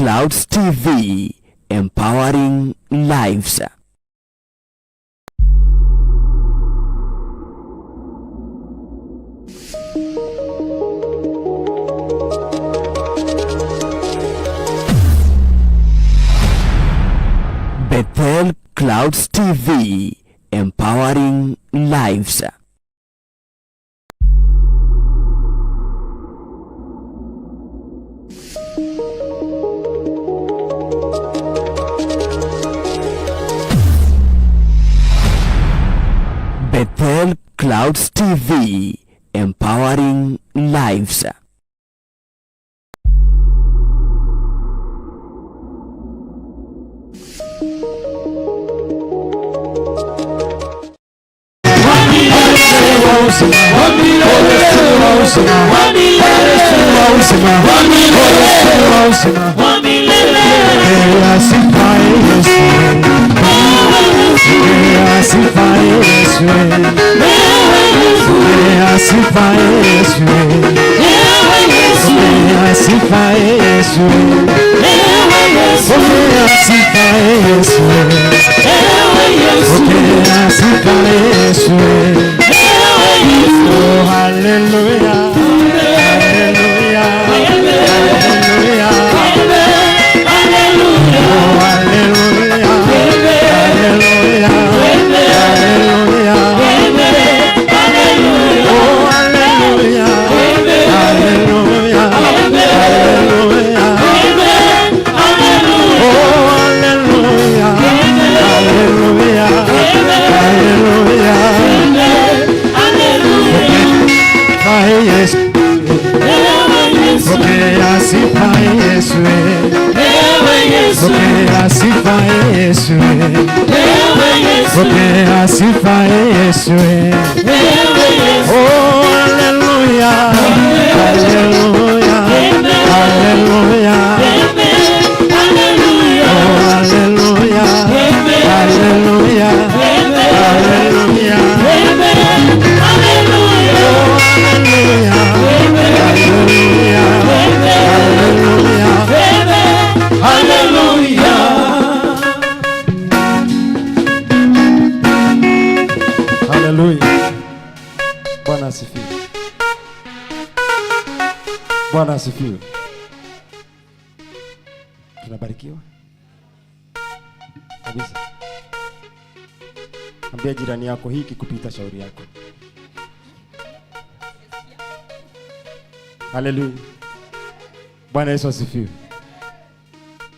Clouds TV, empowering lives. Bethel Clouds TV, empowering lives. Bethel Clouds TV, empowering lives. Bwana asifiwe. Tunabarikiwa kabisa. Ambia jirani yako hiki kupita shauri yako. Haleluya. Bwana Yesu asifiwe.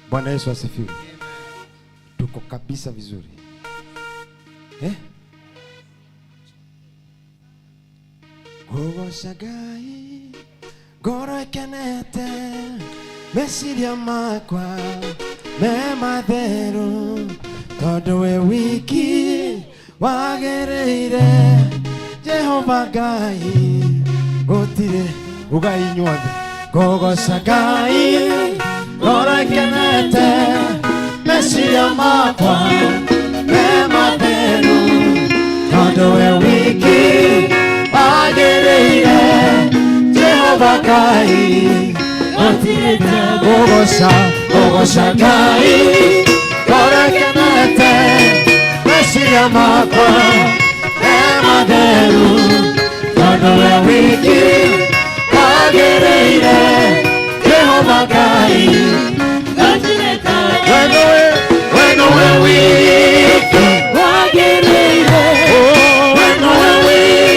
Bwana Yesu asifiwe. Tuko kabisa vizuri. Gogo shagai Goro kenete Mesiria makwa Memadheru Todo we wiki Wagereire Jehova Gai Gotire Ugai nyuande Gogo shagai Goro kenete Mesiria makwa Memadheru Todo we wiki Wagereire Jehova Gai Ogosha Gai Gora kenete Mesiria makwa Emaderu Todo we wiki Wagereire Jehova Gai Weno we wiki Wagereire Weno we wiki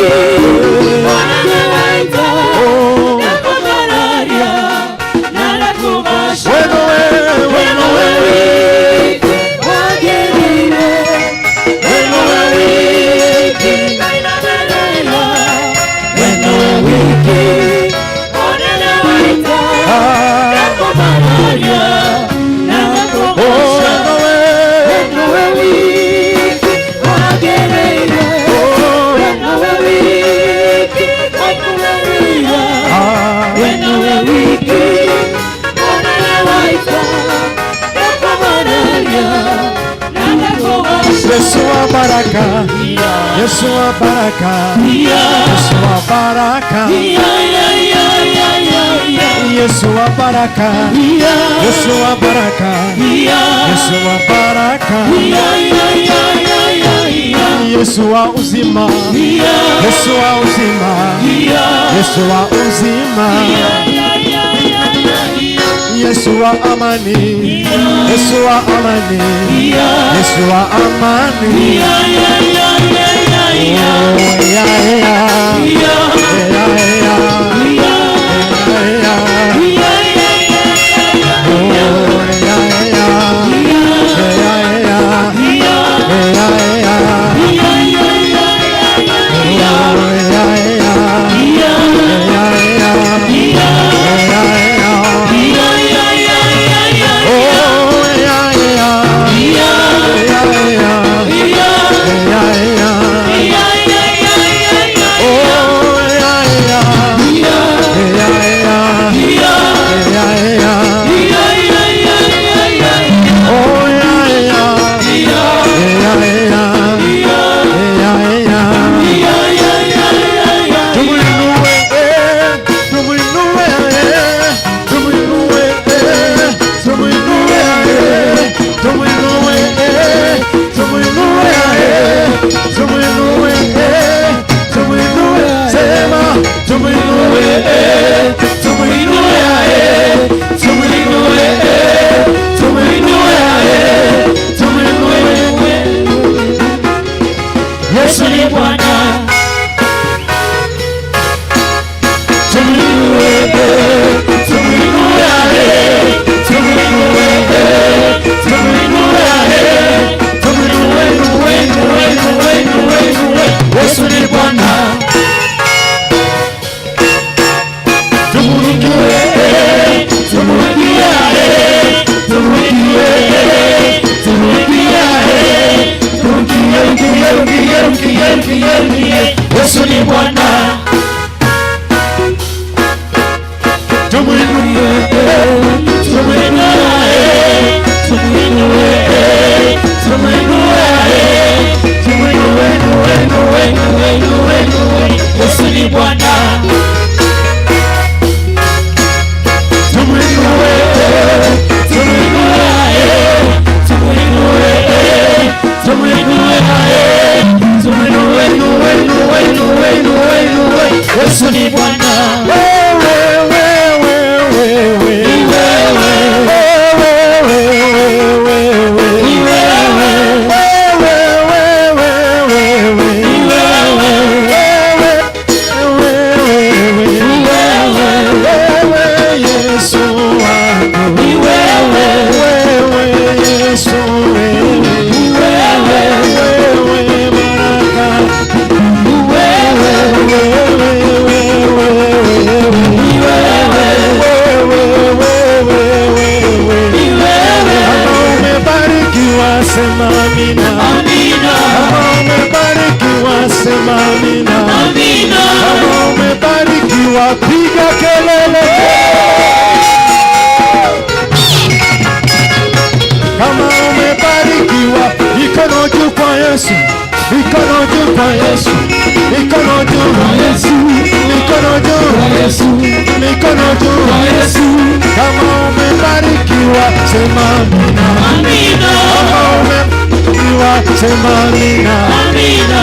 Yeah. baraka, Yesu wa baraka, Yesu wa baraka, Yesu wa baraka, Yesu wa baraka, Yesu wa baraka, Yesu wa uzima, Yesu wa uzima, Yesu wa uzima, Yesu wa amani, Yesu wa amani, Yesu wa amani. Yesu ni Bwana. Yesu ni Bwana. Yesu ni Bwana. Sema amina. Amina. Kama umebarikiwa sema amina. Amina. Kama umebarikiwa piga kelele. Kama umebarikiwa mikono juu kwa Yesu. Mikono juu kwa Yesu. Mikono juu kwa Yesu. Mikono juu kwa Yesu. Mikono juu kwa Yesu. Kama umebarikiwa sema amina. Amina. Kama umebarikiwa sema amina. Amina.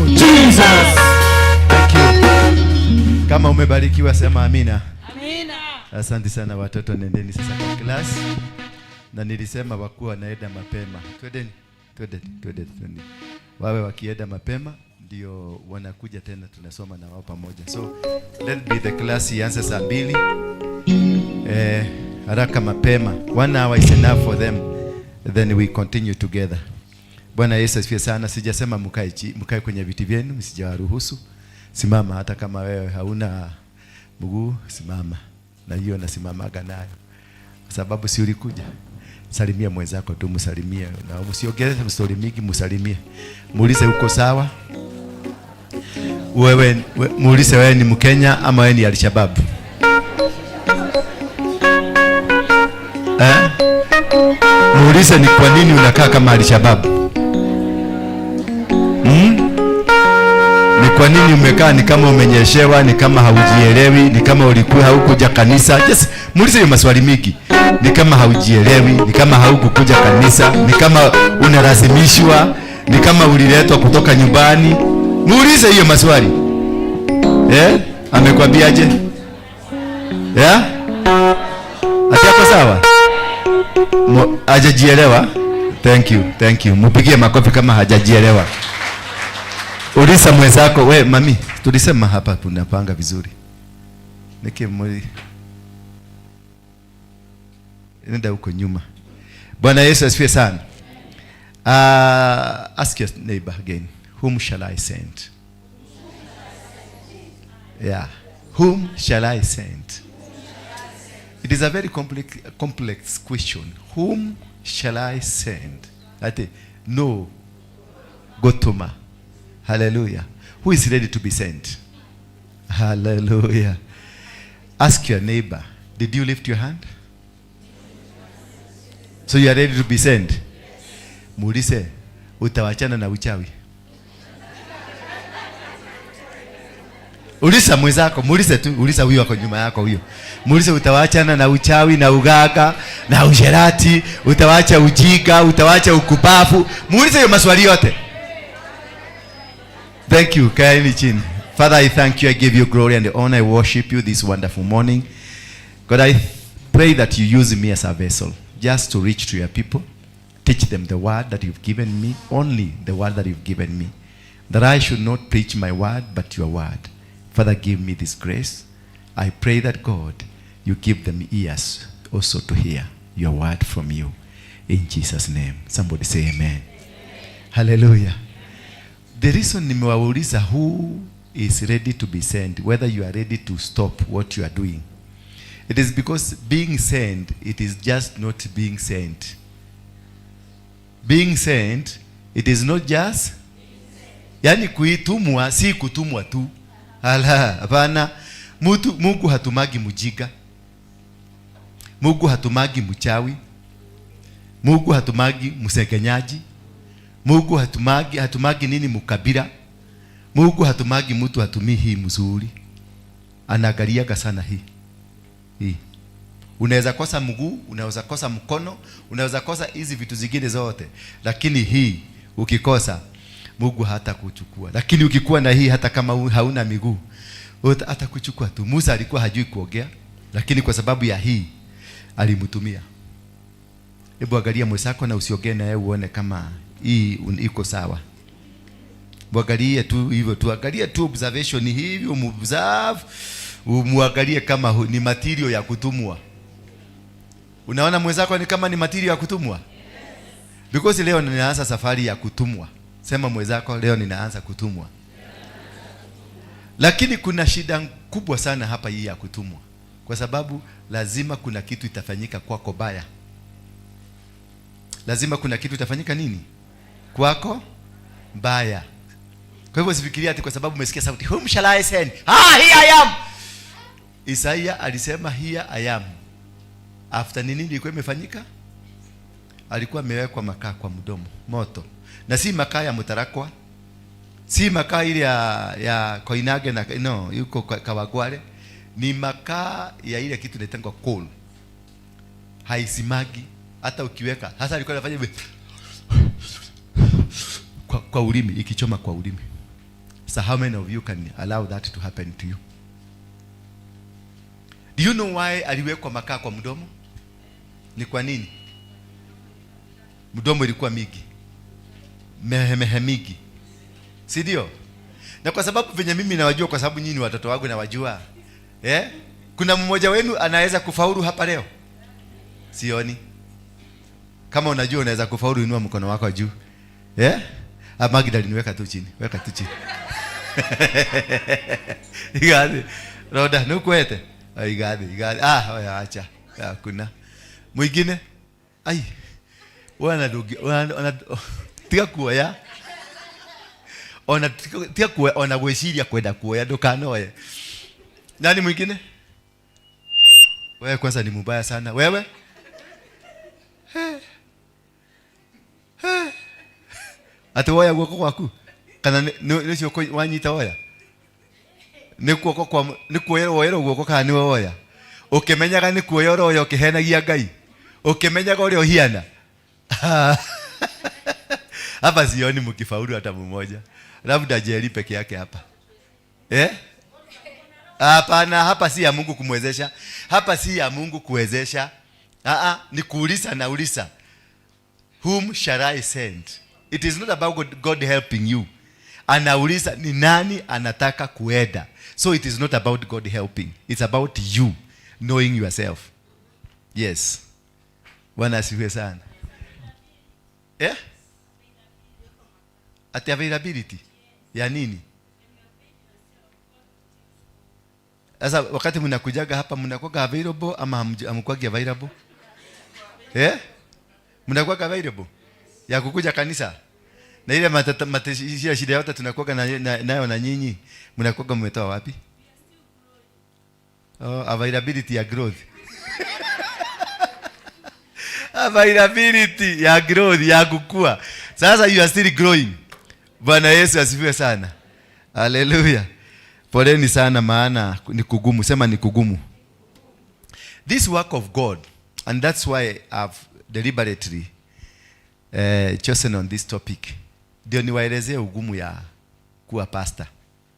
Jesus. Thank you. Kama umebarikiwa sema amina. Amina. Asante sana watoto, nendeni sasa kwa class. Na nilisema wakuwa wanaenda mapema. Twendeni. Wawe wakienda mapema ndio wanakuja tena tunasoma na wao pamoja. So let be the class ianze saa 2. Haraka mapema. 1 hour is enough for them. Then we continue together. Bwana Yesu asifiwe sana. Sijasema mkae kwenye viti vyenu, msijawaruhusu. Simama hata kama wewe hauna mguu, simama. Na hiyo nasimamaga nayo. Kwa sababu si ulikuja. Salimia mwenzako tu, msalimie. Na msiongeze mstori mingi, msalimie. Muulize uko sawa? Muulize wewe ni Mkenya ama wewe ni Al-Shabaab? Muulize ni kwa nini unakaa kama Al-Shabaab? kwa nini umekaa ni kama umenyeshewa, ni kama haujielewi, ni kama ulikuwa haukuja kanisa? Yes, muulize hiyo maswali mingi. Ni kama haujielewi, ni kama haukukuja kanisa, ni kama unalazimishwa, ni kama uliletwa kutoka nyumbani. Muulize hiyo maswali. Amekwambiaje? Atako sawa? Hajajielewa? Thank you. Mupigie makofi kama hajajielewa. Uliza mwenzako, we mami, tulisema hapa tunapanga vizuri. Nenda huko nyuma. Bwana Yesu asifiwe sana. Ask your neighbor again. Whom shall I send? Yeah. Whom shall I send? It is a very complex question. Whom shall I send? No. Gotoma. Hallelujah. Who is ready to be sent? Hallelujah. Ask your neighbor, did you lift your hand? So you are ready to be sent? Muulize, utawachana na uchawi? Uliza mwenzako, muulize tu, uliza huyo wako nyuma yako huyo. Muulize, utawachana na uchawi na ugaga na usherati, utawacha ujinga, utawacha ukubafu. Muulize hiyo maswali yote. Thank you. Kaeni chini. Father, I thank you. I give you glory and honor. I worship you this wonderful morning. God, I pray that you use me as a vessel just to reach to your people. Teach them the word that you've given me, only the word that you've given me. That I should not preach my word, but your word. Father, give me this grace. I pray that, God, you give them ears also to hear your word from you. In Jesus' name. Somebody say amen. Hallelujah. The reason nimewauliza who is ready to be sent, whether you are ready to stop what you are doing, it is because being sent, it is just not being sent. Being sent, it is not just, yani kuitumwa, si kutumwa tu. Hapana. Mungu hatumagi mujinga. Mungu hatumagi mchawi. Mungu hatumagi msengenyaji. Mungu hatumagi nini mukabira. Mungu hatumagi mtu hatumii hii mzuri. Anaangaliaga sana hii. Unaweza kosa mguu, unaweza kosa mkono, unaweza kosa hizi vitu zingine zote, lakini hii ukikosa Mungu hata kuchukua. Lakini ukikuwa na hii, hata kama hauna miguu, hata kuchukua tu. Musa alikuwa hajui kuongea, lakini kwa sababu ya hii alimtumia. Hebu angalia mwenzako na usiongee na yeye uone kama hii iko sawa. Muangalie tu hivyo tu, angalia tu observation hivyo, observe, muangalie kama ni material ya kutumwa. Unaona mwenzako ni kama ni material ya kutumwa? Because leo ninaanza safari ya kutumwa. Sema mwenzako, leo ninaanza kutumwa. Lakini kuna shida kubwa sana hapa hii ya kutumwa. Kwa sababu lazima kuna kitu itafanyika kwako baya. Lazima kuna kitu itafanyika nini? Kwako baya. Kwa hivyo usifikirie ati kwa sababu umesikia sauti, whom shall I send? Here I am. Isaiah alisema here I am. After nini ilikuwa imefanyika? Alikuwa amewekwa makaa kwa mdomo, moto. Na si makaa ya mutarakwa. Si makaa ile ya Koinage na no, yuko Kawagware. Ni makaa ya ile kitu inaitwa coal. Haisimagi hata ukiweka. Hasa alikuwa anafanya hivi kwa ulimi, ikichoma kwa ulimi. So how many of you can allow that to happen to you? Do you know why aliwekwa makaa kwa mdomo? Ni kwa nini? Mdomo ilikuwa migi. Migi. Si ndio? Na kwa sababu venye mimi nawajua, kwa sababu nyinyi watoto wangu nawajua. Kuna mmoja wenu anaweza kufaulu hapa leo? Sioni. Kama unajua unaweza kufaulu, inua mkono wako juu. Magdalene, niweka tu chini. Weka tu chini. Igadi. Roda, nukuete. Igadi. Oya acha. Kuna. Mwingine? Tia kuoya. Tia kuoya, gweciria kwenda kuoya, ndukanoe. Nani mwingine? Wewe kwanza ni mbaya sana. Wewe? Ati woya guoko gwaku? Kana nicio wanyita woya? ni kuoyero guoko kana ni woya ukimenyaga ni kuoyoro yo kihenagia Ngai ukimenyaga uri ohiana hapa sioni mkifaulu hata mmoja, labda Jerry peke yake hapa hapana. Hapa si ya Mungu kumwezesha, hapa si ya Mungu kuwezesha. Ni kuuliza na uliza, whom shall I send? It is not about God helping you. Anauliza ni nani anataka kuenda. So it is not about God helping, it's about you knowing yourself. Yes, Bwana asifiwe sana. At availability ya nini? Sasa wakati mnakujaga hapa mnakuwa available ama hamkuwa available? Mnakuwa available ya kukuja kanisa? Na ile matatizo shida yote tunakuwa nayo na nyinyi mnakuwa mmetoa wapi? Availability ya growth. Availability ya growth ya kukua. Sasa you are still growing. Bwana Yesu asifiwe sana. Hallelujah. Poleni sana maana ni kugumu. Sema ni kugumu. This work of God, and that's why I've deliberately chosen on this topic. Ndio niwaelezee ugumu ya kuwa pastor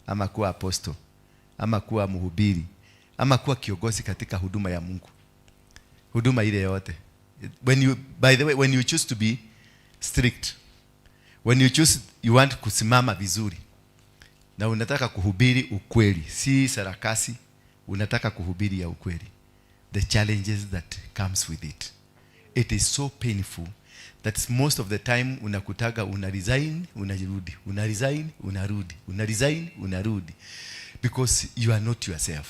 ama kuwa apostle ama kuwa mhubiri ama kuwa kiongozi katika huduma ya Mungu. Huduma ile yote. By the way, when you choose to be strict, when you choose you want kusimama vizuri na unataka kuhubiri ukweli, si sarakasi, unataka kuhubiri ya ukweli, the challenges that comes with it, it is so painful that most of the time unakutaga una resign unarudi, una resign unarudi, una resign unarudi, because you are not yourself.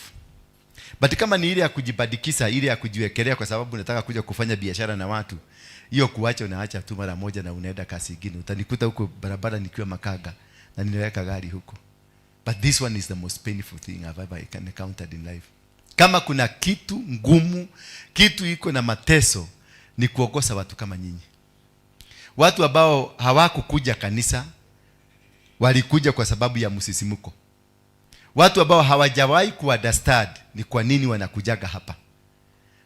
But kama ni ile ya kujibadikisa, ile ya kujiwekelea kwa sababu unataka kuja kufanya biashara na watu, hiyo kuacha unaacha tu mara moja na unaenda kasi nyingine. Utanikuta huko barabara nikiwa Makaga na ninaweka gari huko. But this one is the most painful thing I've ever encountered in life. Kama kuna kitu ngumu, kitu iko na mateso, ni kuongoza watu kama nyinyi. Watu ambao hawakukuja kanisa, walikuja kwa sababu ya msisimuko. Watu ambao hawajawahi kuunderstand ni kwa nini wanakujaga hapa.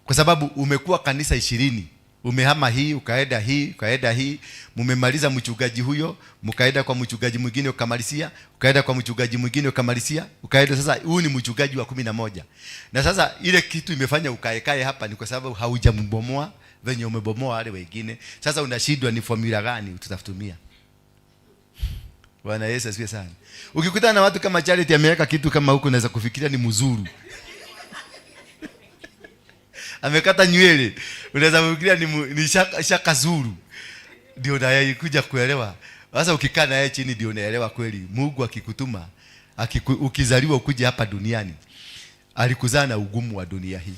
Kwa sababu umekuwa kanisa 20, umehama hii, ukaenda hii, ukaenda hii, mumemaliza mchungaji huyo, mkaenda kwa mchungaji mwingine ukamalizia, ukaenda kwa mchungaji mwingine ukamalizia, ukaenda sasa huu ni mchungaji wa 11. Na sasa ile kitu imefanya ukaekae hapa ni kwa sababu haujambomoa venye umebomoa wale wengine. Sasa unashindwa ni formula gani tutafutumia. Bwana Yesu asifiwe sana. Ukikutana na watu kama Charity ameweka kitu kama huko, unaweza kufikiria ni mzuru. Amekata nywele, unaweza kufikiria ni shaka zuru. Ndio naye kuja kuelewa. Sasa ukikaa naye chini ndio unaelewa kweli Mungu akikutuma, ukizaliwa ukuje hapa duniani, alikuzaa na ugumu wa dunia hii.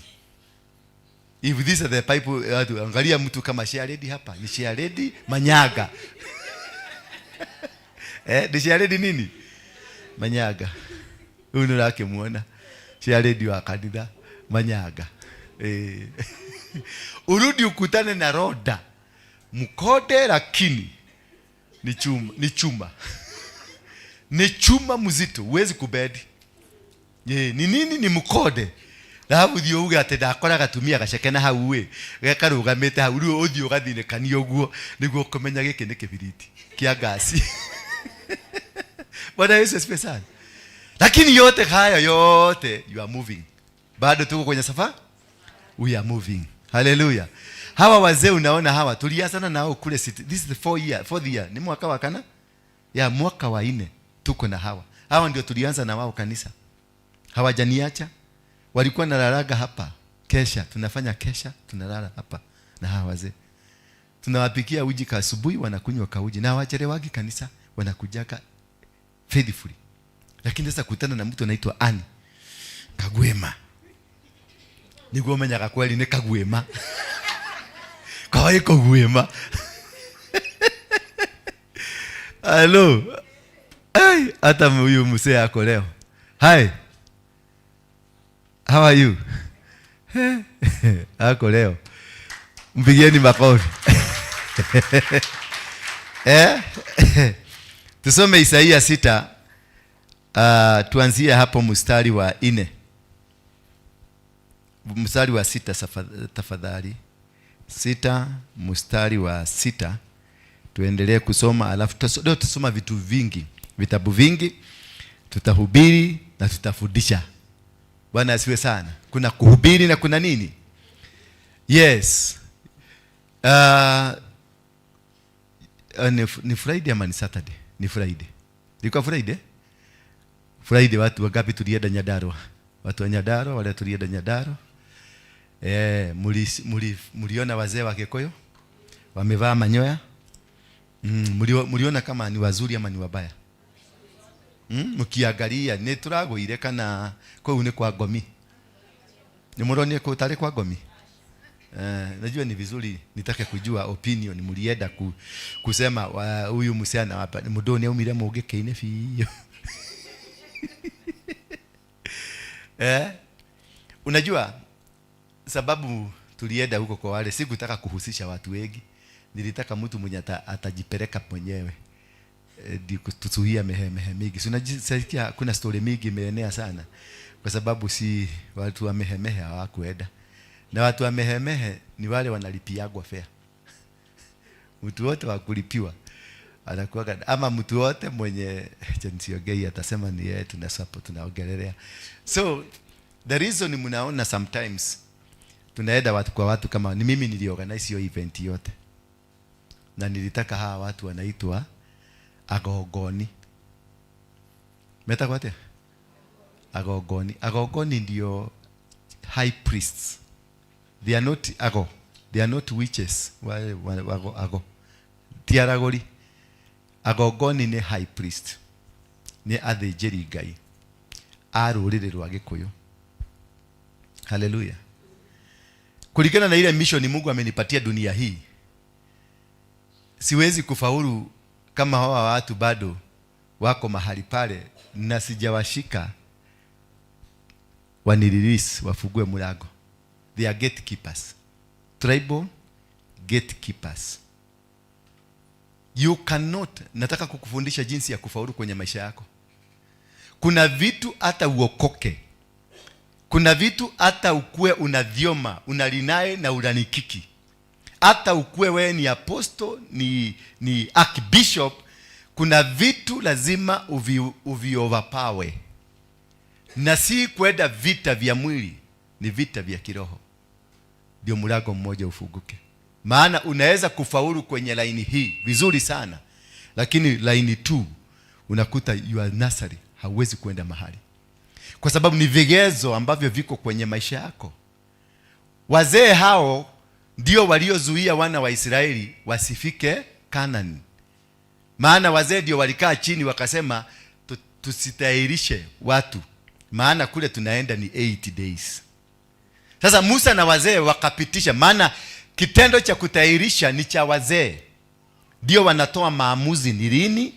If these are the people, angalia mtu kama Sharedi hapa, ni Sharedi Manyaga. Ni Sharedi nini? Manyaga. Huyu lake muona. Sharedi wa kanisa Manyaga. Urudi ukutane na Roda mkode, lakini ni chuma ni chuma mzito, huwezi kubedi. Ni nini? Ni mkode. Lahabu dio uga ate dakora gatumia gacekena hauwe gakarugamete hauru othio gathine kanio guo niguo kumenya giki ni kibiriti kia gasi. Bwana Yesu asifiwe sana. Lakini yote haya yote, you are moving. Bado tuko kwenye safari, we are moving. Hallelujah. Hawa wazee unaona hawa tulianza nao kule, this is the fourth year. Ni mwaka wa kana ya mwaka wa 4 tuko na hawa ndio tulianza na wao kanisa. Hawajaniacha. Walikuwa nalalaga hapa kesha, tunafanya kesha, tunalala hapa na hawa wazee. Tunawapikia uji kwa asubuhi, wanakunywa kauji, na hawachelewagi kanisa, wanakujaga faithfully. Lakini sasa kutana na mtu anaitwa Ani Kagwema, niguo menyaga kweli ni Kagwema. Kwa hiyo Kagwema. Hello. Ai, hata huyu mzee yako leo. Hi. How are you? Ako leo. Mpigieni makofi. . Tusome Isaia 6 Tuanzie hapo mstari wa 4. Mstari wa 6 tafadhali. 6 mstari wa 6. Tuendelee kusoma, alafu tutasoma vitu vingi, vitabu vingi, tutahubiri na tutafundisha. Bwana asiwe sana. Kuna kuhubiri na kuna nini? Yes. Ni Friday ama ni Saturday? Ni Friday. Ilikuwa Friday? Friday watu wangapi tulienda Nyandarua? Watu wa Nyandarua wale tulienda Nyandarua. Muliona wazee wa Kikuyu wamevaa manyoya? Muliona kama ni wazuri ama ni wabaya? Mkiangalia ni turagoire kana kwa kwa gomi. Ni muroni kwa tare kwa gomi. Najua ni vizuri nitake kujua opinion mulienda kusema huyu msichana hapa ni mudoni au mire mugekeine fiyo. Unajua sababu tulienda huko kwa wale, sikutaka kuhusisha watu wengi. Nilitaka mtu mwenye atajipeleka mwenyewe. Tutuhia mehemehe mingi. Si unajisikia kuna story mingi imeenea sana. Kwa sababu si watu wa mehemehe hawakuenda. Na watu wa mehemehe ni wale wanalipiagwa fare. Mtu wote wa kulipiwa anakuwa ama mtu wote mwenye jensiogei atasema ni yeye tunaongelelea. So the reason mnaona sometimes tunaenda watu kwa watu kama ni mimi niliorganize hiyo event yote. Na nilitaka hawa watu wanaitwa agogoni. Meta kwate? Agogoni. Agogoni ndio high priests. They are not ago. They are not witches. Wale ago. Tiaragori. Agogoni ni high priest. Ni athĩnjĩri Ngai. A rũrĩrĩ rwa Gĩkũyũ. Hallelujah. Kulingana na ile mission Mungu amenipatia dunia hii, siwezi kufaulu kama hawa watu bado wako mahali pale na sijawashika wanirelease wafungue mlango. They are gatekeepers. Tribal gatekeepers. You cannot, nataka kukufundisha jinsi ya kufaulu kwenye maisha yako. Kuna vitu hata uokoke. Kuna vitu hata ukue unadhioma, unalinae na unanikiki. Hata ukue wewe ni apostle, ni archbishop, kuna vitu lazima uvi overpower. Na si kwenda vita vya mwili, ni vita vya kiroho. Ndio mlango mmoja ufunguke. Maana unaweza kufaulu kwenye laini hii vizuri sana, lakini laini 2 unakuta you are nursery, hauwezi kwenda mahali. Kwa sababu ni vigezo ambavyo viko kwenye maisha yako. Wazee hao ndio waliozuia wana wa Israeli wasifike Canaan. Maana wazee ndio walikaa chini wakasema tusitairishe watu. Maana kule tunaenda ni 8 days. Sasa Musa na wazee wakapitisha, maana kitendo cha kutairisha ni cha wazee. Ndio wanatoa maamuzi ni lini,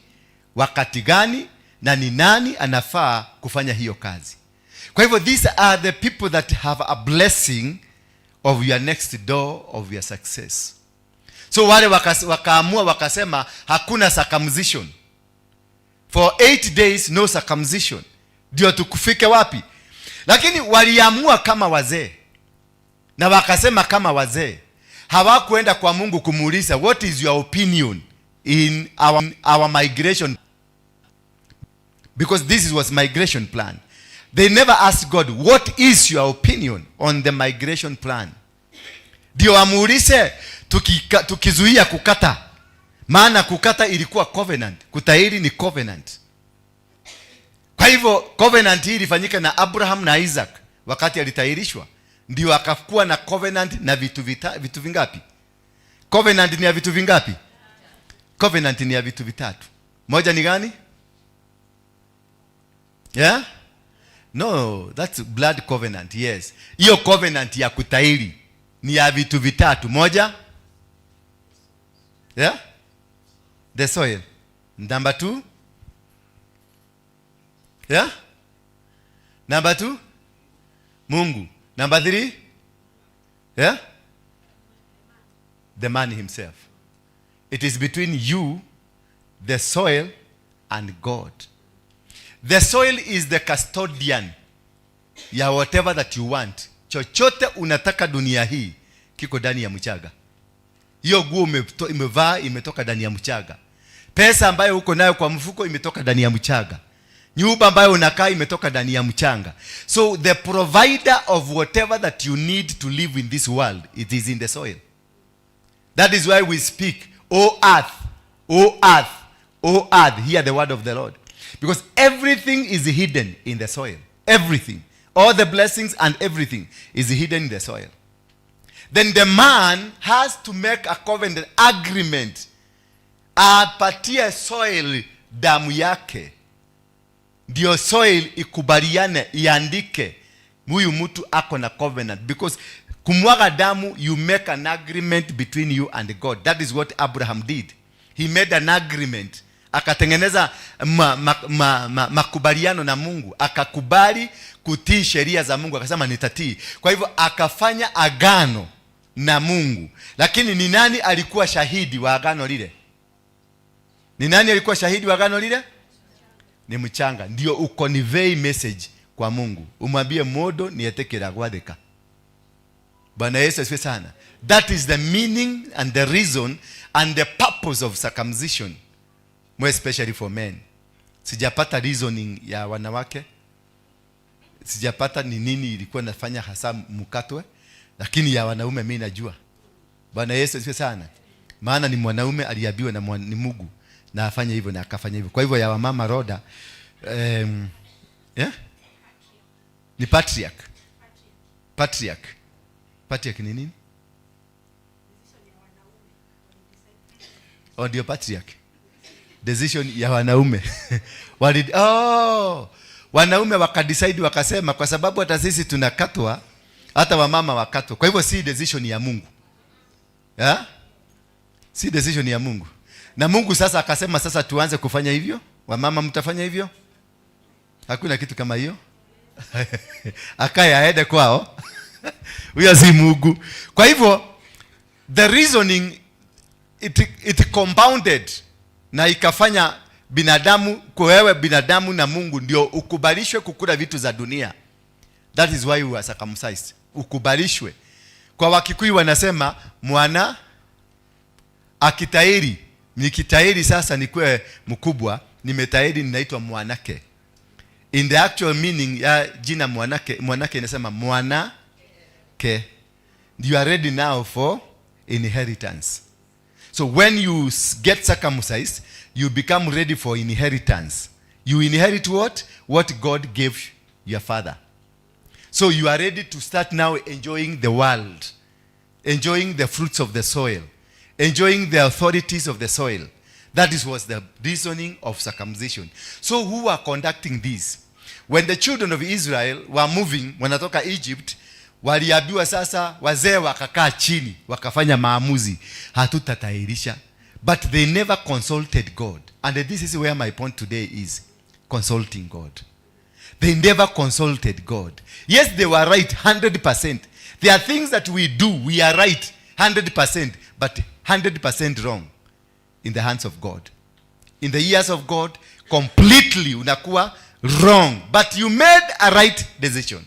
wakati gani na ni nani anafaa kufanya hiyo kazi. Kwa hivyo these are the people that have a blessing of your next door of your success. So wale wakaamua wakasema hakuna circumcision. For 8 days no circumcision. Ndio tukufike wapi? Lakini waliamua kama wazee. Na wakasema kama wazee. Hawakuenda kwa Mungu kumuuliza what is your opinion in our migration, because this was migration plan. They never asked God what is your opinion on the migration plan. Ndio amuulize tukizuia kukata. Maana kukata ilikuwa covenant, kutahiri ni covenant. Kwa hivyo covenant hii ilifanyika na Abraham na Isaac wakati alitahirishwa. Ndio akakuwa na covenant na vitu vingapi? Covenant ni ya vitu vingapi? Covenant ni ya vitu vitatu. Moja ni gani? Yeah? No, that's blood covenant. Yes. Hiyo covenant ya kutahiri ni ya vitu vitatu. Moja? Yeah? The soil. Number 2? Yeah? Number 2? Mungu. Number 3? Yeah? The man himself. It is between you, the soil, and God. The soil is the custodian ya whatever that you want. Chochote unataka dunia hii kiko ndani ya mchanga. Hiyo nguo umevaa imetoka ndani ya mchanga. Pesa ambayo uko nayo kwa mfuko imetoka ndani ya mchanga. Nyumba ambayo unakaa imetoka ndani ya mchanga. So the provider of whatever that you need to live in this world, it is in the soil. That is why we speak, O earth, O earth, O earth, hear the word of the Lord. Because everything is hidden in the soil. Everything. All the blessings and everything is hidden in the soil. Then the man has to make a covenant agreement. Apatie soil damu yake. Ndio soil ikubaliane, iandike huyu mtu ako na covenant. Because kumwaga damu, you make an agreement between you and God. That is what Abraham did. He made an agreement. Akatengeneza makubaliano na Mungu. Akakubali kutii sheria za Mungu. Akasema nitatii. Kwa hivyo akafanya agano na Mungu. Lakini ni nani alikuwa shahidi wa agano lile? Ni nani alikuwa shahidi wa agano lile? Ni mchanga. Ndio uconvey message kwa Mungu. Umwambie modo nietekera gwatheka. Bwana Yesu asifiwe sana. That is the meaning and the reason and the purpose of circumcision. More especially for men. Sijapata reasoning ya wanawake. Sijapata ni nini ilikuwa nafanya hasa mkatwe. Lakini ya wanaume mimi najua. Bwana Yesu asifiwe sana. Maana ni mwanaume aliambiwa na ni Mungu na afanye hivyo na akafanya hivyo. Kwa hivyo ya wamama Roda ni patriarch. Patriarch ni nini? Ndio patriarch. Decision ya wanaume. Wanaume wakadecide wakasema kwa sababu hata sisi tunakatwa, hata wamama wakatwa. Kwa hivyo si decision ya Mungu. Si decision ya Mungu. Na Mungu sasa akasema sasa tuanze kufanya hivyo. Wamama mtafanya hivyo? Hakuna kitu kama hiyo. Akaya aende kwao. Huyo si Mungu. Kwa hivyo the reasoning it compounded na ikafanya binadamu, kwa wewe binadamu na Mungu ndio ukubalishwe kukula vitu za dunia. That is why we are circumcised. Ukubalishwe. Kwa Wakikuyu wanasema mwana akitairi, nikitairi sasa nikuwe mkubwa, nimetairi ninaitwa mwanake. In the actual meaning ya jina mwanake inasema mwanake. You are ready now for inheritance. So when you get circumcised, you become ready for inheritance. You inherit what? What God gave your father. So you are ready to start now enjoying the world, enjoying the fruits of the soil, enjoying the authorities of the soil. That was the reasoning of circumcision. So who are conducting this? When the children of Israel were moving, wanatoka Egypt, waliambiwa sasa, wazee wakakaa chini, wakafanya maamuzi, hatutatairisha. But they never consulted God. And this is where my point today is, consulting God. They never consulted God. Yes, they were right 100%. There are things that we do, we are right 100%, but 100% wrong in the hands of God. In the ears of God, completely unakuwa wrong. But you made a right decision.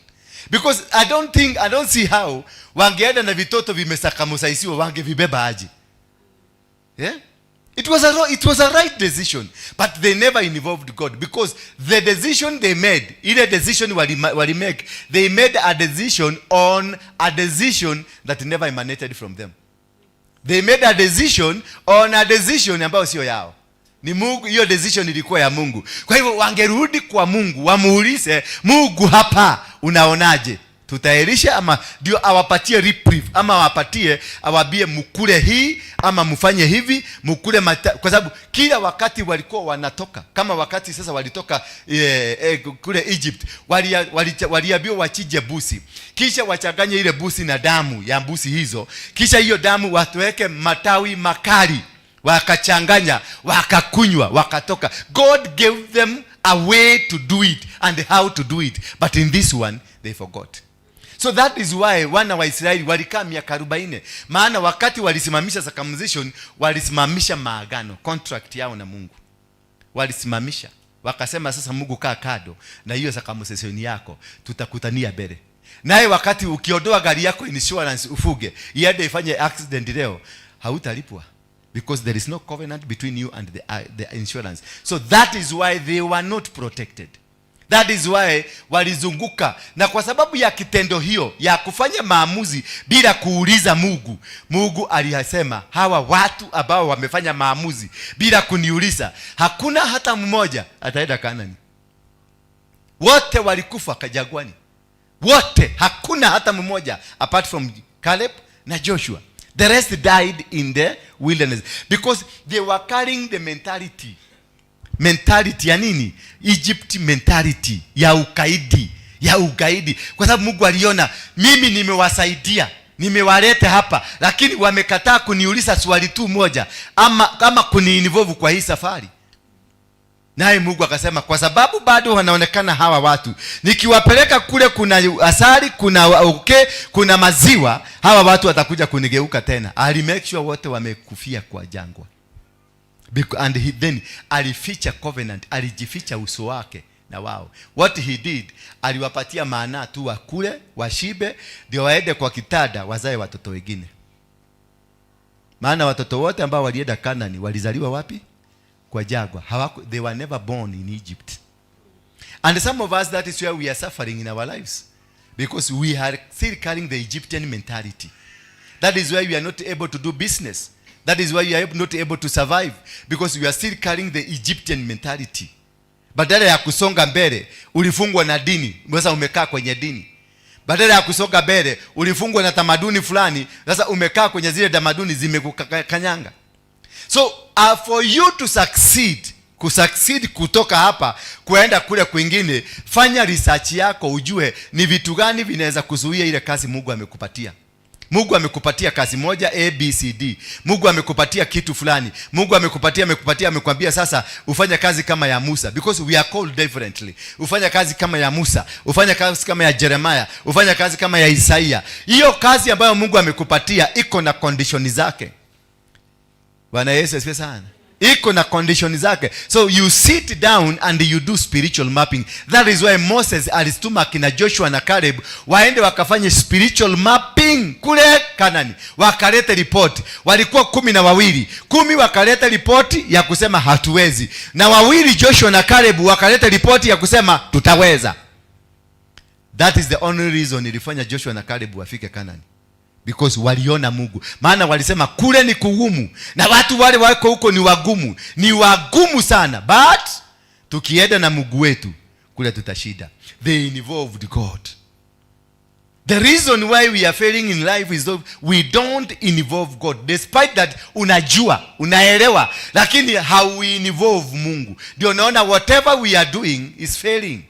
Because I don't see how wangeenda na vitoto vimesakamusaisiwa wangevibeba aje. Yeah? It was a right decision, but they never involved God, because the decision they made, ile decision wali make, they made a decision on a decision that never emanated from them. They made a decision on a decision ambayo sio yao. Ni Mungu, hiyo decision ilikuwa ya Mungu. Kwa hivyo wangerudi kwa Mungu, wamuulize, Mungu hapa unaonaje? Tutairisha ama ndio awapatie reprieve, ama awabie mkule hii ama mfanye hivi, mkule kwa sababu kila wakati walikuwa wanatoka, kama wakati sasa walitoka kule Egypt, waliambiwa wachije busi, kisha wachanganye ile busi na damu ya busi hizo, kisha hiyo damu watuweke matawi makali, wakachanganya, wakakunywa, wakatoka. God gave them a way to do it and how to do it, but in this one they forgot. So that is why wana wa Israeli walikaa miaka 40. Maana wakati walisimamisha circumcision, walisimamisha maagano, contract yao na Mungu. Walisimamisha. wakasema sasa Mungu kaa kado na hiyo circumcision yako, tutakutania mbele. Naye wakati ukiondoa gari yako insurance ufuge, iende ifanye accident leo, hautalipwa because there is no covenant between you and the insurance. So that is why they were not protected. That is why walizunguka, na kwa sababu ya kitendo hiyo ya kufanya maamuzi bila kuuliza Mungu, Mungu aliyasema hawa watu ambao wamefanya maamuzi bila kuniuliza, hakuna hata mmoja ataenda Kanaani. Wote walikufa kajagwani. Wote, hakuna hata mmoja apart from Caleb na Joshua. The rest died in the wilderness because they were carrying the mentality ya nini? Egypt mentality ya ugaidi. Kwa sababu Mungu aliona mimi nimewasaidia, nimewaleta hapa, lakini wamekataa kuniuliza swali tu moja, kama kuni-involve kwa hii safari. Naye Mungu akasema kwa sababu bado wanaonekana hawa watu, nikiwapeleka kule kuna asali, kuna maziwa, hawa watu watakuja kunigeuka tena. Ali make sure wote wamekufia kwa jangwa. And then alificha covenant, alijificha uso wake na wao. What he did, aliwapatia maana tu wakule, washibe, ndio waende kwa kitanda wazae watoto wengine. Maana watoto wote ambao walienda Kanaani walizaliwa wapi? Kwa jangwa. They were never born in Egypt. And some of us, that is where we are suffering in our lives, because we are still carrying the Egyptian mentality. That is why we are not able to do business. That is why we are not able to survive, because we are still carrying the Egyptian mentality. Badala ya kusonga mbele, ulifungwa na dini, sasa umekaa kwenye dini. Badala ya kusonga mbele, ulifungwa na tamaduni fulani, sasa umekaa kwenye zile tamaduni zimekukanyanga. So for you to succeed kutoka hapa kuenda kule kwingine, fanya research yako, ujue ni vitu gani vinaweza kuzuia ile kazi Mungu amekupatia. Mungu amekupatia kazi moja ABCD. Mungu amekupatia kitu fulani. Mungu amekwambia sasa ufanye kazi kama ya Musa, because we are called differently. Ufanye kazi kama ya Musa, ufanye kazi kama ya Jeremiah, ufanye kazi kama ya Isaiah. Hiyo kazi ambayo Mungu amekupatia iko na condition zake. Bwana Yesu asifiwe sana. Iko na condition zake. So you sit down and you do spiritual mapping. That is why Moses alistuma kina Joshua na Caleb waende wakafanye spiritual mapping kule Kanaani. Wakaleta report. Walikuwa 12. 10 wakaleta report ya kusema hatuwezi. Na 2 Joshua na Caleb wakaleta report ya kusema tutaweza. That is the only reason ilifanya Joshua na Caleb wafike Kanaani. Because waliona Mungu. Maana walisema kule ni kugumu, na watu wale wako huko ni wagumu sana, but tukienda na Mungu wetu kule tutashida. They involved God. The reason why we are failing in life is that we don't involve God. Despite that unajua, unaelewa, lakini how we involve Mungu. Ndio unaona whatever we are doing is failing.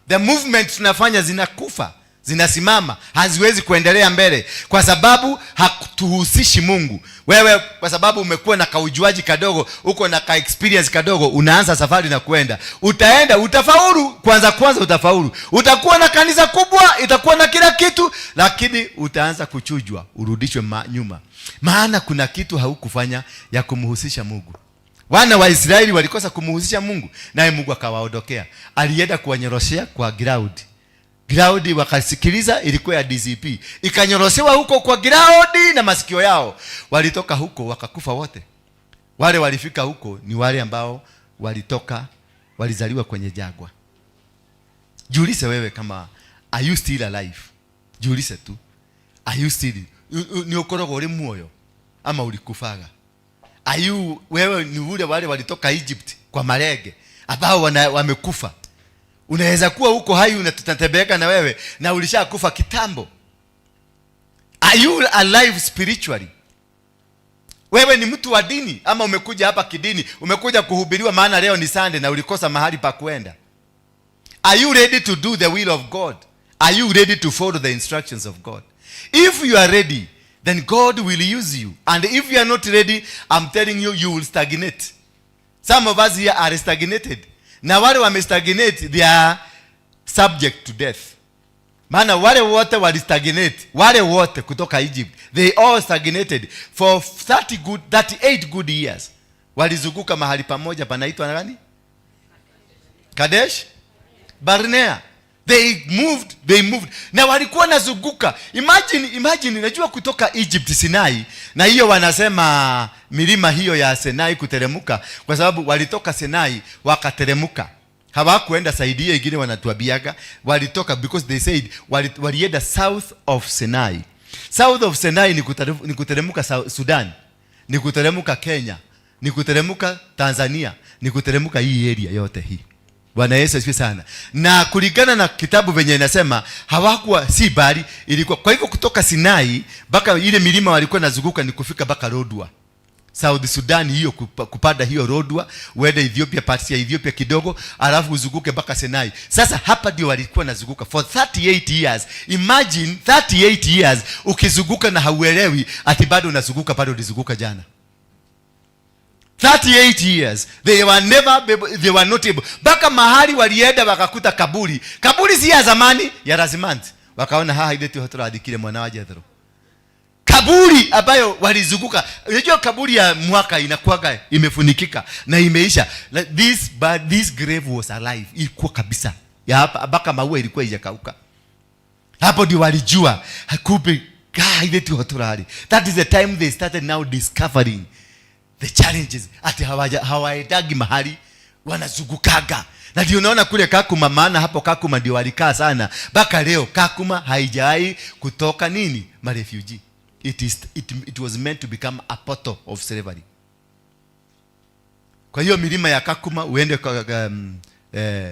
The movement tunafanya zinakufa, zinasimama, haziwezi kuendelea mbele kwa sababu hatuhusishi Mungu. Wewe kwa sababu umekuwa na kaujuaji kadogo, uko na ka experience kadogo, unaanza safari na kwenda. Utaenda, utafaulu, kwanza utafaulu. Utakuwa na kanisa kubwa, itakuwa na kila kitu, lakini utaanza kuchujwa, urudishwe nyuma. Maana kuna kitu haukufanya ya kumhusisha Mungu. Wana wa Israeli walikosa kumhusisha Mungu, naye Mungu akawaondokea. Alienda kuwanyoroshea kwa Graudi wakasikiliza, ilikuwa ya DCP. Ikanyorosewa huko kwa Graudi na masikio yao. Walitoka huko wakakufa wote. Wale walifika huko ni wale ambao walizaliwa kwenye jangwa. Jiulize wewe kama are you still alive? Jiulize tu. Are you still ni ukorogo ule moyo ama ulikufaga? Are you wewe ni wale walitoka Egypt kwa marege ambao wamekufa? Unaweza kuwa huko hai unatatembeka na wewe na ulishakufa kitambo. Are you alive spiritually? Wewe ni mtu wa dini ama umekuja hapa kidini, umekuja kuhubiriwa maana leo ni Sunday na ulikosa mahali pa kwenda? Are you ready to do the will of God? Are you ready to follow the instructions of God? If you are ready, then God will use you. And if you are not ready, I'm telling you, you will stagnate. Some of us here are stagnated. Na wale wamestagnate, they are subject to death. Maana wale wote walistagnate, wale wote kutoka Egypt, they all stagnated for 38 good years. Walizunguka mahali pamoja panaitwa nani? Kadesh Barnea. They moved. Na walikuwa nazunguka. Imagine najua kutoka Egypt Sinai, na hiyo wanasema milima hiyo ya Sinai kuteremuka kwa sababu walitoka Sinai wakateremuka. Hawakuenda saidi hiyo ingine wanatuabiaga, walitoka because they said walienda south of Sinai. South of Sinai ni kuteremuka Sudan, ni kuteremuka Kenya, ni kuteremuka Tanzania, ni kuteremuka hii area yote hii. Bwana Yesu asifiwe sana. Na kulingana na kitabu venye inasema hawakuwa si bali ilikuwa. Kwa hivyo kutoka Sinai baka ile milima walikuwa nazunguka ni kufika baka Rodwa. South Sudan hiyo kupanda hiyo Rodwa, uende Ethiopia, parts ya Ethiopia kidogo, alafu uzunguke baka Sinai. Sasa hapa ndio walikuwa nazunguka for 38 years. Imagine 38 years ukizunguka na hauelewi ati bado unazunguka, bado ulizunguka jana. 38 years they were not able. Baka mahali walienda wakakuta kaburi. Kaburi si ya zamani, ya Razimanti. Wakaona haha ile tu adikile mwana wa Jethro. Kaburi ambayo walizunguka. Unajua kaburi ya mwaka inakuwaga imefunikika na imeisha. This grave was alive. Ilikuwa kabisa. Ya hapa baka maua ilikuwa haijakauka. Hapo ndio walijua hakupe ile tu hotorari. That is the time they started now discovering the challenges. Ati hawaendagi mahali wanazungukaga. Na ndio unaona kule Kakuma, maana hapo Kakuma ndio walikaa sana. Baka leo Kakuma haijai kutoka nini? Refugee. It was meant to become a portal of slavery. Kwa hiyo milima ya Kakuma uende kwa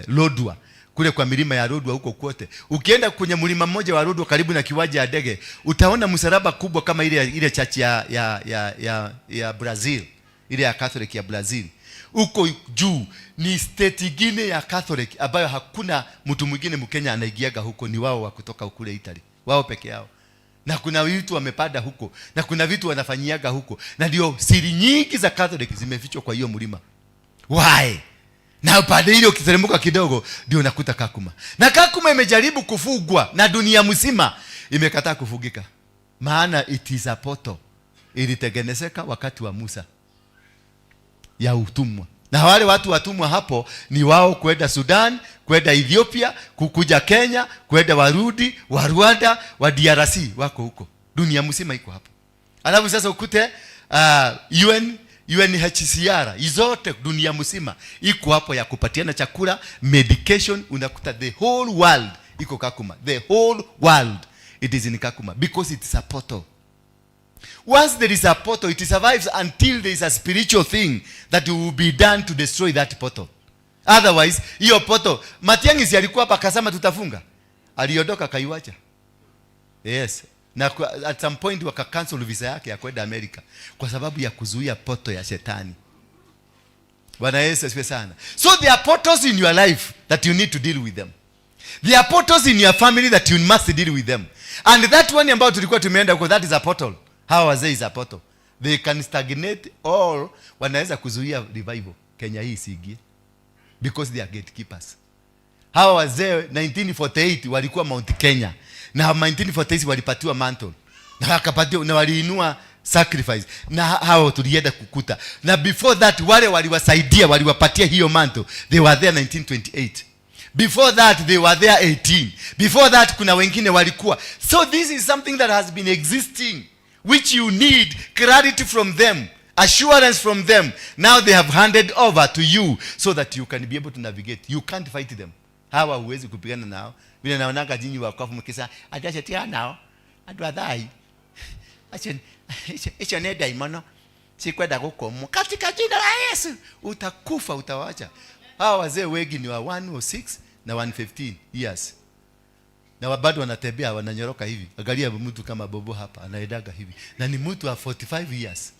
Lodwa. Kule kwa milima ya Lodwa huko kote. Ukienda kwenye mlima mmoja wa Lodwa karibu na kiwanja ya ndege, utaona msalaba kubwa kama ile church ya Brazil. Ile ya Catholic ya Brazil. Uko juu ni state nyingine ya Catholic ambayo hakuna mtu mwingine Mkenya anaigiaga huko, ni wao wa kutoka kule Italy. Wao peke yao. Na kuna vitu wamepada huko, na kuna vitu wanafanyiaga huko. Na ndio siri nyingi za Catholic zimefichwa kwa hiyo mlima. Why? Na pale ile ukiteremka kidogo ndio unakuta Kakuma. Na Kakuma imejaribu kufugwa na dunia mzima imekataa kufugika. Maana it is a portal. Ilitengenezeka wakati wa Musa ya utumwa. Na wale watu watumwa hapo ni wao kwenda Sudan, kwenda Ethiopia, kukuja Kenya, kwenda warudi, wa Rwanda, wa DRC wako huko. Dunia mzima iko hapo. Alafu sasa ukute UNHCR izote dunia mzima iko hapo ya kupatiana chakula, medication, unakuta the whole world iko Kakuma. The whole world it is in Kakuma because it is a portal. Once there is a portal, it survives until there is a spiritual thing that will be done to destroy that portal. Otherwise, hiyo portal, Matiang'i alikuwa hapa akasema tutafunga. Aliondoka kaiwacha. Yes. Na at some point waka cancel visa yake ya kwenda Amerika kwa sababu ya kuzuia portal ya shetani. Bwana Yesu asifiwe sana. So there are portals in your life that you need to deal with them. There are portals in your family that you must deal with them. And that one ambao tulikuwa tumeenda huko, that is a portal. How wazee is a portal. They can stagnate or wanaweza kuzuia revival Kenya hii isiingie because they are gatekeepers. Hawa wazee 1948 walikuwa Mount Kenya na 1948 walipatiwa mantle na wakapatiwa na waliinua sacrifice na hao tulienda kukuta. Na before that wale waliwasaidia, waliwapatia hiyo mantle, they were there 1928. Before that they were there 18. Before that kuna wengine walikuwa. So this is something that has been existing, which you need clarity from them, assurance from them. Now they have handed over to you so that you can be able to navigate. You can't fight them. Hawa huwezi kupigana nao. Bila naonanga jinyi wakofu mkisa ajachetia nao adwadai acha neda imono sikwenda huko katika jina la Yesu utakufa, utawacha. Hawa wazee wengi ni wa 106 na 115 years. Na bado wanatembea, wananyoroka hivi. Angalia mtu kama Bobo hapa anaedaga hivi. Na ni mtu wa 45 years.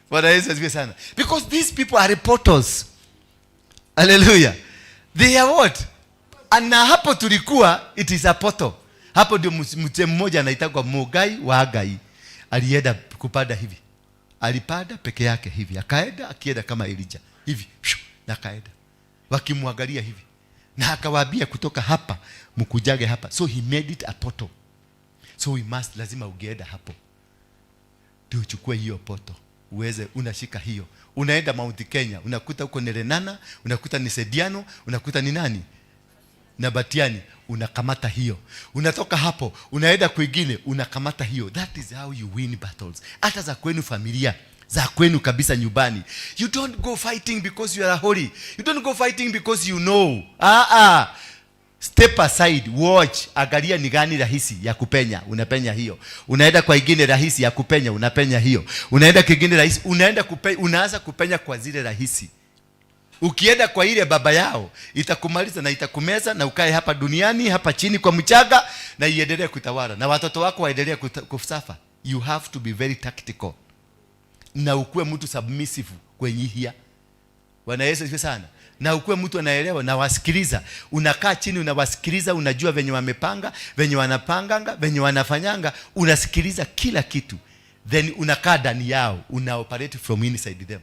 Bwana Yesu asifiwe sana. Because these people are reporters. Hallelujah. They are what? Na hapo tulikuwa it is a portal. Hapo ndio mtu mmoja anaitwa Mugai wa Agai. Alienda kupanda hivi. Alipanda peke yake hivi. Akaenda akienda kama Elijah. Hivi. Na akaenda. Wakimwangalia hivi. Na akawaambia kutoka hapa mkujage hapa. So he made it a portal. So we must lazima ugeenda hapo. Ndio uchukue hiyo portal. uweze unashika hiyo. Unaenda Mount Kenya, unakuta huko ni Lenana, unakuta ni Sediano, unakuta ni nani? Na Batiani, unakamata hiyo. Unatoka hapo, unaenda kwingine, unakamata hiyo. That is how you win battles. Hata za kwenu familia, za kwenu kabisa nyumbani. You don't go fighting because you are holy. You don't go fighting because you know. Step aside, watch, angalia ni gani rahisi ya kupenya, unapenya hiyo. Unaenda kwa ingine rahisi ya kupenya, unapenya hiyo. Unaenda kingine rahisi, unaanza kupenya kwa zile rahisi. Ukienda kwa ile baba yao, itakumaliza na itakumeza na ukae hapa duniani, hapa chini kwa mchaga na iendelee kutawala. Na watoto wako waendelee kusafa. You have to be very tactical. Na ukuwe mtu submissive kwenye hia. Bwana Yesu asifiwe sana. Na ukuwe mtu anaelewa na wasikiliza. Unakaa chini unawasikiliza, unajua venye wamepanga, venye wanapanganga, venye wanafanyanga, unasikiliza kila kitu. Then unakaa ndani yao, unaoperate from inside them.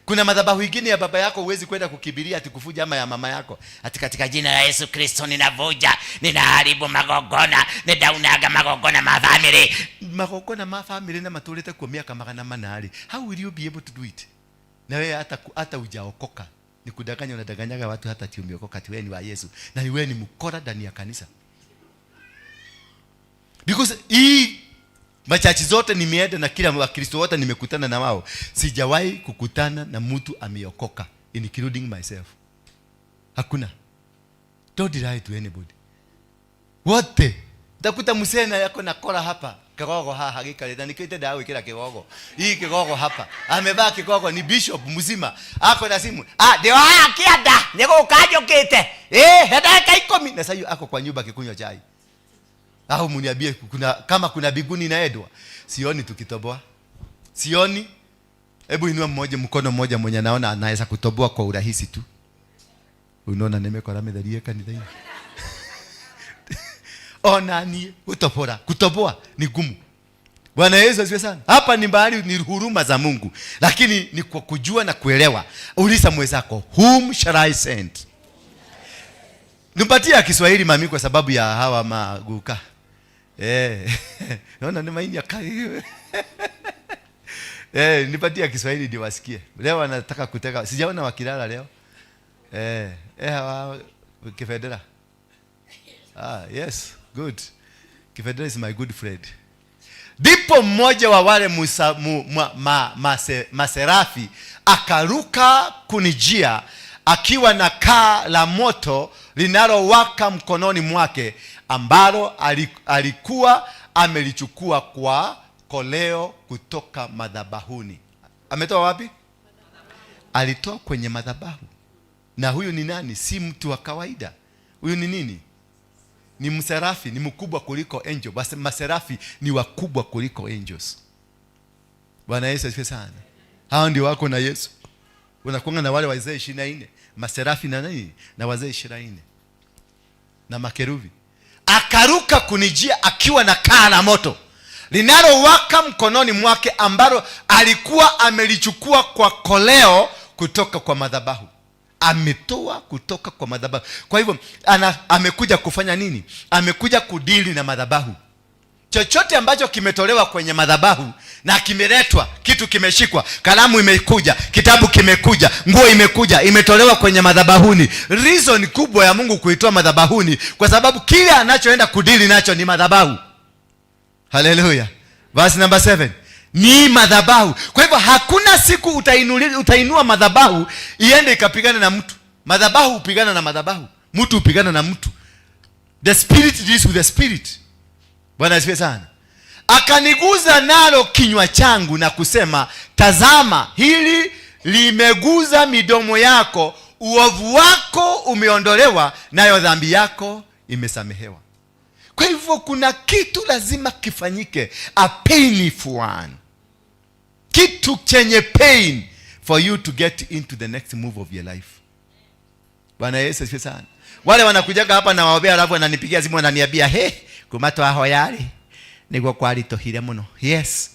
Kuna madhabahu mengine ya baba yako huwezi kwenda kukibiria ati kufuja ama ya mama yako. Ati katika jina la Yesu Kristo ninavuja, ninaharibu magogona, ninaunaga magogona mafamily. Magogona mafamily na matulete kwa miaka magana manali. How will you be able to do it? Na wewe hata hujaokoka. Ni kudanganya, unadanganyaga watu hata ati umeokoka ati wewe ni wa Yesu. Na wewe ni mkora ndani ya kanisa. Because hii machachi zote nimeenda na kila Wakristo wote nimekutana na wao, sijawahi kukutana na mtu ameokoka, including myself. Hakuna. Don't lie to anybody. Wote utakuta msena yako na kola hapa, kigogo hakika ndio nikite dawa kila kigogo. Hii kigogo hapa. Amevaa kigogo ni bishop mzima. Ako na simu. Ndio haya kiada. Niko ukajo kete. Hata kaikomi na sasa ako kwa nyumba kikunywa chai. Au mniambie kama kuna biguni na Edwa. Sioni tukitoboa. Sioni. Hebu inua mkono mmoja mwenye naona anaweza kutoboa kwa urahisi tu. Unaona nimekora medhalia kanisa. Nani utopora. Kutoboa ni gumu. Bwana Yesu asifiwe sana. Hapa ni bahari, ni huruma za Mungu. Lakini ni kwa kujua na kuelewa. Uliza mwenzako, whom shall I send? Nipatie Kiswahili mami kwa sababu ya hawa maguka. Naona ni maini ya kai. Nipatie Kiswahili ndio wasikie. Leo anataka kuteka. Sijaona wakilala leo. Hawa Kifedera. Yes, good. Kifedera is my good friend. Ndipo mmoja wa wale maserafi akaruka kunijia akiwa na kaa la moto linalowaka mkononi mwake, ambalo alikuwa amelichukua kwa koleo kutoka madhabahuni. Ametoa wapi? Alitoa kwenye madhabahu. Na huyu ni nani? Si mtu wa kawaida. Huyu ni nini? Ni mserafi, ni mkubwa kuliko angel. Basi maserafi ni wakubwa kuliko angels. Bwana Yesu asifiwe sana. Hao ndio wako na Yesu. Unakuanga na wale wazee 24, maserafi na nani? Na wazee 24. Na makerubi. Akaruka kunijia akiwa na kaa la moto linalowaka mkononi mwake, ambalo alikuwa amelichukua kwa koleo kutoka kwa madhabahu. Ametoa kutoka kwa madhabahu. Kwa hivyo amekuja kufanya nini? Amekuja kudili na madhabahu. Chochote ambacho kimetolewa kwenye madhabahu na kimeletwa, kitu kimeshikwa, kalamu imekuja, kitabu kimekuja, nguo imekuja, imetolewa kwenye madhabahuni. Reason kubwa ya Mungu kuitoa madhabahuni kwa sababu kile anachoenda kudili nacho ni madhabahu. Hallelujah. Verse number 7. Ni madhabahu. Kwa hivyo hakuna siku utainua madhabahu iende ikapigana na mtu. Madhabahu upigana na madhabahu. Mtu upigana na mtu. The spirit deals with the spirit. Bwana asifiwe sana. Akaniguza nalo kinywa changu na kusema, tazama, hili limeguza midomo yako, uovu wako umeondolewa, nayo dhambi yako imesamehewa. Kwa hivyo kuna kitu lazima kifanyike, a painful one. Kitu chenye pain for you to get into the next move of your life. Bwana Yesu asifiwe sana. Wale wanakujaga hapa na waombea, alafu wananipigia simu wananiambia, kumato aho yari niguo kwaritohire muno. Yes.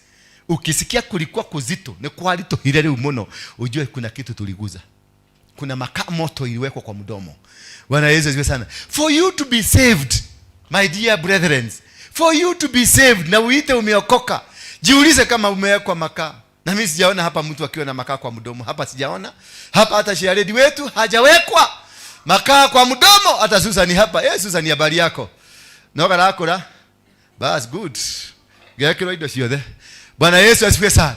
Ukisikia kulikuwa kuzito, ni kwaritohire leo muno, ujue kuna kitu tuliguza. Kuna makaa moto iliwekwa kwa mdomo. Bwana Yesu asifiwe sana. For you to be saved, my dear brethren, for you to be saved na uite umeokoka, jiulize kama umewekwa makaa. Na mimi sijaona hapa mtu akiwa na makaa kwa mdomo. Hapa sijaona. Hapa hata Sharedi wetu hajawekwa makaa kwa mdomo. Hata Susan hapa. Susan, habari yako? Noga lako la? Bas good. Gekiro ido sio the. Bwana Yesu asifiwe sana.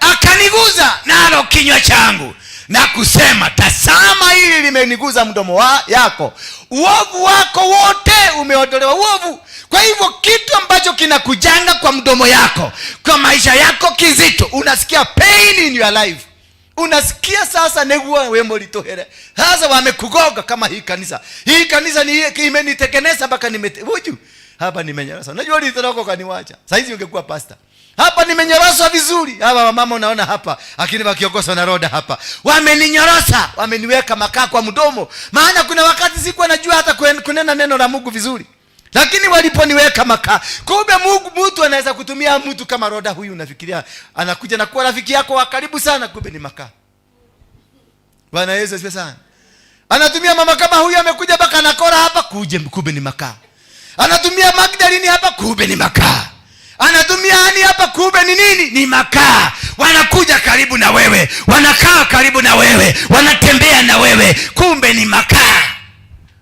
Akaniguza nalo kinywa changu na kusema, tazama hili limeniguza mdomo yako. Uovu wako wote umeondolewa. Uovu. Kwa hivyo kitu ambacho kinakujanga kwa mdomo yako, kwa maisha yako kizito, unasikia pain in your life. Unasikia sasa negua wembo litohere. Sasa wamekugoga kama hii kanisa. Hii kanisa ni imenitekeneza mpaka woju. Hapa nimenyorosa. Unajua litoroka kaniwacha. Sasa hizi ungekuwa pastor. Hapa nimenyorosa vizuri. Hapa mama unaona hapa, lakini wakiongozwa na Roda hapa. Wameninyorosa, wameniweka makaa kwa mdomo. Maana kuna wakati sikuwa najua hata kunena neno la Mungu vizuri. Lakini waliponiweka makaa. Kumbe mtu anaweza kutumia mtu kama Roda huyu, unafikiria anakuja na kuwa rafiki yako wa karibu sana, kumbe ni makaa. Bwana Yesu asifiwe sana. Anatumia mama kama huyu amekuja mpaka Nakora hapa, kumbe ni makaa. Anatumia Magdalene hapa, kumbe ni makaa. Anatumia Ani hapa, kumbe ni nini? Ni makaa. Wanakuja karibu na wewe, wanakaa karibu na wewe, wanatembea na wewe, kumbe ni makaa.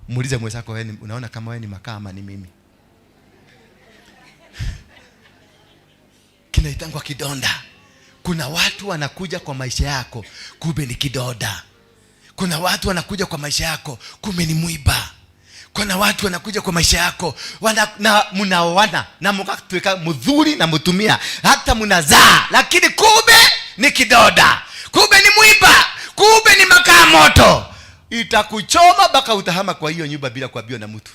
Muulize mwenzako, wewe unaona kama wewe ni makaa ama ni mimi? Kinaitangwa kidonda. Kuna watu wanakuja kwa maisha yako, kumbe ni kidonda. Kuna watu wanakuja kwa maisha yako, kumbe ni mwiba. Kuna watu wanakuja kwa maisha yako, mnaoana na mkatweka mzuri na mtumia, hata mnazaa, lakini kumbe ni kidonda. Kumbe ni mwiba, kumbe ni makaa moto. Itakuchoma mpaka utahama kwa hiyo nyumba bila kuambiwa na mtu.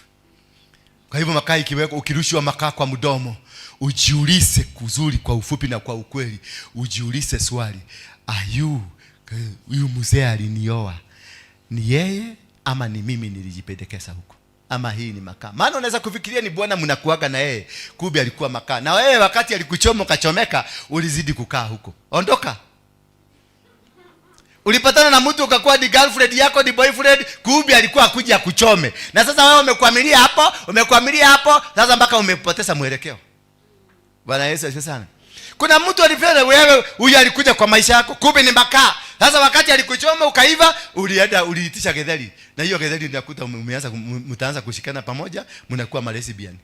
Kwa hivyo makaa ikiwekwa, ukirushwa makaa kwa mdomo, ujiulize kuzuri, kwa ufupi na kwa ukweli, ujiulize swali, huyu mzee alinioa ni yeye ama ni mimi nilijipendekeza huko? Ama hii ni makaa? Maana unaweza kufikiria ni bwana mnakuaga na yeye, kumbe alikuwa makaa. Na wewe wakati alikuchoma ukachomeka, ulizidi kukaa huko. Ondoka. Ulipatana na mtu ukakuwa ni girlfriend yako, ni boyfriend, kumbe alikuwa akuja kuchome. Na sasa wewe umekwamilia hapo, sasa mpaka umepoteza mwelekeo. Bwana Yesu asifiwe sana. Kuna mtu alifanya wewe, huyu alikuja kwa maisha yako, kumbe ni makaa. Sasa wakati alikuchoma ukaiva, uliitisha getheri. Na hiyo getheri unakuta mtaanza kushikana pamoja, mnakuwa lesbian.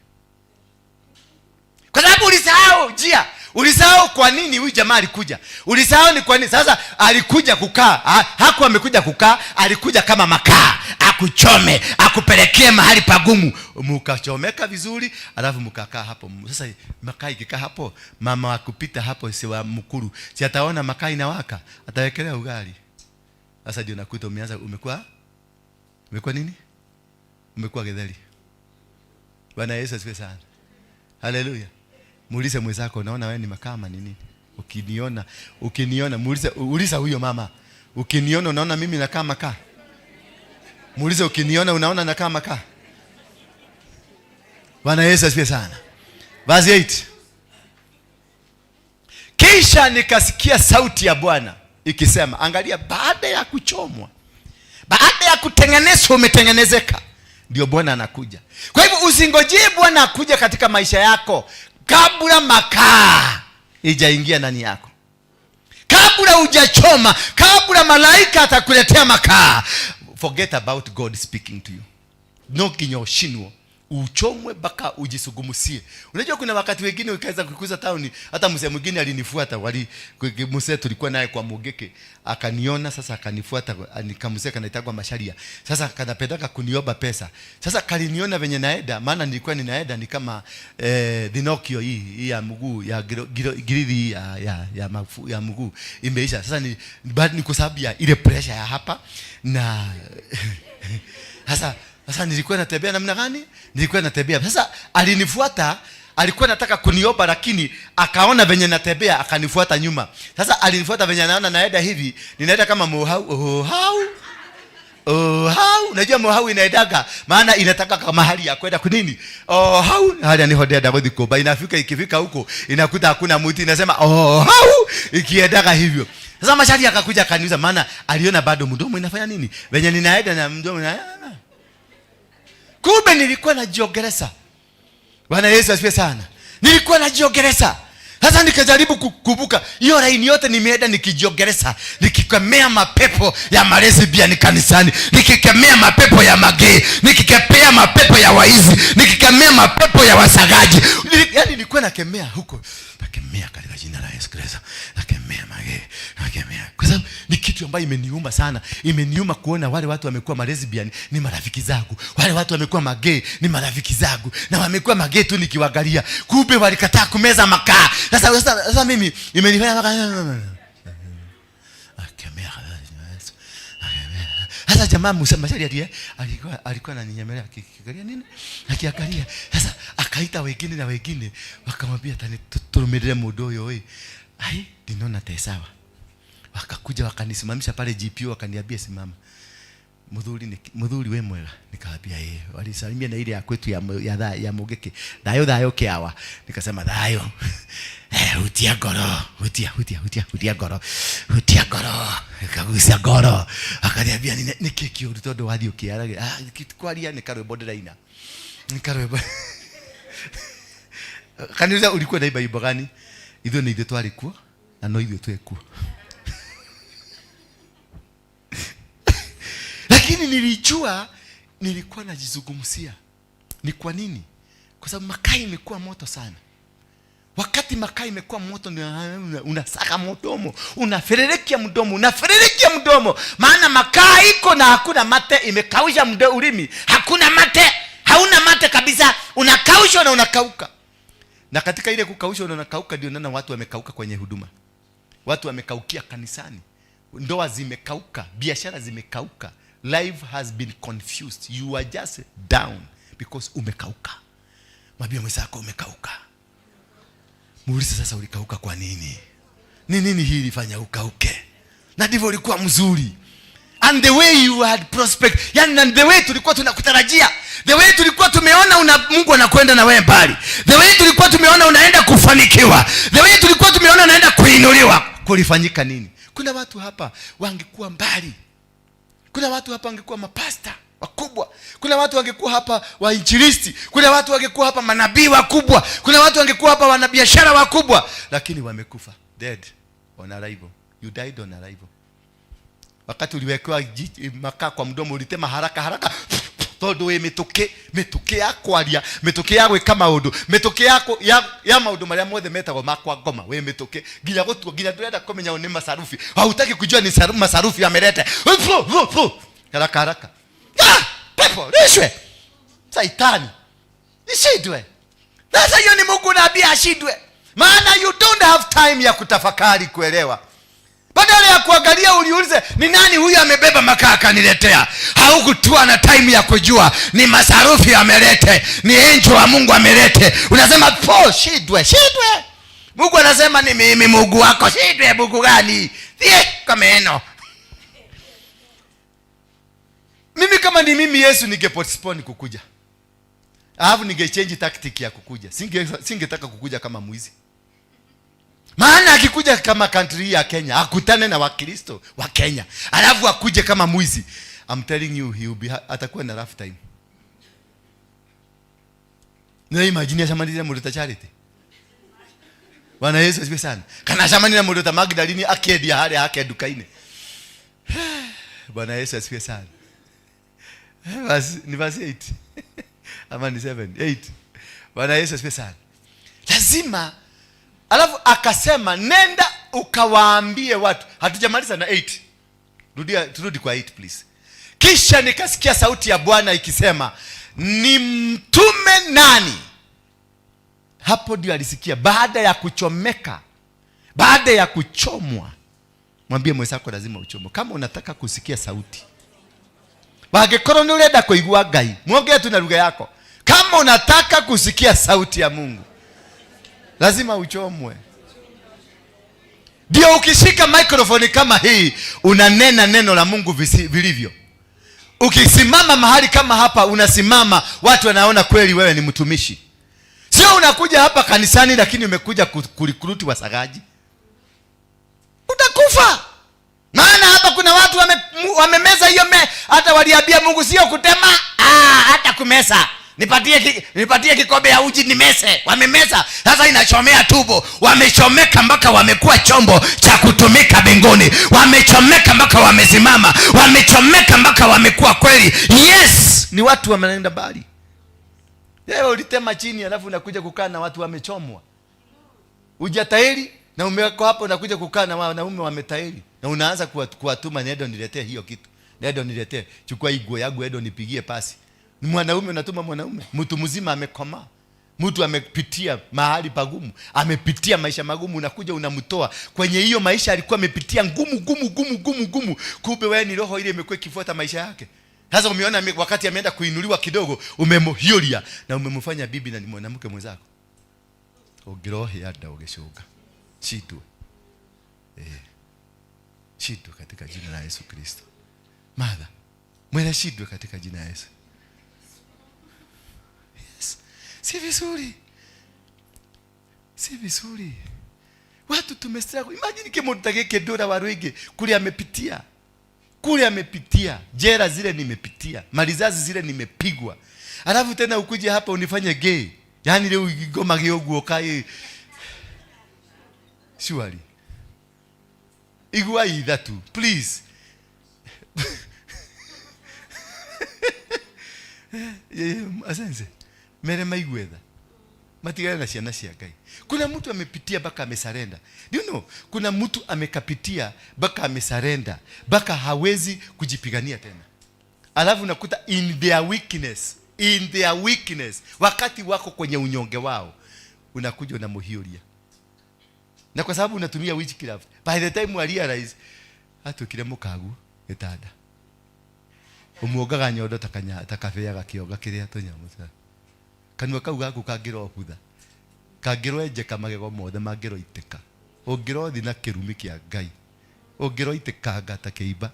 Kwa sababu ulisahau njia. Ulisahau kwa nini huyu jamaa alikuja. Ulisahau ni kwa nini. Sasa alikuja kukaa. Hakuwa amekuja kukaa, alikuja kama makaa. Akuchome, akupelekee mahali pagumu. Mkachomeka vizuri, alafu mkakaa hapo. Sasa makaa ikikaa hapo, mama wakupita hapo si wa mkuru, si ataona makaa inawaka, atawekelea ugali. Sasa ndio nakuta umekuwa nini? Umekuwa getheri. Bwana Yesu asifiwe sana. Haleluya. Muulize mwenzako, unaona wewe ni makaa ama ni nini? Ukiniona uliza huyo mama, ukiniona unaona mimi nakaa makaa? Muulize, ukiniona unaona nakaa makaa? Bwana Yesu asifiwe sana. Verse 8. Kisha nikasikia sauti ya Bwana ikisema, angalia, baada ya kuchomwa, baada ya kutengenezwa, umetengenezeka, ndio Bwana anakuja. Kwa hivyo usingojee Bwana akuja katika maisha yako kabla makaa ijaingia ndani yako, kabla hujachoma, kabla malaika atakuletea makaa. Forget about God speaking to you. No kinyoshinwo. Uchomwe baka ujisugumusie. Unajua kuna wakati wengine ukaweza kukuza town, hata mzee mwingine alinifuata, mzee tulikuwa naye kwa Mugeke, akaniona, sasa akanifuata, nikamzee kanaitagwa Masharia. Sasa kanapendaka kuniomba pesa. Sasa kaliniona venye naenda, maana nilikuwa ninaenda ni kama dinokio hii ya mguu ya gridi ya mguu imeisha. Sasa ni kwa sababu ya ile pressure ya hapa na sasa nilikuwa natembea namna gani? Nilikuwa natembea. Sasa alinifuata, alikuwa nataka kunioba, lakini akaona venye natembea akanifuata nyuma. Sasa alinifuata venye naona naenda hivi, ninaenda kama mohau. Unajua mohau inaedaga, maana inataka kama mahali ya kwenda kunini? Hali ni hodea kwa dhikoba. Ikifika huko inakuta hakuna mtu, inasema ikiedaga hivyo. Sasa Mashari akakuja akaniuza, maana aliona bado mdomo inafanya nini? Venye ninaenda na mdomo na kumbe nilikuwa najiogeleza. Bwana Yesu asifiwe sana. Nilikuwa najiogeleza. Sasa nikajaribu kukumbuka hiyo line yote, nimeenda nikijiongeleza, nikikemea mapepo ya lesbian kanisani, nikikemea mapepo ya magay, nikikemea mapepo ya waizi, nikikemea mapepo ya wasagaji. Yaani nilikuwa nakemea huko, nakemea katika jina la Yesu Kristo, nakemea magay, nakemea. Kwa sababu ni kitu ambayo imeniuma sana. Imeniuma kuona wale watu wamekuwa lesbian ni marafiki zangu, wale watu wamekuwa magay ni marafiki zangu, na wamekuwa magay tu nikiwaangalia, kumbe walikataa kumeza makaa. Sasa mimi imenifanya sasa jamaa msemaji alikuwa ananinyemea akiangalia nini? Akiangalia. Sasa akaita wengine na wengine wakamwambia turumirire mudo huyo wewe. Ai, ninaona tesawa. Wakakuja wakanisimamisha pale GPO, wakaniambia simama. Mudhuri wewe mwega. Nikawaambia yeye. Walisalimia na ile ya kwetu ya Mogeke. Dayo kiawa. Nikasema dayo. Utia goro. Kagusia goro. Akaniambia ni keki urutodo wathi ukiaraga. Kitwaria nikarwebodera ina. Nikarwebo. Kanisa ulikuwa na Bible gani? Ithuĩ nĩ ithuĩ twarĩ kuo na no ithuĩ twekuo. Lakini nilijua, nilikuwa najizungumzia. Ni kwa nini? Kwa sababu makaa imekuwa moto sana. Wakati makaa imekuwa moto, unasaka mdomo, unafererekia mdomo. Maana makaa iko na hakuna mate, imekausha ulimi. Hakuna mate, hauna mate kabisa, unakausha na unakauka. Na katika ile kukausha na unakauka ndio nana watu wamekauka kwenye huduma. Watu wamekaukia kanisani. Ndoa zimekauka, biashara zimekauka. Life has been confused. You are just down because umekauka. Mwambie mwenzako umekauka. Muulize sasa, ulikauka kwa nini? Ni nini hii ilifanya ukauke? Na ndivyo ulikuwa mzuri. And the way you had prospect, yani and the way tulikuwa tunakutarajia, the way tulikuwa tumeona Mungu anakwenda na wewe mbali, the way tulikuwa tumeona unaenda kufanikiwa, the way tulikuwa tumeona unaenda kuinuliwa, kulifanyika nini? Kuna watu hapa wangekuwa mbali. Kuna watu hapa wangekuwa mapasta wakubwa. Kuna watu wangekuwa hapa wainjilisti. Kuna watu wangekuwa hapa manabii wakubwa. Kuna watu wangekuwa hapa wanabiashara wakubwa, lakini wamekufa, dead on arrival. You died on arrival. Wakati uliwekewa makaa kwa mdomo, ulitema haraka. Todo we metoke yako alia, metoke yako kama odo, metoke yako ya maudo maria mothe metago makwa ngoma, we metoke ginya turenda komenya ni masarufi. Hautaki kujua ni masarufi ameleta. Haraka. Pepo, rishwe. Saitani. Ishidwe. Sasa hiyo ni Mungu naambia ashidwe. Maana you don't have time ya kutafakari kuelewa. Badala ya kuangalia uliulize ni nani huyu amebeba makaa akaniletea. Haukutua na time ya kujua ni masarufi amelete, ni angel wa Mungu amelete. Unasema po shidwe. Mungu anasema ni mimi Mungu wako. Shidwe Mungu gani? Kama eno. Mimi kama ni mimi Yesu ningepostpone kukuja. Alafu ningechange tactic ya kukuja. Singetaka kukuja kama mwizi. Maana akikuja kama country ya Kenya, akutane na Wakristo wa Kenya, alafu akuje kama mwizi, I'm telling you he will be atakuwa na rough time. Na imagine shamanira Murota Charity. Bwana Yesu asifiwe sana. Kana shamanira Murota Magdalene akedia hali yake dukaini. Bwana Yesu asifiwe sana. Ni verse 8. Ama ni 7, 8. Bwana Yesu asifiwe sana. Lazima. Alafu akasema nenda ukawaambie watu. Hatujamaliza na 8. Turudi kwa 8 please. Kisha nikasikia sauti ya Bwana ikisema, ni mtume nani? Hapo ndio alisikia baada ya kuchomeka, baada ya kuchomwa. Mwambie mwenzako lazima uchomwe kama unataka kusikia sauti. Wangekoro ni urenda kuigua Ngai, muongee tu na lugha yako. Kama unataka kusikia sauti ya Mungu, lazima uchomwe. Ndio ukishika microphone kama hii, unanena neno la Mungu vilivyo. Ukisimama mahali kama hapa, unasimama, watu wanaona kweli wewe ni mtumishi. Sio unakuja hapa kanisani lakini umekuja kurikuruti wasagaji. Utakufa. Maana hapa kuna watu wamemeza hiyo hata waliambia Mungu sio kutema, hata kumesa. nipatie kikombe ya uji nimese. Wamemeza, sasa inachomea tumbo. Wamechomeka mpaka wamekuwa chombo cha kutumika mbinguni. Wamechomeka mpaka wamesimama. Wamechomeka mpaka wamekuwa kweli. Yes, ni watu wameenda mbali. Leo ulitema chini alafu unakuja kukaa na watu wamechomwa. Hujatahiri na umeweka hapo, unakuja kukaa na wanaume wametahiri. Na unaanza kuwatuma, nenda niletee hiyo kitu. Nenda niletee. Chukua hii nguo yangu, nenda nipigie pasi. Ni mwanaume unatuma mwanaume. Mtu mzima amekomaa. Mtu amepitia mahali pagumu, amepitia maisha magumu, unakuja unamtoa kwenye hiyo maisha alikuwa amepitia ngumu. Kumbe wewe ni roho ile imekuwa ikifuata maisha yake. Sasa umeona wakati ameenda kuinuliwa kidogo, umemhiolia na umemfanya bibi na ni mwanamke mwenzako. Ogirohe hata ugeshoga. Chitu. Chitu katika jina la Yesu Kristo. Mada. Mwela chitu katika jina la Yesu. Yes. Si vizuri. Watu tumestruggle. Imagine kama utageke dora warwege kule amepitia. Jera zile nimepitia. Malizazi zile nimepigwa. Alafu tena ukuje hapa unifanye gay. Yaani leo igoma gyoguo kai. Surely. Igwa idatu, please. Asense. Mere maigwetha. Matigana na ciana cia Ngai. Kuna mtu amepitia baka amesarenda. Do you know? Kuna mtu amekapitia baka amesarenda, baka hawezi kujipigania tena. Alafu nakuta in their weakness, wakati wako kwenye unyonge wao, unakuja unamuhioria. Na kwa sababu unatumia witchcraft, by the time you realize hatu kile mukagu etada. Umuogaga nyodo takafeaga kioga kile atonyamusa. Kanwa kau gaku kagiro hutha. Kagiro eje kamagego mothe magiro iteka. Ogiro thi na kirumi kia Ngai. Ogiro iteka gata keiba.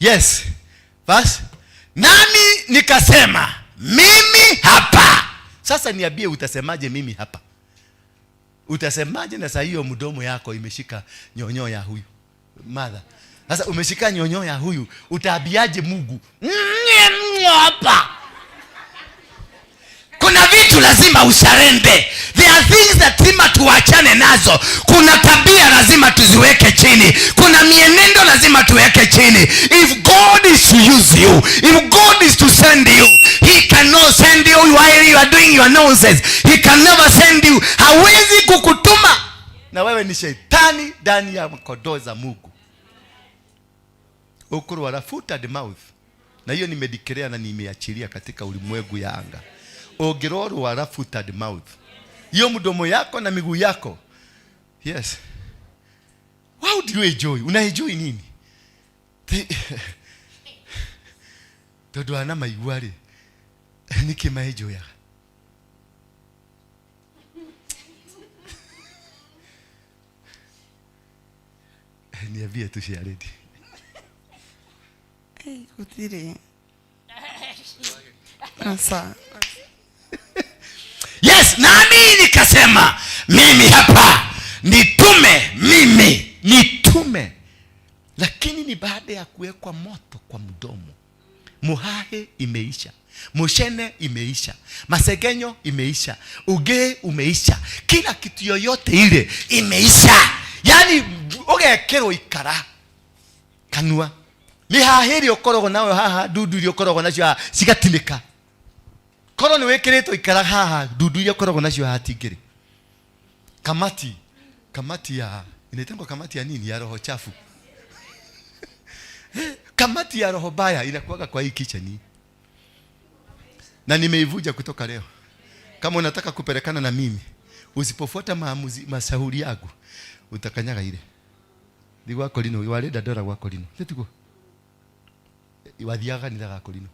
Yes. Bas. Nami nikasema mimi hapa. Sasa niambie utasemaje mimi hapa? Utasemaje na saa hiyo mdomo yako imeshika nyonyo ya huyu? Mother. Sasa umeshika nyonyo ya huyu, utaambiaje Mungu? Hapa. Kuna vitu lazima usarende. There are things that lazima tuachane nazo. Kuna tabia lazima tuziweke chini. Kuna mienendo lazima tuweke chini. If God is to use you, if God is to send you, He cannot send you while you are doing your nonsense. He can never send you. Hawezi kukutuma na wewe ni shetani ndani ya kondoo za Mungu. Ukuru warafuta the mouth. Na hiyo nimedeclare na nimeachilia katika ulimwengu ya anga. Ogiroro warafuta the mouth. Hiyo mdomo yako na miguu yako. Yes. How do you enjoy? Unaenjoy nini? Todo ana maiguare. Niki maejo ya. Niambie tu share ready. Kutire. Asa. Yes, nami nikasema mimi hapa nitume. Lakini ni baada ya kuwekwa moto kwa mdomo. Muhahe imeisha. Mushene imeisha. Masegenyo imeisha. Uge umeisha. Kila kitu yoyote ile imeisha. Yani ogekero ikara kanua. Ni haheri okorogo nawe haha dudu ile okorogo nacio cigatineka. Koro ni wekeretwo ikara haha dudu ile okorogo nacio hatingiri. Kamati ya inaitangwa kamati ya nini? Ya roho chafu. Kamati ya roho baya inakuwa kwa hii kitchen. Na nimeivuja kutoka leo. Kama unataka kupelekana na mimi, usipofuata mashauri yangu, utakanyaga ile. Ndigo wako lino, waleda dora wako lino. Let's go. Iwadhiaga ni daga kolino.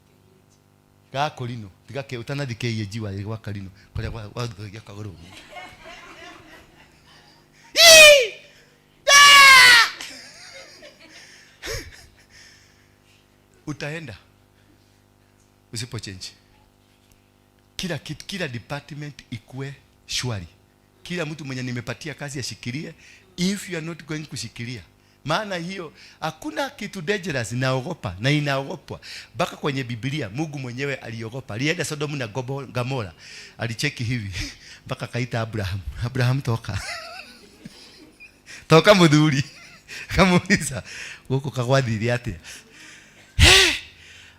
Ga kolino, tigake utanathike yejiwa wako lino. Kole wadhiaga kagoro. Utaenda usipo change. Kila kitu, kila department ikue shwari. Kila mtu mwenye nimepatia kazi ashikilie. If you are not going kushikilia, Maana hiyo hakuna kitu dangerous inaogopa na inaogopwa. Baka kwenye Biblia Mungu mwenyewe aliogopa. Alienda Sodomu na Gomora. Alicheki hivi. Baka kaita Abraham. Abraham toka. Toka mudhuri. Kamuuliza, "Huko kagwathiri atia?"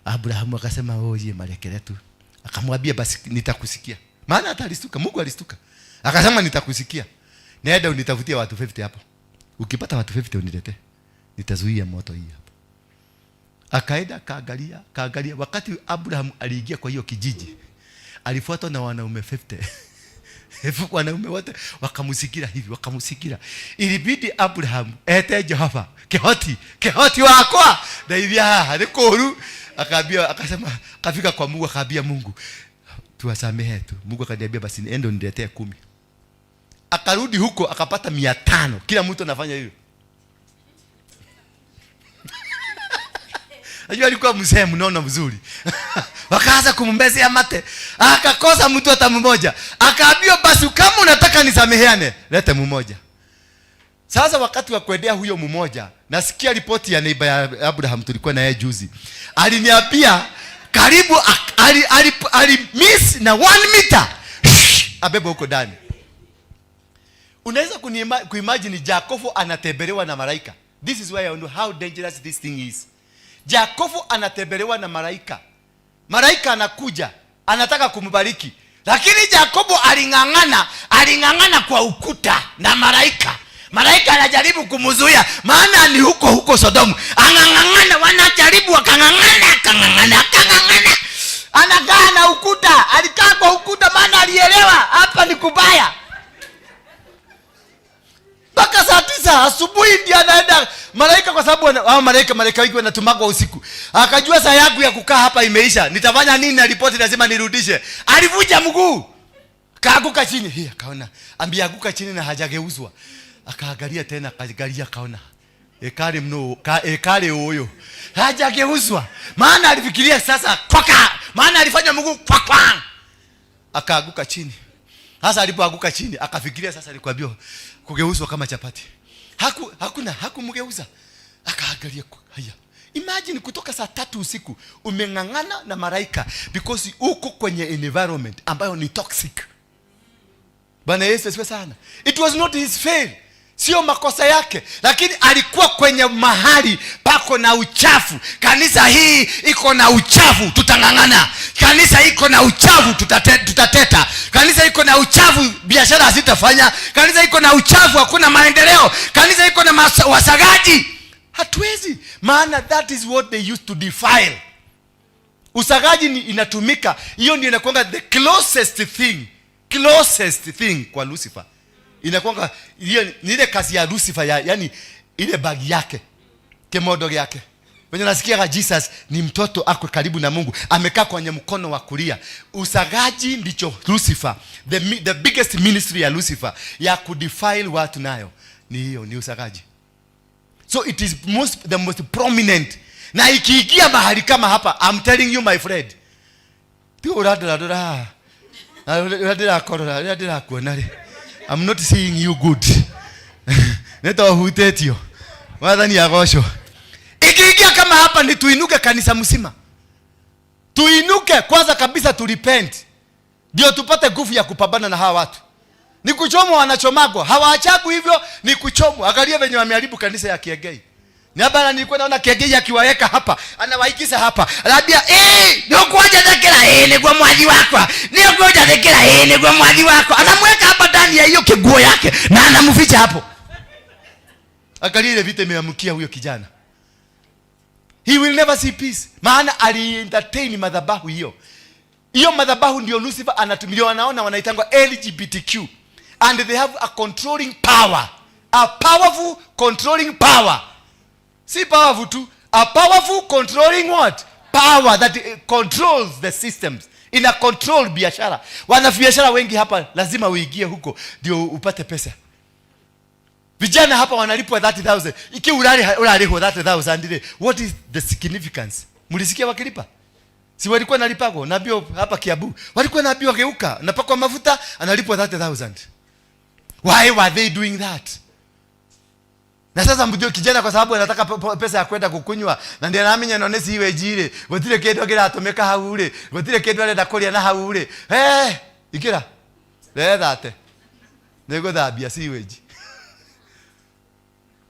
Abraham akasema, "Oje malekele tu." Akamwambia, "Basi nitakusikia." Maana hata alistuka, Mungu alistuka. Akasema, "Nitakusikia. Nenda unitafutie watu 50 hapo. Ukipata watu 50 uniletee. Nitazuia moto hii hapo." Akaenda kaangalia. Wakati Abraham aliingia kwa hiyo kijiji, alifuatwa na wanaume 50. Wanaume wote wakamusikia hivi, wakamusikia. Ilibidi Abraham ete Jehova, kehoti wakwa na hivi ni koru. Akaambia, akasema, kafika kwa Mungu akaambia Mungu, "Tuwasamehe tu." Mungu akaniambia, "Basi endo niletee 10." Akarudi huko akapata 500. Kila mtu anafanya hivyo. Ajua alikuwa mzee mnono mzuri. Wakaanza kumbezea mate. Akakosa mtu hata mmoja. Akaambiwa, "Basi kama unataka nisameheane, lete mmoja." Sasa wakati wa kuendea huyo mmoja, nasikia ripoti ya neighbor ya Abraham tulikuwa na yeye juzi. Aliniambia karibu ali miss na 1 meter. Abeba huko ndani. Unaweza kuimagine Jacob anatembelewa na malaika. This is why I know how dangerous this thing is. Jacob anatembelewa na malaika. Malaika anakuja, anataka kumbariki. Lakini Jacob aling'ang'ana kwa ukuta na malaika. Malaika anajaribu kumzuia, maana ni huko Sodomu. Ang'ang'ana, wanajaribu akang'ang'ana. Anakaa na ukuta, alikaa kwa ukuta maana alielewa hapa ni kubaya. Mpaka saa 9 asubuhi ndio anaenda malaika, kwa sababu malaika wengi wanatumagwa usiku. Akajua saa yangu ya kukaa hapa imeisha. Nitafanya nini na ripoti lazima nirudishe. Alivuja mguu. Kaaguka chini. Hii akaona ambiaguka chini na hajageuzwa. Akaangalia tena, akaona ekale huyo hajageuzwa. Maana alifikiria sasa kwaka. Maana alifanya mguu kwakwa. Akaaguka chini. Sasa alipoanguka chini akafikiria sasa alikwambia kugeuzwa kama chapati. Hakumgeuza. Akaangalia haya. Imagine kutoka saa 3 usiku umeng'ang'ana na malaika because uko kwenye environment ambayo ni toxic. Bwana Yesu asifiwe sana. It was not his fail. Sio makosa yake, lakini alikuwa kwenye mahali pako na uchafu. Kanisa hii iko na uchafu, tutang'ang'ana. Kanisa iko na uchafu, tutateta. Kanisa iko na uchafu, biashara hazitafanya. Kanisa iko na uchafu, hakuna maendeleo. Kanisa iko na wasagaji. Hatuwezi, maana that is what they used to defile. Usagaji inatumika, hiyo ndio inakuwa the closest thing kwa Lucifer. Inakuwa ile kazi ya Lucifer yani ile bagi yake, kemodo yake. Wenye nasikia Jesus ni mtoto ako karibu na Mungu, amekaa kwenye mkono wa kulia. Usagaji ndicho Lucifer, the biggest ministry ya Lucifer ya kudefile watu nayo ni hiyo, ni usagaji. So it is the most prominent. Na ikiingia mahali kama hapa, I'm telling you my friend, I'm not seeing you good. Neto hutetio. Wadhani ya gosho. Ikiingia kama hapa ni tuinuke kanisa mzima. Tuinuke kwanza kabisa, repent. Ndio tupate nguvu ya kupambana na hawa watu. Ni kuchomwa wanachomagwa. Hawaachagu hivyo, ni kuchomwa. Angalia venye wameharibu kanisa ya Kiegei. Ni hapa nilikuwa naona Kiegei akiwaeka hapa, anawaikisa hapa. Anambia, ndio kuaja dhikira ni kwa mwadhi wako. Ndio kuaja dhikira ni kwa mwadhi wako. Anamweka hapa ndani ya hiyo kiguo yake na anamficha hapo. Angalia ile vita imeamkia huyo kijana. He will never see peace. Maana ali-entertain madhabahu hiyo. Hiyo madhabahu ndio Lucifer anatumia, wanaona wanaitangwa LGBTQ. And they have a controlling power. A powerful controlling power. Si powerful tu, a powerful controlling what? Power that controls the systems. Ina control biashara. Wana biashara wengi hapa lazima uingie huko ndio upate pesa. Vijana hapa wanalipwa 30,000. Iki ulaliho 30,000 ndile. What is the significance? Mulisikia wakilipa? Si walikuwa nalipago? Nabio hapa Kiabu. Walikuwa nabio geuka, napakwa mafuta, analipwa 30,000. Why were they doing that? Na sasa mjue kijana kwa sababu anataka pesa ya kwenda kukunywa na ndiye naamenya nonesi iwe jire. Gotire kindu kiratumika haure. Gotire kindu arenda kuria na haure. Ikira. Thate. Nego thabia siweji.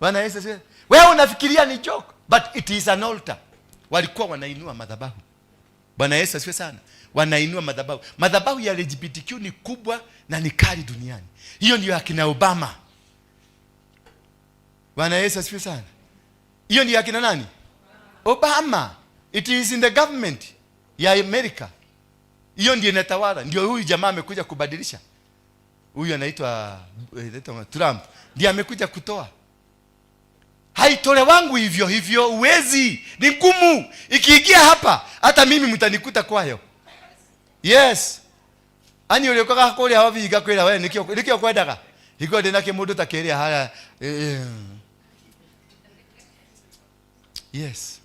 Bwana Yesu asifiwe. Wewe unafikiria ni joke, but it is an altar. Walikuwa wanainua madhabahu. Bwana Yesu asifiwe sana. Wanainua madhabahu. Madhabahu ya LGBTQ ni kubwa na ni kali duniani. Hiyo ndio akina Obama. Bwana Yesu asifiwe sana. Hiyo ndio akina nani? Obama. It is in the government ya America. Hiyo ndio inatawala. Ndio huyu jamaa amekuja kubadilisha. Huyu anaitwa Trump. Ndiye amekuja kutoa. Haitole wangu hivyo uwezi. Ni ngumu. Ikiingia hapa hata mimi mtanikuta kwayo. Yes. Ani ule kwa kule hawavi igakwira wewe nikio kwendaga. Hiko ndina kimundu takiria haya. Yes.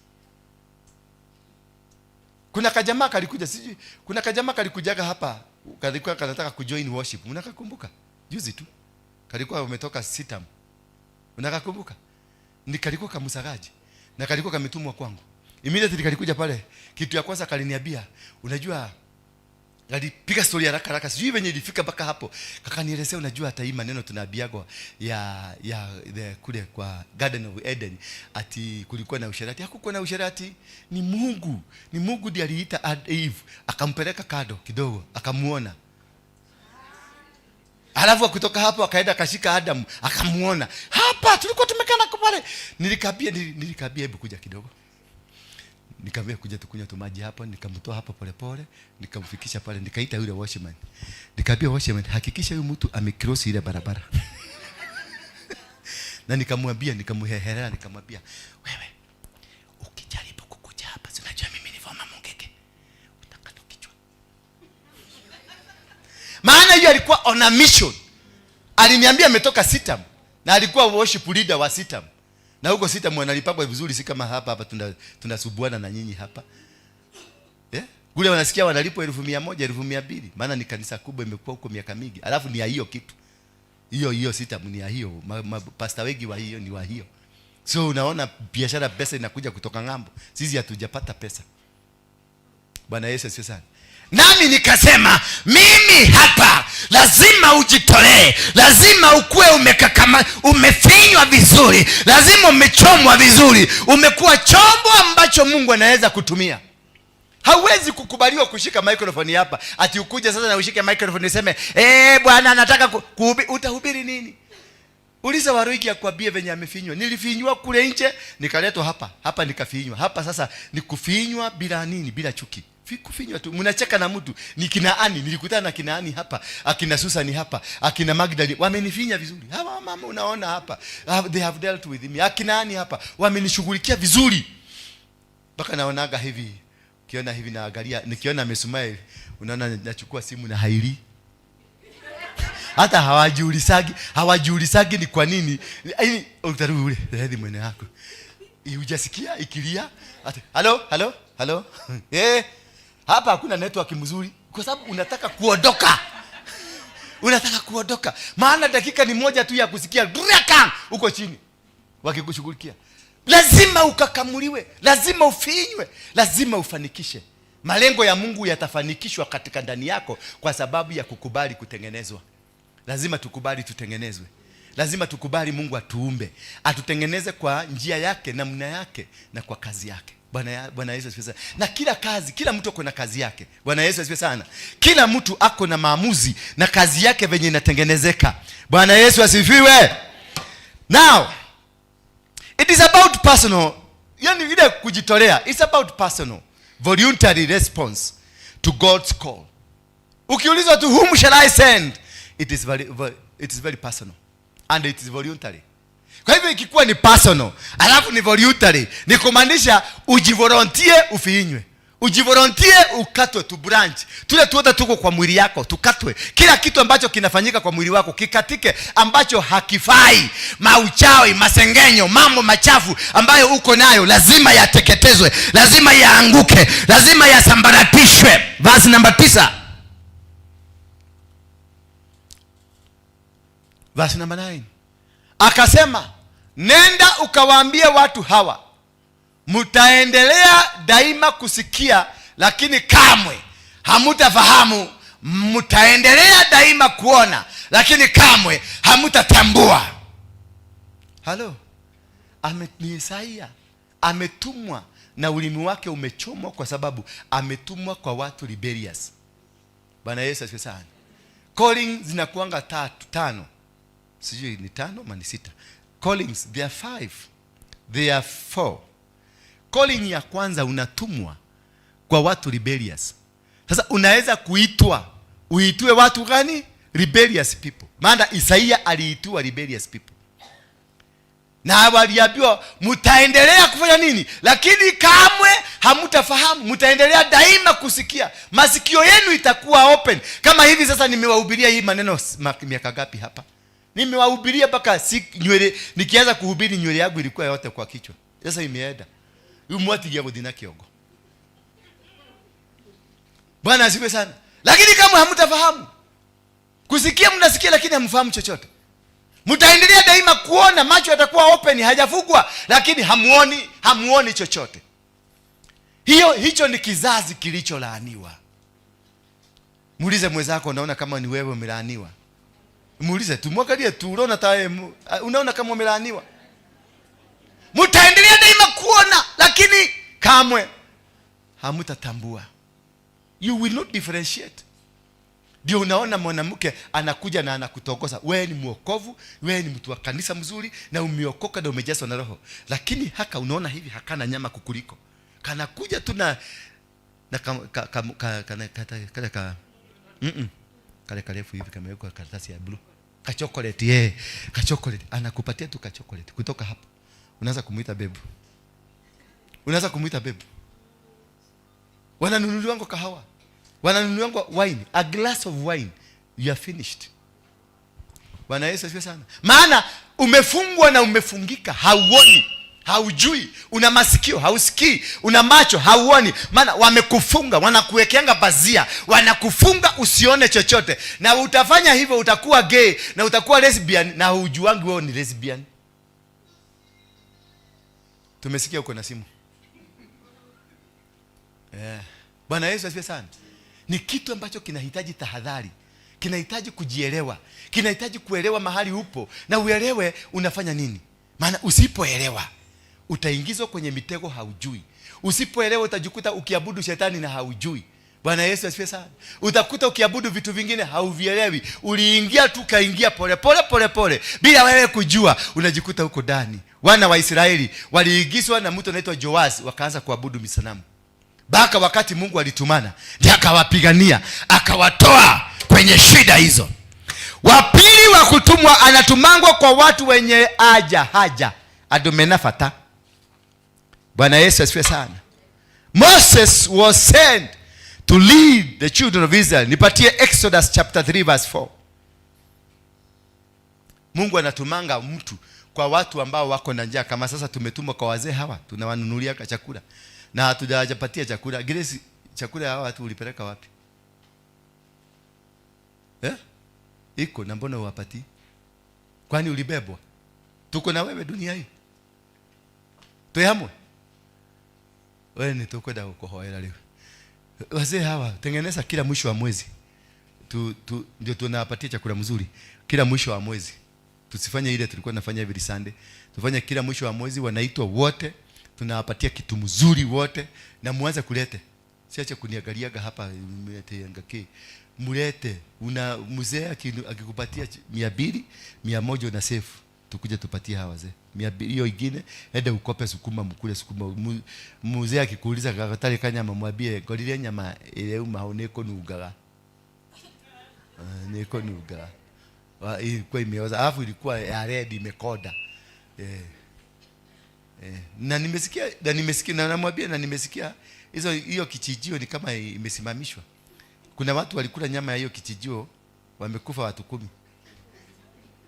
Kuna kajamaa kalikuja siji. Kuna kajamaa kalikujaga hapa. Kalikuwa kanataka kujoin worship. Unakakumbuka? Juzi tu. Kalikuwa umetoka Sitam. Unakakumbuka? Ni kalikuwa kamusagaji. Na kalikuwa kametumwa kwangu. Immediately kalikuja pale. Kitu ya kwanza kaliniambia, unajua alipiga story haraka sijui venye ilifika mpaka hapo. Kakanielezea, unajua hata hii maneno tunaambiagwa ya kule kwa Garden of Eden ati kulikuwa na usherati. Hakukuwa na usherati. Ni Mungu ndiye aliita Eve, akampeleka kado kidogo, akamuona. Alafu kutoka hapo akaenda akashika Adam, akamuona. Hapa tulikuwa tumekaa na pale. Nilikabia hebu kuja kidogo. Nikamwambia kuja tukunywa tu maji hapa, nikamtoa hapa pole, nikamfikisha pale, nikaita yule watchman. Nikamwambia watchman, hakikisha huyu mtu amecross ile barabara. Na nikamhehelea, nikamwambia, wewe ukijaribu kukuja hapa, si unajua mimi ni Voma Mungeke. Utakata kichwa. Maana yeye alikuwa on a mission. Aliniambia ametoka Sitam na alikuwa worship leader wa Sitam. Na huko Sitam wanalipagwa vizuri, si kama hapa tunasubuana na nyinyi hapa. Kule wanasikia wanalipwa 1,100, 1,200. Maana ni kanisa kubwa, imekuwa huko miaka mingi. Alafu ni ya hiyo kitu. Hiyo Sitam ni ya hiyo. Pastor wengi wa hiyo ni wa hiyo. So unaona biashara, pesa inakuja kutoka ng'ambo. Sisi hatujapata pesa. Bwana Yesu asifiwe sana. Nami nikasema mimi hapa lazima ujitolee, lazima ukue umefinywa vizuri, lazima umechomwa vizuri, umekuwa chombo ambacho Mungu anaweza kutumia. Hauwezi kukubaliwa kushika microphone hapa ati ukuje sasa na ushike microphone useme bwana nataka kuhubiri. Utahubiri nini? Uliza Waruiki akwambie venye amefinywa. Nilifinywa kule nje, nikaletwa hapa nikafinywa. Hapa sasa ni kufinywa bila nini? Bila chuki. Kufinywa tu. Mnacheka na mtu. Ni Kinaani, nilikutana na Kinaani hapa, akina Susan hapa, akina Magdalene wamenifinya vizuri. Hawa mama unaona hapa, they have dealt with me. Akinaani hapa wamenishughulikia vizuri. Mpaka naonaga hivi. Kiona hivi naangalia, nikiona amesmile, unaona nachukua simu na haili. Hata hawajiulisagi ni kwa nini. Yaani utarudi ule hadi mwene yako. Hujasikia ikilia? Hello. Hapa hakuna network mzuri kwa sababu unataka kuondoka. Maana dakika ni moja tu ya kusikia draka uko chini wakikushughulikia. Lazima ukakamuliwe, lazima ufinywe, lazima ufanikishe. Malengo ya Mungu yatafanikishwa katika ndani yako kwa sababu ya kukubali kutengenezwa. Lazima tukubali tutengenezwe. Lazima tukubali Mungu atuumbe, atutengeneze kwa njia yake, namna yake na kwa kazi yake. Bwana Yesu asifiwe sana. Na kila mtu ako na kazi yake. Bwana Yesu asifiwe sana. Kila mtu ako na maamuzi na kazi yake venye inatengenezeka. Bwana Yesu asifiwe. Now, it is about personal. Yani ile kujitolea, it's about personal, voluntary response to God's call. Ukiulizwa to whom shall I send? It is very personal and it is voluntary. Kwa hivyo ikikuwa ni personal, alafu ni voluntary, ni kumaanisha ujivolunteer ufiinywe. Ujivolunteer ukatwe tu branch. Tule tuota tuko kwa mwili yako, tukatwe. Kila kitu ambacho kinafanyika kwa mwili wako kikatike, ambacho hakifai. Mauchawi, masengenyo, mambo machafu ambayo uko nayo lazima yateketezwe, lazima yaanguke, lazima yasambaratishwe. Verse number 9. Verse number 9. Akasema, nenda ukawaambie watu hawa, mtaendelea daima kusikia lakini kamwe hamutafahamu, mtaendelea daima kuona lakini kamwe hamutatambua. Halo, ni Isaia ametumwa na ulimi wake umechomwa, kwa sababu ametumwa kwa watu rebellious. Bwana Yesu asifiwe sana. Calling zinakuanga 5, sijui ni 5 ama ni 6. Callings there are 5, there are 4. Calling ya kwanza unatumwa kwa watu rebellious. Sasa unaweza kuitwa, uitue watu gani? Rebellious people. Maana Isaia aliitwa rebellious people, na waliambiwa mtaendelea kufanya nini, lakini kamwe hamutafahamu. Mtaendelea daima kusikia, masikio yenu itakuwa open. Kama hivi sasa nimewahubiria hii maneno miaka ngapi hapa? Nimewahubiria mpaka nywele, nikianza kuhubiri nywele yangu ilikuwa yote kwa kichwa. Sasa imeenda umwati ya godina kiogo. Bwana asifiwe sana. Lakini kama hamutafahamu kusikia, mnasikia lakini hamfahamu chochote. Mtaendelea daima kuona, macho yatakuwa open, hajafugwa, lakini hamuoni chochote. Hicho ni kizazi kilicholaaniwa. Muulize mwenzako, unaona kama ni wewe umelaaniwa? Muulize tu, mwangalie tu, unaona kama umelaaniwa? Mtaendelea daima kuona, lakini kamwe hamutatambua. You will not differentiate. Ndio unaona mwanamke anakuja na anakutokosa, wewe ni mwokovu, wewe ni mtu wa kanisa mzuri na umeokoka na umejazwa na Roho, lakini haka unaona hivi hakana nyama kukuliko. Kanakuja tu na kale karefu hivi kamewekwa karatasi ya blue, kachokoleti kachokoleti, anakupatia tu kachokoleti. Kutoka hapo unaanza kumuita bebu, wananunuliwa kahawa, wananunuliwa wine, a glass of wine, you are finished. Bwana Yesu asifiwe sana. Maana umefungwa na umefungika, hauoni, haujui, una masikio hausikii, una macho hauoni. Maana wamekufunga, wanakuwekeanga pazia, wanakufunga usione chochote, na utafanya hivyo utakuwa gay na utakuwa lesbian na hujuangi wewe ni lesbian. Tumesikia uko na simu. Bwana Yesu asifiwe sana. Ni kitu ambacho kinahitaji tahadhari, kinahitaji kujielewa, kinahitaji kuelewa mahali upo na uelewe unafanya nini. Maana usipoelewa utaingizwa kwenye mitego haujui. Usipoelewa utajikuta ukiabudu shetani na haujui. Bwana Yesu asifiwe sana. Utakuta ukiabudu vitu vingine hauvielewi. Uliingia tu kaingia pole bila wewe kujua, unajikuta huko ndani. Wana wa Israeli waliingizwa na mtu anaitwa Joazi, wakaanza kuabudu misanamu. Baka wakati Mungu alitumana, ndiye akawapigania, akawatoa kwenye shida hizo. Wa pili wa kutumwa anatumangwa kwa watu wenye haja, adomenafata. Bwana Yesu asifiwe sana. Moses was sent to lead the children of Israel. Nipatie Exodus chapter 3 verse 4. Mungu anatumanga mtu kwa watu ambao wako na njaa. Kama sasa tumetumwa kwa wazee hawa, tunawanunulia chakula na hatujawapatia chakula. Grace, chakula hawa watu ulipeleka wapi? Iko na mbona uwapati? Kwani ulibebwa? Tuko na wewe dunia hii. Tuyahamwe. Wewe ni tuko da ukohoera leo. Wazee hawa tengeneza kila mwisho wa mwezi. Ndio tunawapatia chakula mzuri kila mwisho wa mwezi. Tusifanye ile tulikuwa tunafanya every Sunday. Tufanye kila mwisho wa mwezi, wanaitwa wote, tunawapatia kitu mzuri wote, na muanze kulete. Siache kuniangaliaga hapa mlete yangake. Mulete, una mzee akikupatia 200, 100 una save. Tukuje tupatie hawa wazee 200, hiyo ingine ende ukope sukuma, mkule sukuma. Mzee akikuuliza kakatale kanyama, mwambie ngorire nyama ile uneko nugaga. Niko nugaga. Ilikuwa imeoza, alafu ilikuwa ya red imekoda. Na nimesikia na namwambia, na nimesikia hiyo kichijio ni kama imesimamishwa. Kuna watu walikula nyama ya hiyo kichijio wamekufa watu 10.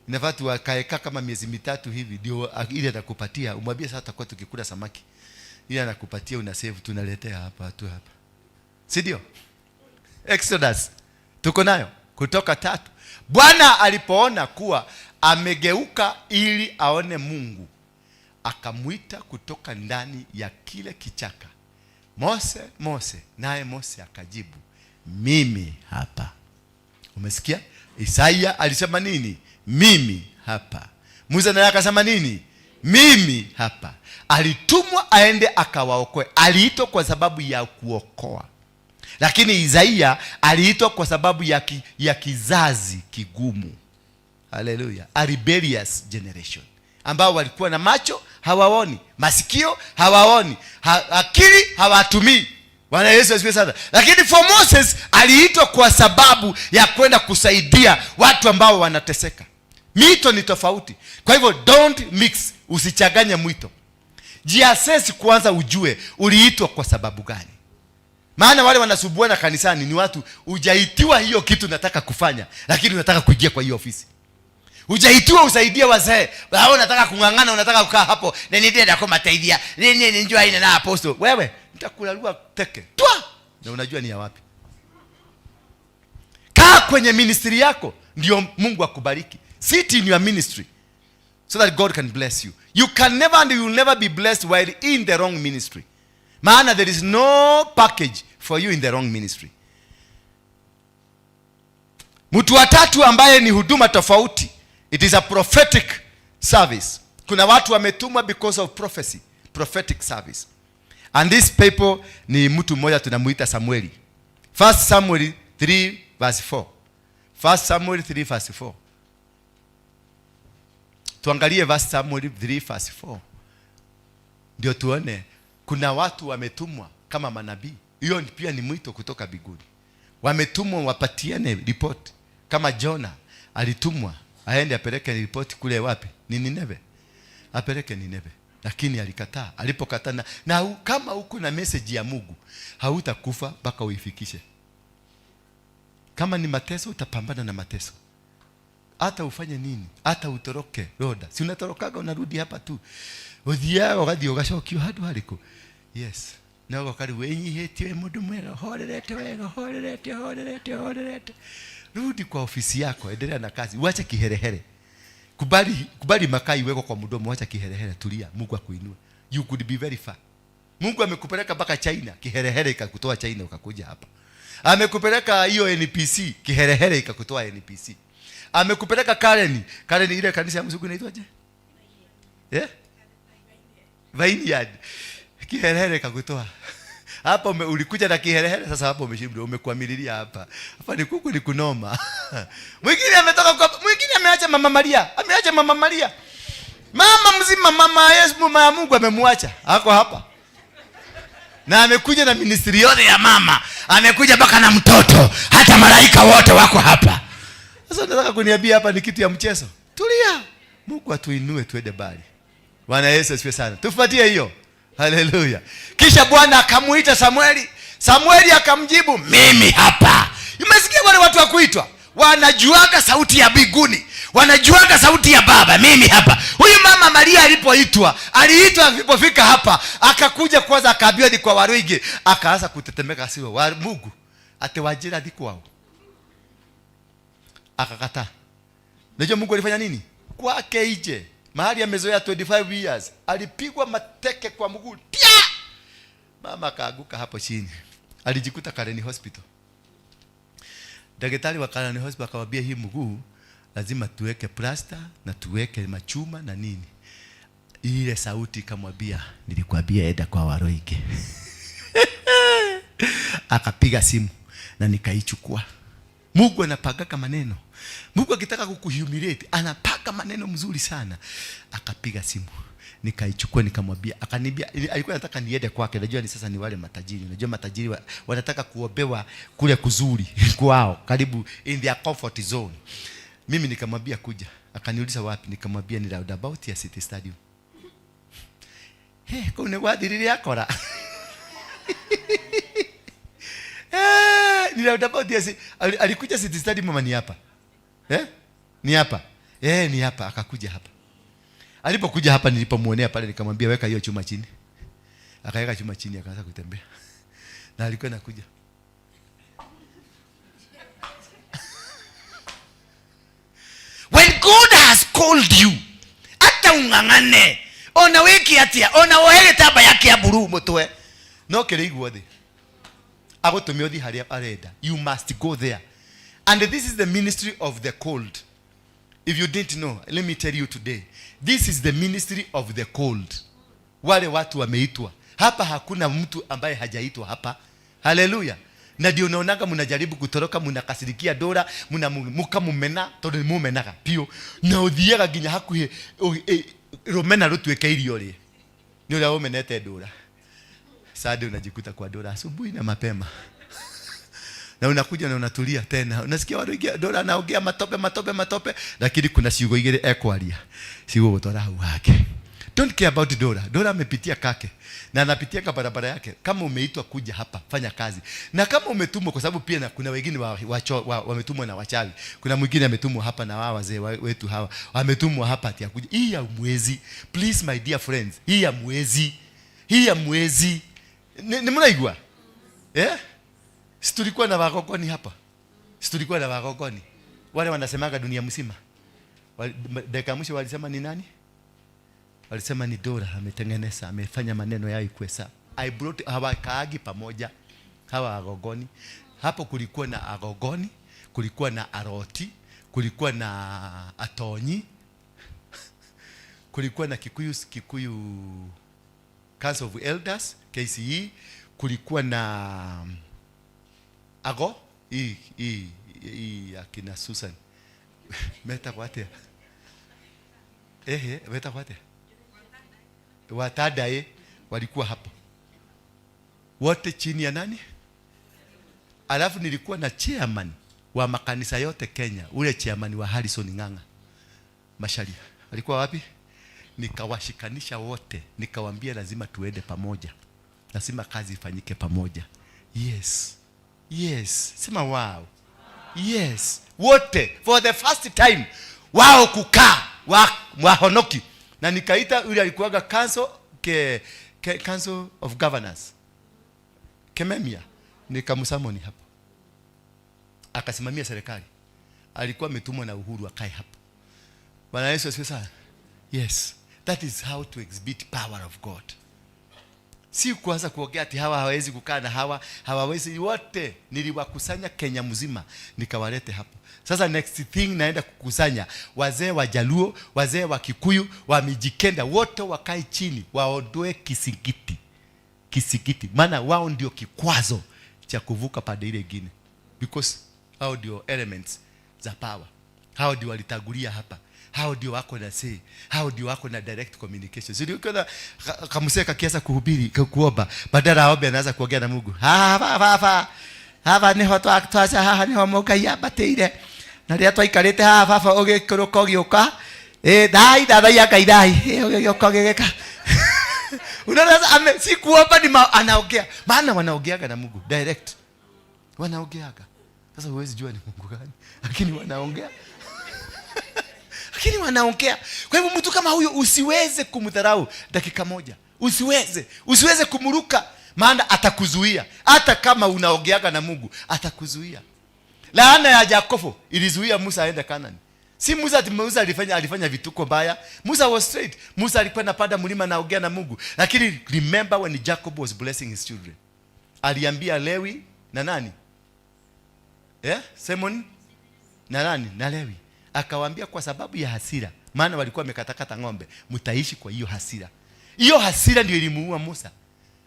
Inafaa tu wakaeka kama miezi 3 hivi ndio ile atakupatia. Umwambie sasa tutakuwa tukikula samaki. Ile anakupatia una save, tunaletea hapa tu hapa. Si ndio? Exodus tuko nayo Kutoka 3. Bwana alipoona kuwa amegeuka ili aone Mungu, akamwita kutoka ndani ya kile kichaka, Mose, Mose. Naye Mose akajibu, mimi hapa. Umesikia? Isaya alisema nini? Mimi hapa. Musa naye akasema nini? Mimi hapa. Alitumwa aende akawaokoe. Aliitwa kwa sababu ya kuokoa. Lakini Isaya aliitwa kwa sababu ya kizazi kigumu. Hallelujah. A rebellious generation, ambao walikuwa na macho hawaoni, masikio hawaoni, akili hawatumii. Bwana Yesu asifiwe sana. Lakini for Moses aliitwa kwa sababu ya kwenda kusaidia watu ambao wanateseka. Mito ni tofauti. Kwa hivyo don't mix, usichanganye mwito. Jiassess kwanza, ujue uliitwa kwa sababu gani. Maana wale wanasubuana kanisani ni watu hujaitiwa hiyo kitu nataka kufanya, lakini unataka kuingia kwa hiyo ofisi. Hujaitiwa usaidie wazee, wewe unataka kungangana, unataka kukaa hapo. Nini ndio kwa mataidia? Nini njoo aina na apostle? Wewe nitakulalua teke. Twa! Na unajua ni ya wapi? Kaa kwenye ministry yako ndio Mungu akubariki. Sit in your ministry so that God can bless you. You can never and you will never be blessed while in the wrong ministry. Maana there is no package for you in the wrong ministry. Mtu wa tatu ambaye ni huduma tofauti. It is a prophetic service. Kuna watu wametumwa because of prophecy, prophetic service. And these people ni mtu mmoja tunamuita Samueli. 1 Samuel 3 verse 4. 1 Samuel 3 verse 4. Tuangalie 1 Samuel 3 verse 4. Ndio tuone kuna watu wametumwa kama manabii. Hiyo pia ni mwito kutoka mbinguni. Wametumwa wapatiane report. Kama Jonah alitumwa aende apeleke report kule wapi? Ni Nineve. Apeleke Nineve. Lakini alikataa. Alipokataa na kama uko na message ya Mungu, hautakufa mpaka uifikishe. Kama ni mateso, utapambana na mateso. Hata ufanye nini? Hata utoroke roda. Si unatorokaga unarudi hapa tu. Uthia wakati ugashokiwa hadu haliko. Yes. Na wakati wenyihetie mundu mwega, horerete wega, horerete. Rudi kwa ofisi yako, endelea na kazi. Uache kiherehere. Kubali makai weko kwa mdomo, uache kiherehere, tulia. Mungu akuinue. You could be very far. Mungu amekupeleka mpaka China, kiherehere ikakutoa China ukakuja hapa. Amekupeleka hiyo NPC, kiherehere ikakutoa NPC. Amekupeleka Karen ile kanisa ya mzungu inaitwaje? Vineyard. Kiherehere ikakutoa. Hapa ulikuja na kiherehere, sasa hapa umeshindwa, umekuamililia hapa. Hapa ni kuku ni kunoma. Mwingine ametoka kwa mwingine ameacha Mama Maria. Mama mzima, mama Yesu, mama ya Mungu amemwacha. Hako hapa. Na amekuja na ministry yote ya mama. Amekuja mpaka na mtoto. Hata malaika wote wako hapa. Sasa nataka kuniambia hapa ni kitu ya mchezo. Tulia. Mungu atuinue tuende bali. Bwana Yesu asifiwe sana. Tufuatie hiyo. Haleluya. Kisha Bwana akamuita Samueli. Samueli akamjibu, mimi hapa. Umesikia wale watu wa kuitwa? Wanajuaga sauti ya mbinguni. Wanajuaga sauti ya Baba, mimi hapa. Huyu mama Maria alipoitwa, aliitwa alipofika hapa, akakuja kwanza akaambiwa ni kwa Waruigi, akaanza kutetemeka siwe wa Mungu. Atewajira diko wao. Akakataa. Unajua Mungu alifanya nini? Kwake ije. Mahali amezoea 25 years, alipigwa mateke kwa mguu. Mama akaanguka hapo chini. Alijikuta Karen Hospital. Daktari wa Karen Hospital akamwambia hii mguu lazima tuweke plaster na tuweke machuma na nini. Ile sauti ikamwambia, nilikwambia enda kwa Waroike. Akapiga simu na nikaichukua. Mungu anapanga maneno. Mungu akitaka kukuhumiliate anapaka maneno mzuri sana. Akapiga simu. Nikaichukua nikamwambia, akaniambia alikuwa anataka niende kwake. Najua ni sasa ni wale matajiri. Unajua matajiri wanataka kuobewa kule kuzuri kwao, karibu in their comfort zone. Mimi nikamwambia kuja. Akaniuliza wapi? Nikamwambia ni roundabout ya City Stadium. Kuna wadiri yakora. Ni roundabout ya alikuja City Stadium mama ni hapa. Ni hapa. Ni hapa, akakuja hapa. Alipokuja hapa nilipomuonea pale nikamwambia weka hiyo chuma chini. Akaweka chuma chini akaanza kutembea. Na alikuwa anakuja. When God has called you, hata ungangane, ona wiki atia ona wohege tamba yake ya buru mutwe no kire igwo thi agotumio thi haria arenda. You must go there, and this is the ministry of the cold. If you didn't know, let me tell you today, this is the ministry of the cold. Wale watu wameitwa hapa, hakuna mtu ambaye hajaitwa hapa. Haleluya. Na ndio unaonaga mnajaribu kutoroka, mnakasirikia Dora, mnamuka mumena tondu mumenaga pio na uthiaga nginya hakuhe rumena rutweke irio ri ni uria umenete Dora. Sasa unajikuta kwa Dora asubuhi na mapema na unakuja na unatulia tena, unasikia watu ingia Dora anaongea matope, lakini kuna siugo igere ekwaria siugo gutwara hau hake. Don't care about Dora. Dora amepitia kake na anapitia kwa barabara yake. Kama umeitwa kuja hapa, fanya kazi. Na kama umetumwa, kwa sababu pia kuna wengine wametumwa na wachawi. Kuna mwingine ametumwa hapa na wao wazee wetu hawa. Wametumwa hapa ati akuja. Hii ya mwezi. Please my dear friends, hii ya mwezi. Ni mnaigua? Si tulikuwa na wagogoni hapa. Wale wanasemaga dunia mzima. Dakika mwisho walisema ni nani? Walisema ni Dora ametengeneza, amefanya maneno yao ikuwe sawa. I brought hawa kaagi pamoja, hawa agogoni. Hapo kulikuwa na agogoni, kulikuwa na aroti, kulikuwa na atonyi, kulikuwa na Kikuyu Council of Elders, KCE, kulikuwa na ago akina Susan. Meta kwate. Meta kwate. Watadae walikuwa hapo wote chini ya nani? Alafu nilikuwa na chairman wa makanisa yote Kenya, ule chairman wa Harrison Ng'ang'a Masharia alikuwa wapi? Nikawashikanisha wote, nikawaambia lazima tuende pamoja, lazima kazi ifanyike pamoja. Yes, sema wow. Yes, wote for the first time wao kukaa wahonoki. Na nikaita yule alikuwaga Council of Governors Kememia, nikamsamoni hapo, akasimamia serikali. Alikuwa ametumwa na Uhuru akae hapo. Bwana Yesu asifiwe sana. Yes, that is how to exhibit power of God. Si kuanza kuongea ati hawa hawezi kukaa na hawawezi. Wote niliwakusanya Kenya mzima nikawalete hapo. Sasa next thing naenda kukusanya wazee wa Jaluo, wazee wa Kikuyu, wa Mijikenda, wote wakae chini, waondoe kisikiti. Maana wao ndio kikwazo cha kuvuka pande ile nyingine. Because hao ndio elements za power. Hao ndio walitagulia hapa. Hao ndio wako na say. Hao ndio wako na direct communication. Sio kuna kamuseka kiasa kuhubiri, kuomba, badala aombe anaanza kuongea na Mungu. Hava ni hoto aktoasa haha ni homoka ya bateire. Na ria twaikarite haha baba ugikuruka ugioka. Dai ya kaidai. Ugioka ugeka. Unaona si kuomba ni anaongea. Maana wanaongeaga na Mungu direct. Wanaongeaga. Sasa huwezi jua ni Mungu gani, lakini wanaongea. Kwa hivyo mtu kama huyo usiweze kumdharau dakika moja. Usiweze kumruka, maana atakuzuia. Hata kama unaongeaga na Mungu, atakuzuia. Laana ya Yakobo ilizuia Musa aende Kanani. Si Musa alifanya vituko baya. Musa was straight. Musa alikuwa anapanda mlima na ongea na Mungu. Lakini remember when Jacob was blessing his children, aliambia Lewi na nani? Simon na nani? Na Lewi. Akawaambia kwa sababu ya hasira, maana walikuwa wamekatakata ng'ombe, mtaishi kwa hiyo hasira. Hiyo hasira ndio ilimuua Musa.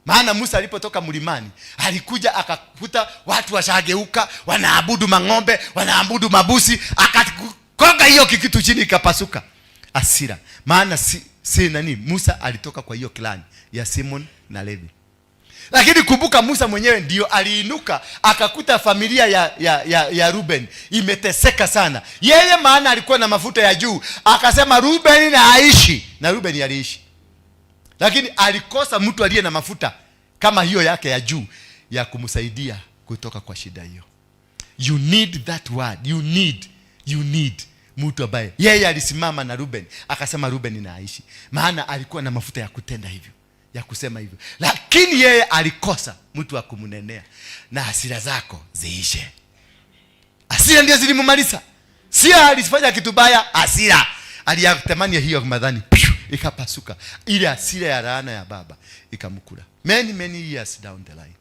Maana Musa alipotoka mlimani, alikuja akakuta watu washageuka, wanaabudu mang'ombe, wanaabudu mabusi, akakonga hiyo kikitu chini ikapasuka. Hasira. Maana si nani? Musa alitoka kwa hiyo clan ya Simon na Levi. Lakini kumbuka Musa mwenyewe ndio aliinuka akakuta familia ya Ruben imeteseka sana. Yeye maana alikuwa na mafuta ya juu, akasema Ruben na aishi, na Ruben aliishi. Lakini alikosa mtu aliye na mafuta kama hiyo yake ya juu ya kumsaidia kutoka kwa shida hiyo. You need that word. You need mtu ambaye yeye alisimama na Ruben akasema Ruben na aishi, maana alikuwa na mafuta ya kutenda hivyo, ya kusema hivyo. Lakini yeye alikosa mtu wa kumnenea. Na hasira zako ziishe. Hasira ndio zilimumaliza. Si alifanya kitu baya, hasira. Aliyatamani hiyo madhani ikapasuka. Ile hasira ya laana ya baba ikamkula many years down the line.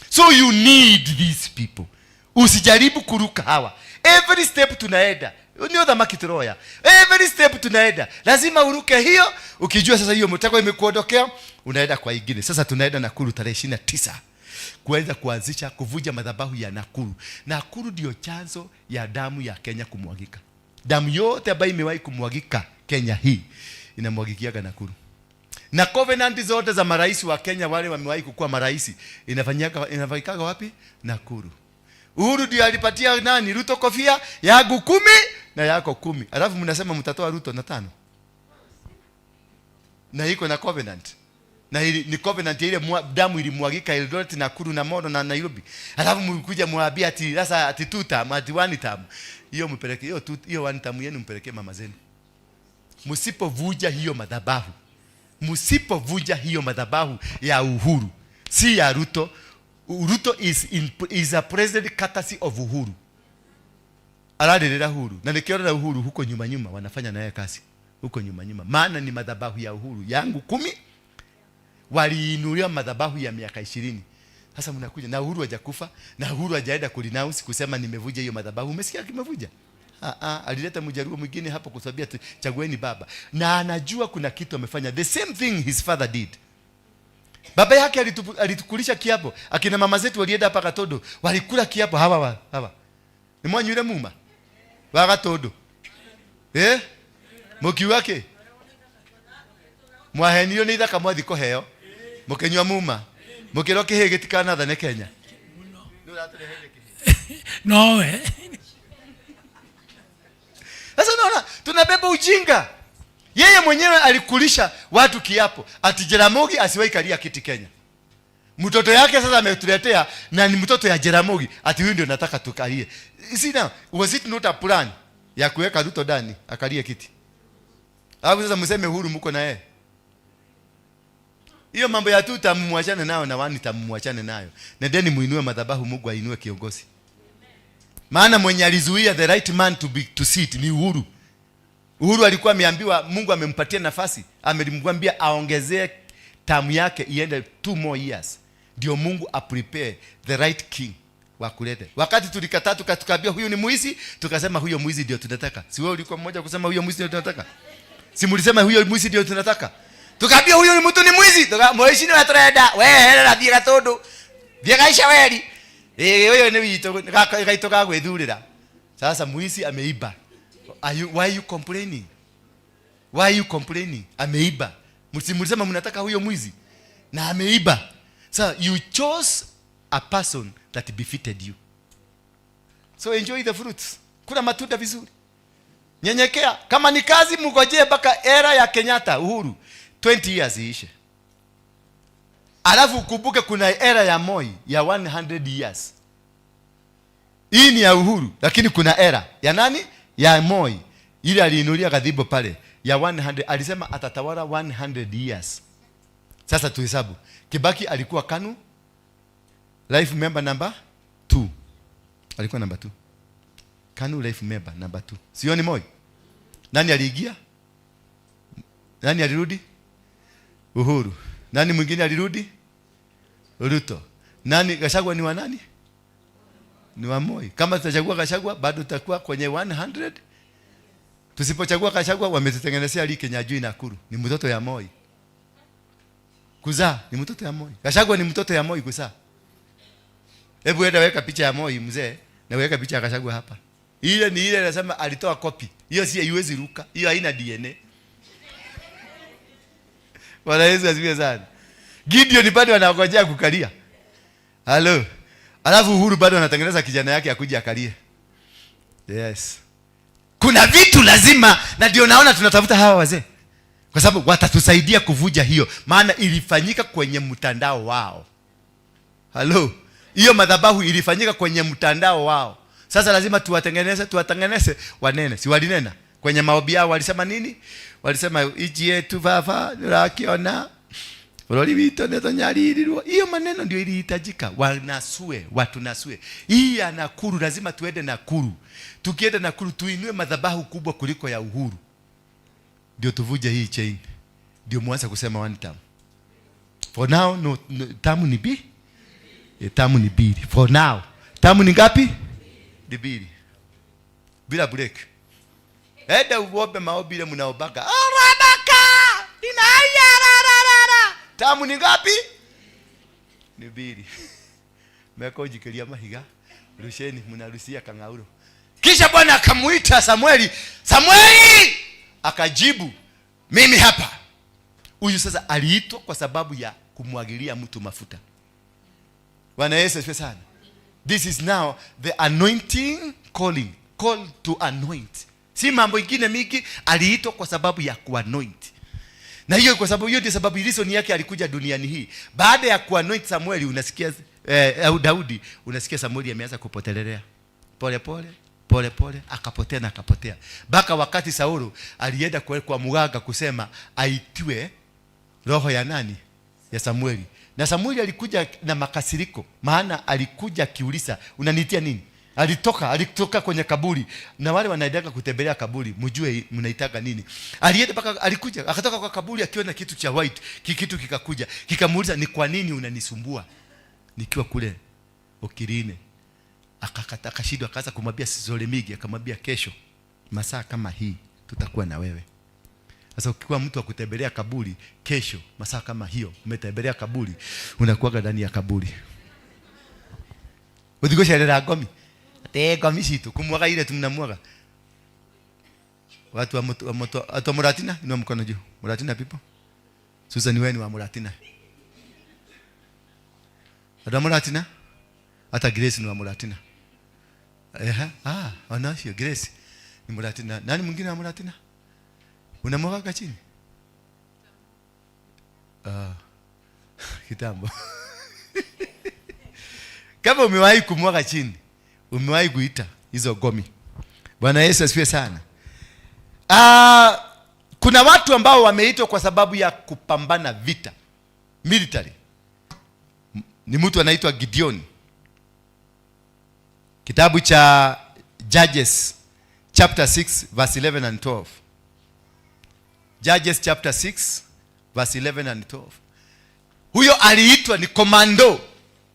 So you need these people. Usijaribu kuruka hawa. Every step tunaenda ni odhamaki turoya. Every step tunaenda lazima uruke hiyo, ukijua sasa hiyo mtako imekuondokea, unaenda kwa ingine. Sasa tunaenda Nakuru tarehe 29 kuanza kuanzisha kuvuja madhabahu ya Nakuru. Nakuru ndio chanzo ya damu ya Kenya kumwagika. Damu yote ambayo imewahi kumwagika Kenya hii inamwagikiaga Nakuru. Na covenant zote za marais wa Kenya wale wamewahi kukuwa marais inafanyikaga wapi? Nakuru. Uhuru ndio alipatia nani? Ruto kofia yangu 10 na yako 10. Alafu mnasema mtatoa Ruto na 5. Na iko na covenant. Na ni covenant ile damu ilimwagika Eldoret, Nakuru na Moro na Nairobi. Alafu mkuja mwambia ati sasa ati 2 term, ati 1 term. Hiyo mpeleke hiyo 1 term yenu mpelekee mama zenu. Msipovuja hiyo madhabahu. Msipovuja hiyo madhabahu ya Uhuru, si ya Ruto. Ruto is a president courtesy of Uhuru. Aladela Uhuru. Na nikiona Uhuru huko nyuma wanafanya naye kazi. Huko nyuma. Maana ni madhabahu ya Uhuru yangu 10. Waliinulia madhabahu ya miaka 20. Sasa mnakuja na Uhuru hajakufa, na Uhuru hajaenda kulinounce kusema nimevuja hiyo madhabahu. Umesikia kimevuja? Alileta mjaruo mwingine hapo kusabia chagueni baba. Na anajua kuna kitu amefanya. The same thing his father did. Baba yake alitukulisha kiapo. Akina mama zetu walienda hapa Katodo, walikula kiapo hawa. Ni mwanyu yule muma wa Katodo. Muki wake mwahenio ni thaka mwathiko heo. Mukenywa muma. Mukiroke hegetikana thane Kenya. Nowe. Sasa unaona tunabeba ujinga. Yeye mwenyewe alikulisha watu kiapo ati Jaramogi asiwahi kalia kiti Kenya. Mtoto yake sasa ametuletea na ni mtoto ya Jaramogi ati huyu ndio nataka tukalie. See now, was it not a plan ya kuweka Ruto ndani akalie kiti? Hapo sasa mseme Uhuru mko na yeye. Hiyo mambo ya tu tamwachane nayo na wani tamwachane nayo. Nendeni muinue madhabahu, Mungu ainue kiongozi. Maana mwenye alizuia the right man to sit ni Uhuru. Uhuru alikuwa ameambiwa, Mungu amempatia nafasi, amemwambia aongezee tamu yake iende 2 more years. Ndio Mungu prepare the right king wa kulete. Wakati tulikataa tukaambia huyu ni muizi, tukasema huyo muizi ndio tunataka. Si wewe ulikuwa mmoja kusema huyo muizi ndio tunataka? Si mlisema huyo muizi ndio tunataka? Tukaambia huyo ni mtu ni muizi, tukamwaishi ni watreda. Wewe na biega todo. Biega isha weli. Huyo ni wito kaitoka gwethurira. Sasa muizi ameiba. Why are you complaining? Why are you complaining? Ameiba. Msimulisema mnataka huyo mwizi na ameiba. So you chose a person that befitted you. So enjoy the fruits. Kuna matunda vizuri. Nyenyekea. Kama ni kazi mngojee mpaka era ya Kenyatta Uhuru 20 years iishe. Alafu ukumbuke kuna era ya Moi ya 100 years. Hii ni ya Uhuru, lakini kuna era ya nani? Ya Moi. Ile aliinulia kadhibo pale ya 100, alisema atatawala 100 years. Sasa tuhesabu. Kibaki alikuwa KANU life member number 2. Alikuwa number 2. KANU life member number 2. Sioni Moi. Nani aliingia? Nani alirudi? Uhuru. Nani mwingine alirudi? Ruto. Nani? Gachagua ni wa nani? Ni wa Moi. Kama tutachagua Gachagua bado tutakuwa kwenye 100. Tusipochagua Gachagua wametutengenezea hili Kenya juu Nakuru. Ni mtoto ya Moi. Kuzaa ni mtoto ya Moi. Gachagua ni mtoto ya Moi kuzaa. Hebu enda weka picha ya Moi mzee na weka picha ya Gachagua hapa. Ile ni ile nasema alitoa copy. Hiyo si haiwezi ruka. Hiyo haina DNA. Bwana Yesu asifiwe sana. Gideon bado anangojea kukalia. Hello. Alafu Uhuru bado anatengeneza kijana yake akuje akalie. Yes. Kuna vitu lazima, na ndio naona tunatafuta hawa wazee. Kwa sababu watatusaidia kuvuja hiyo, maana ilifanyika kwenye mtandao wao. Hello. Hiyo madhabahu ilifanyika kwenye mtandao wao. Sasa lazima tuwatengeneze wanene. Si walinena kwenye maombi yao walisema nini? Walisema iji yetu baba nirakiona Urori wito neto nyaririrwa. Hiyo maneno ndio ilihitajika. Watu nasue. Hii ya Nakuru lazima tuende Nakuru. Tukienda Nakuru tuinue madhabahu kubwa kuliko ya Uhuru. ndio tuvuje hii chain, ndio mwanze kusema one term. For now no tamu ni B. Tamu ni B. For now tamu ni ngapi? Ni B. Bila break. Eda uombe maombi ile mnaobaga. Rabaka! Inayararara. Tamu ni ngapi? Ni B. Meko jikelia mahiga. Rusheni mnarusia kangauro. Kisha Bwana akamuita Samueli. Samueli! Akajibu, mimi hapa. Huyu sasa aliitwa kwa sababu ya kumwagilia mtu mafuta. Bwana Yesu asifiwe sana. This is now the anointing calling. Call to anoint. Si mambo ingine mingi, aliitwa kwa sababu ya kuanoint. Na hiyo kwa sababu hiyo ndio sababu reason yake alikuja duniani hii. Baada ya kuanoint Samueli unasikia Daudi, unasikia Samueli ameanza kupotelelea. Pole pole akapotea na akapotea. Baka wakati Saulo alienda kwa mganga kusema aitwe roho ya nani? Ya Samueli. Na Samueli alikuja na makasiriko, maana alikuja kiulisa, unanitia nini? Alitoka kwenye kaburi, na wale wanaendaka kutembelea kaburi, mjue mnaitaka nini. Alienda paka alikuja, akatoka kwa kaburi akiwa na kitu cha white, kitu kikakuja, kikamuuliza ni kwa nini unanisumbua nikiwa kule Okirine. Akakata, akashindwa, akaanza kumwambia Zolemigi, akamwambia kesho masaa kama hii tutakuwa na wewe. Sasa ukiwa mtu wa kutembelea kaburi, kesho masaa kama hiyo umetembelea kaburi, unakuwa ndani ya kaburi. Udigosherera gomi. Ate gomi situ kumwaga ile tunamwaga. Watu wa moto atu Muratina, inua mkono juu. Muratina people. Susan wewe ni wa Muratina. Ada Muratina? Hata Grace ni wa Muratina. Wanashio Grace ni Muratina. Nani mwingine wa Muratina? Unamwaga chini? Kitambo. Kama umewahi kumwaga chini, umewahi kuita hizo gomi. Bwana Yesu asifiwe sana. Kuna watu ambao wameitwa kwa sababu ya kupambana vita military. Ni mtu anaitwa Gideon. Kitabu cha Judges chapter 6 verse 11 and 12. Judges chapter 6 verse 11 and 12. Huyo aliitwa ni commando.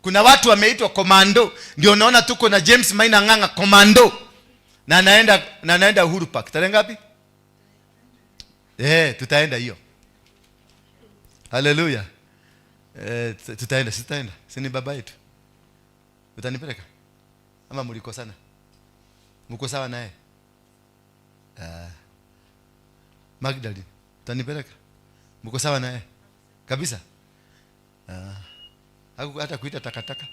Kuna watu wameitwa commando. Ndio unaona tuko na James Maina Nganga commando. Na anaenda Uhuru Park. Tarehe ngapi? Tutaenda hiyo. Hallelujah. Tutaenda. Sini baba yetu. Utanipeleka? Ama mlikosana? Mko sawa naye? Magdalene, utanipeleka? Mko sawa naye? Kabisa? Hata kuita takataka.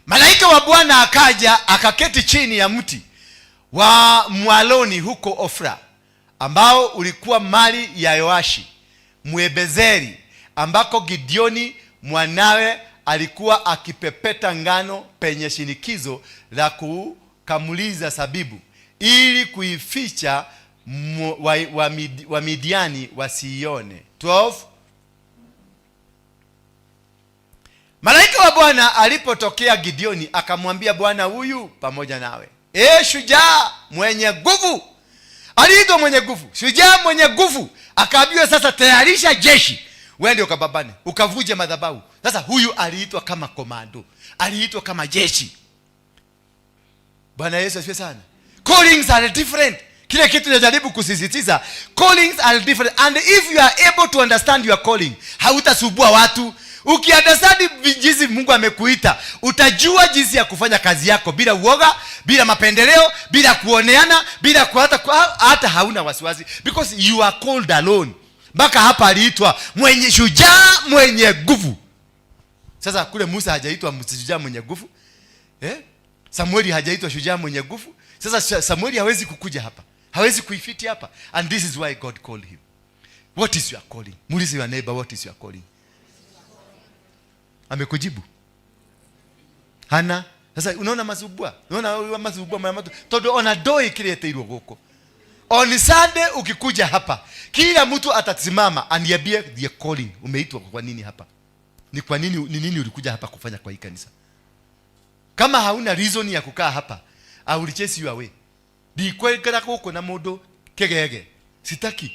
Malaika wa Bwana akaja akaketi chini ya mti wa mwaloni huko Ofra, ambao ulikuwa mali ya Yoashi Mwebezeri, ambako Gideoni mwanawe alikuwa akipepeta ngano penye shinikizo la kukamuliza sabibu, ili kuificha wa Midiani wasiione. 12. Malaika wa Bwana alipotokea Gideoni akamwambia, Bwana huyu pamoja nawe, shujaa mwenye nguvu. Aliitwa mwenye nguvu, shujaa mwenye nguvu. Akaambiwa sasa, tayarisha jeshi, uende ukapambane, ukavuje madhabahu. Sasa huyu aliitwa kama komando, aliitwa kama jeshi. Bwana Yesu asifiwe sana. Callings are different. Kile kitu najaribu kusisitiza, callings are different, and if you are able to understand your calling, hautasubua watu. Ukiunderstand jinsi Mungu amekuita, utajua jinsi ya kufanya kazi yako bila uoga, bila mapendeleo, bila kuoneana, bila hata hauna wasiwasi, because you are called alone. Mpaka hapa aliitwa mwenye shujaa mwenye nguvu. Sasa kule Musa hajaitwa shujaa mwenye nguvu. Samueli hajaitwa shujaa mwenye nguvu. Sasa Samueli hawezi kukuja hapa, hawezi kuifiti hapa, and this is why God called him. What is your calling? Muulize your neighbor, what is your calling? Amekujibu? Hana? Sasa unaona mazubwa? Unaona mazubwa mama todo ona doi kileteirwo goko. On Sunday ukikuja hapa, kila mtu atasimama aniambie the calling. Umeitwa kwa nini hapa? Ni kwa nini, ni nini ulikuja hapa kufanya kwa hii kanisa? Kama hauna reason ya kukaa hapa, I will chase you away. Ndikwekera huko na mundu kegege. Sitaki.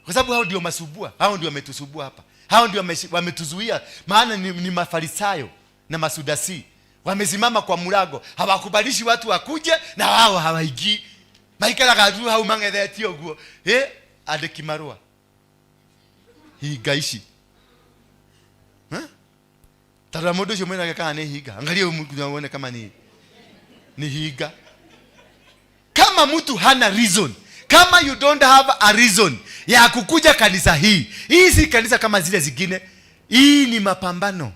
Kwa sababu hao ndio masubua, hao ndio wametusubua hapa. Hao ndio wametuzuia, maana ni mafarisayo na masudasi. Wamesimama kwa mlango, hawakubalishi watu wakuje na wao hawaingii. Maikala kadru hau mangetheti oguo. Andiki marua. Higaishi. Tara mundu ucio mwena kana ni higa. Angalia huyu uone kama ni higa. Kama mtu hana reason, kama you don't have a reason ya kukuja kanisa hii si kanisa kama zile zingine. Hii ni mapambano.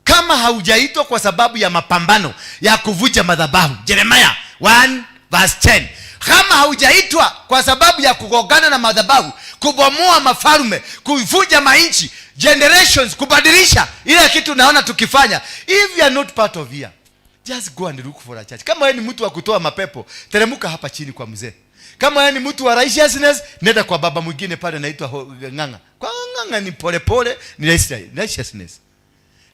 Kama haujaitwa kwa sababu ya mapambano ya kuvuja madhabahu, Jeremiah 1:10. Kama haujaitwa kwa sababu ya kugongana na madhabahu, kubomoa mafalme, kuvuja mainchi, generations, kubadilisha ile kitu naona tukifanya, if you are not part of here, just go and look for a church. Kama wewe ni mtu wa kutoa mapepo, teremuka hapa chini kwa mzee. Kama wewe ni mtu wa righteousness, nenda kwa baba mwingine pale anaitwa Nganga. Kwa Nganga ni pole, ni righteousness.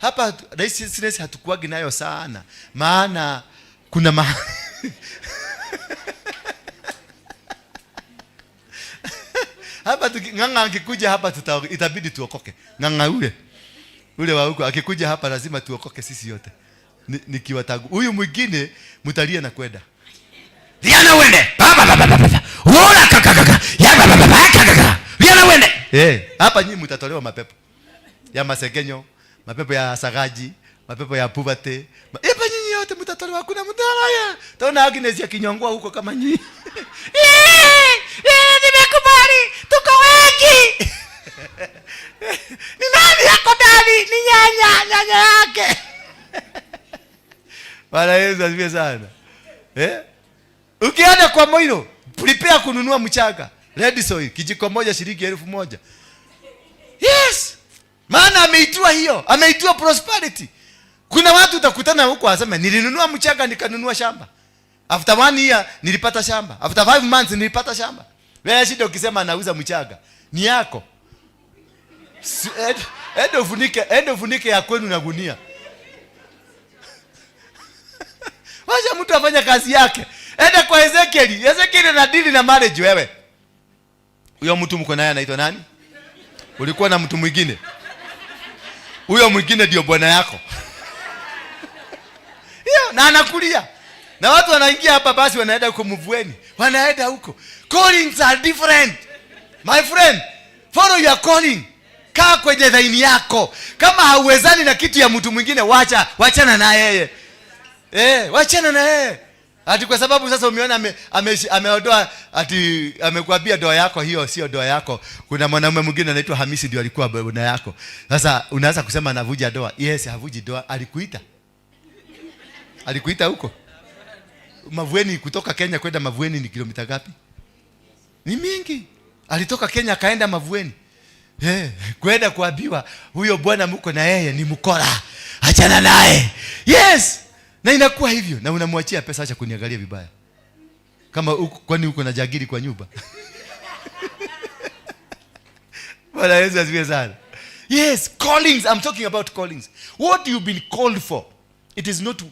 Hapa righteousness hatukuagi nayo sana, maana kuna hapa Nganga akikuja hapa itabidi tuokoke. Nganga ule wa huko akikuja hapa lazima tuokoke sisi yote. Nikiwatagu huyu mwingine mtalia na kwenda. Liana wende. Wala kakakaka. Ya kakaka. Liana wende. Hapa nyinyi mtatolewa mapepo ya masegenyo, mapepo ya sagaji, mapepo ya puberty. Hapa nyinyi yote mtatolewa, kuna mtalaya. Taona Agnes ya kinyongwa huko kama nyinyi. Nimekubali. Tuko wengi. Ni nani yako ndani? Ni nyanya yake. Bwana Yesu asifiwe sana. Ukienda kwa Moiro, prepare kununua mchanga. Red soil, kijiko moja shilingi 1,000. Yes. Maana ameitwa hiyo, ameitwa prosperity. Kuna watu utakutana huko wasema nilinunua mchanga nikanunua shamba. After 1 year nilipata shamba. After 5 months nilipata shamba. Wewe shida ukisema anauza mchanga, ni yako. Endo funike ya kwenu na gunia. Wacha mtu afanya kazi yake. Enda kwa Ezekiel. Ezekiel ana deal na marriage wewe. Huyo mtu mko naye anaitwa nani? Ulikuwa na mtu mwingine? Huyo mwingine ndio bwana yako. Hiyo na anakulia. Na watu wanaingia hapa basi wanaenda huko mvueni. Wanaenda huko. Callings are different. My friend, follow your calling. Kaa kwenye dhaini yako. Kama hauwezani na kitu ya mtu mwingine, wachana na yeye. Wachana na yeye. Ati kwa sababu sasa umeona ameondoa ati amekwambia doa yako hiyo sio doa yako. Kuna mwanamume mwingine anaitwa Hamisi ndio alikuwa bwana yako. Sasa unaanza kusema anavuja doa. Yes, havuji doa. Alikuita huko. Mavueni kutoka Kenya kwenda Mavueni ni kilomita ngapi? Ni mingi. Alitoka Kenya akaenda Mavueni. Kwenda kuambiwa huyo bwana mko na yeye ni mkora. Achana naye. Yes. Na inakuwa hivyo na unamwachia pesa, acha kuniangalia vibaya. Kama kwani uko na jagiri kwa nyumba? Bwana Yesu asifiwe sana. Yes, callings. I'm talking about callings. What you've been called for. It is not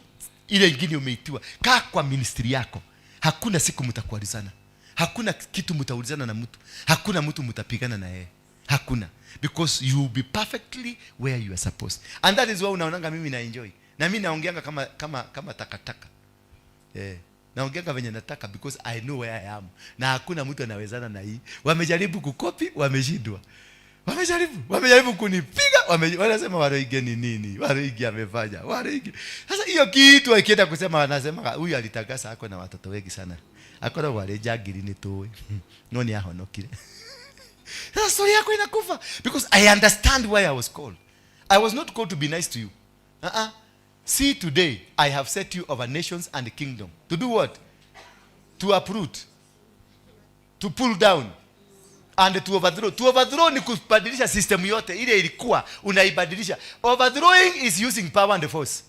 ile ingine umeitiwa. Kaa kwa ministry yako. Hakuna siku mtakuulizana. Hakuna kitu mtaulizana na mtu. Hakuna mtu mtapigana na yeye. Hakuna. Because you will be perfectly where you are supposed. And that is why unaonanga mimi na enjoy. Na mimi naongeanga kama takataka. Naongeanga venye nataka because I know where I am. Na hakuna mtu anawezana na hii. Wamejaribu kukopi, wameshindwa. Wamejaribu kunipiga, wanasema Waroige ni nini? Waroige amefanya. Waroige. Sasa hiyo kitu ikienda kusema wanasema huyu alitakasa ako na watoto wengi sana. Akora wale jagiri ni towe. Noni ahonokire. Sasa story yako inakufa because I understand why I was called. I was not called to be nice to you. See, today I have set you over nations and kingdom. To do what? To uproot, to pull down, and to overthrow. To overthrow ni kubadilisha system yote ile ilikuwa unaibadilisha. Overthrowing is using power and force.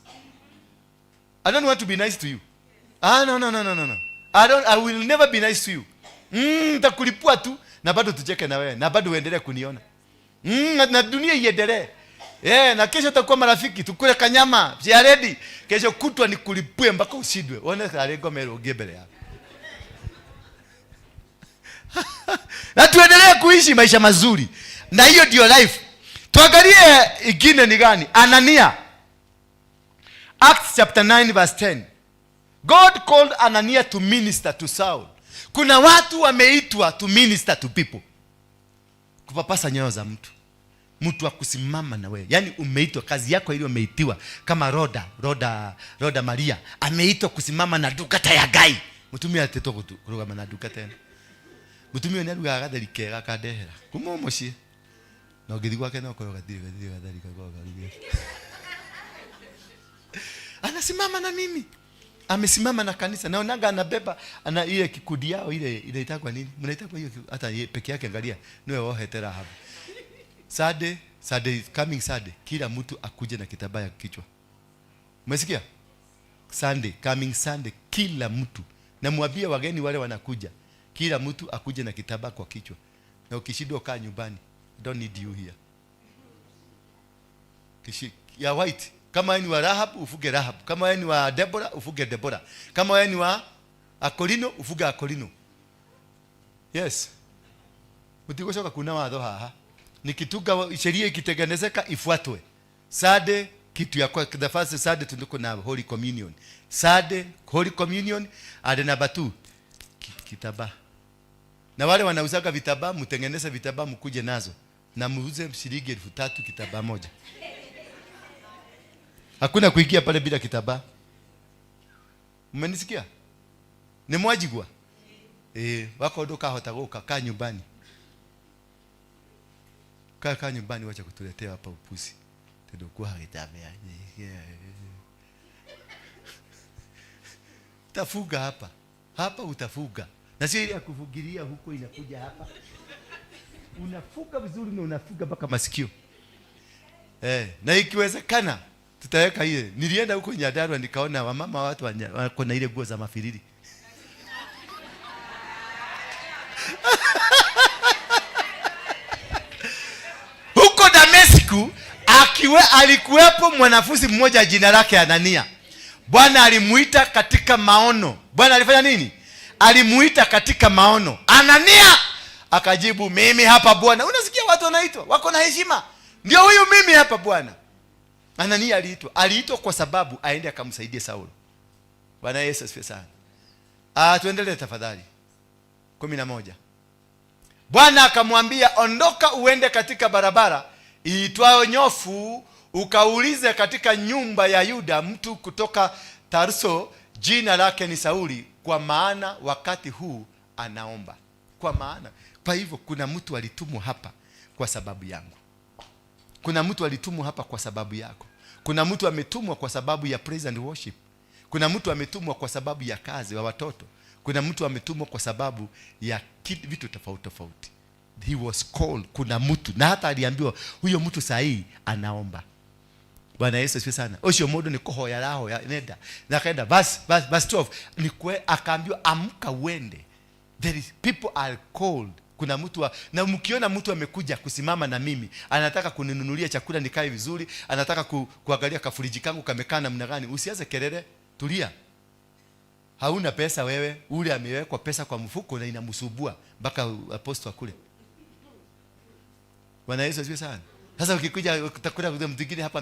I don't want to be nice to you. No. I will never be nice to you. Nitakulipua tu na bado tucheke na wewe na bado uendelee kuniona. Na dunia iendelee. Na kesho tutakuwa marafiki, tukule kanyama, ya ready. Kesho kutwa nikulipue mpaka ushindwe. Uone kale gomero gebele hapo. Na tuendelee kuishi maisha mazuri. Na hiyo ndio life. Tuangalie ingine ni gani? Anania. Acts chapter 9 verse 10. God called Anania to minister to Saul. Kuna watu wameitwa to minister to people. Kupapasa nyayo za mtu. Mtu wa kusimama na wewe. Yaani umeitwa, kazi yako ile umeitiwa. Kama Roda Maria ameitwa kusimama na dukata ya gai. Mutumia ateto kurugama na dukata tena. Mutumia ni aruga gatheri kega kadehera. Kumomoshie. Na ugithi gwake no koyo gathiri kwa gari. Anasimama na mimi. Amesimama na kanisa. Naonaga anabeba ana ile kikundi yao ile inaitwa nini? Mnaitwa hiyo hata peke yake angalia. Niwe wahetera hapa. Sunday coming Sunday kila mtu akuje na kitambaa ya kichwa. Umesikia? Sunday coming Sunday kila mtu. Na mwambie wageni wale wanakuja. Kila mtu akuje na kitambaa kwa kichwa. Na ukishindwa kaa nyumbani. Don't need you here. Ya white. Kama wewe ni wa Rahab ufuge Rahab. Kama wewe ni wa Deborah ufuge Deborah. Kama wewe ni wa Akolino ufuge Akolino. Yes. Utigoshoka kuna watho haha. Nikituga sheria ikitengenezeka ifuatwe. Sade kitu ya kwa the first Sade tunduko na Holy Communion. Sade Holy Communion and number 2 kitaba. Na wale wanauzaga vitaba mtengeneze vitaba mkuje nazo na muuze shilingi 3000 kitaba moja. Hakuna kuingia pale bila kitaba. Mmenisikia? Ni mwajigwa. Wako ndo kahota goka kaa nyumbani. Kaa nyumbani wacha kutuletea hapa upusi. Tendo kwa kitabea. Utafuga hapa. Hapa utafuga. Na sio ile ya kufugilia huko inakuja hapa. Unafuga vizuri na unafuga mpaka masikio. Na ikiwezekana tutaweka ile. Nilienda huko Nyandarua nikaona wamama watu wako na ile nguo za mafiriri. Huko Dameski alikuwepo mwanafunzi mmoja jina lake Anania. Bwana alimuita katika maono. Bwana alifanya nini? Alimuita katika maono. Anania akajibu, mimi hapa Bwana. Unasikia watu wanaitwa, wako na heshima. Ndio huyu mimi hapa Bwana. Anania aliitwa kwa sababu aende akamsaidie Saulo. Bwana Yesu asifiwe sana. Tuendelee tafadhali. 11. Bwana akamwambia, ondoka uende katika barabara iitwayo Nyofu, ukaulize katika nyumba ya Yuda mtu kutoka Tarso, jina lake ni Sauli, kwa maana wakati huu anaomba. Kwa hivyo kuna mtu alitumwa hapa kwa sababu yangu. Kuna mtu alitumwa hapa kwa sababu yako. Kuna mtu ametumwa kwa sababu ya praise and worship. Kuna mtu ametumwa kwa sababu ya kazi wa watoto. Kuna mtu ametumwa kwa sababu ya vitu tofauti. He was called. Kuna mtu na hata aliambiwa huyo mtu sahihi anaomba. Bwana Yesu asifiwe sana. Osho modo ni kohoya lao ya nenda. Na kaenda verse 12 ni akaambiwa amka uende. There is people are called. Kuna mtu na mkiona mtu amekuja kusimama na mimi, anataka kuninunulia chakula nikae vizuri, anataka kuangalia kafuriji kangu kamekaa namna gani, usianze kelele, tulia. Hauna pesa wewe, ule amewekwa pesa kwa mfuko na inamsubua mpaka apostle akule. Bwana Yesu asifiwe sana. Sasa ukikuja utakula mtu mwingine hapa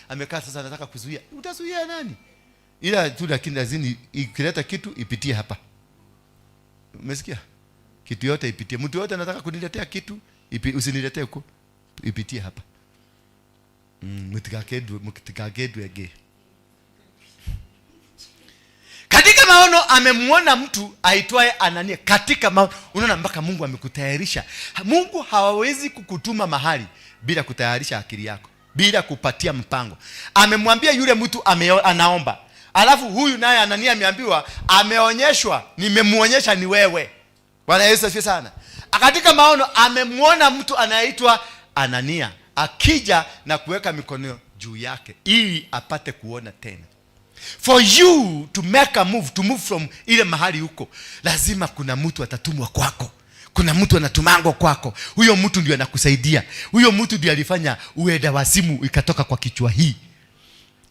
amekaa sasa anataka kuzuia. Utazuia nani? Ila tu lakini lazima ikileta kitu ipitie hapa. Umesikia? Kitu yote ipitie. Mtu yote anataka kuniletea kitu, usiniletee huko. Ipitie hapa. Mtikakedwe ege. Katika maono amemuona mtu aitwaye Anania. Katika maono unaona mpaka Mungu amekutayarisha. Mungu hawawezi kukutuma mahali bila kutayarisha akili yako, bila kupatia mpango. Amemwambia yule mtu anaomba. Alafu huyu naye Anania ameambiwa, ameonyeshwa, nimemuonyesha ni wewe. Bwana Yesu asifiwe sana. Katika maono amemuona mtu anaitwa Anania akija na kuweka mikono juu yake ili apate kuona tena. For you to make a move, to move from ile mahali huko, lazima kuna mtu atatumwa kwako. Kuna mtu anatumangwa kwako. Huyo mtu ndio anakusaidia. Huyo mtu ndio alifanya uenda wazimu ikatoka kwa kichwa hii.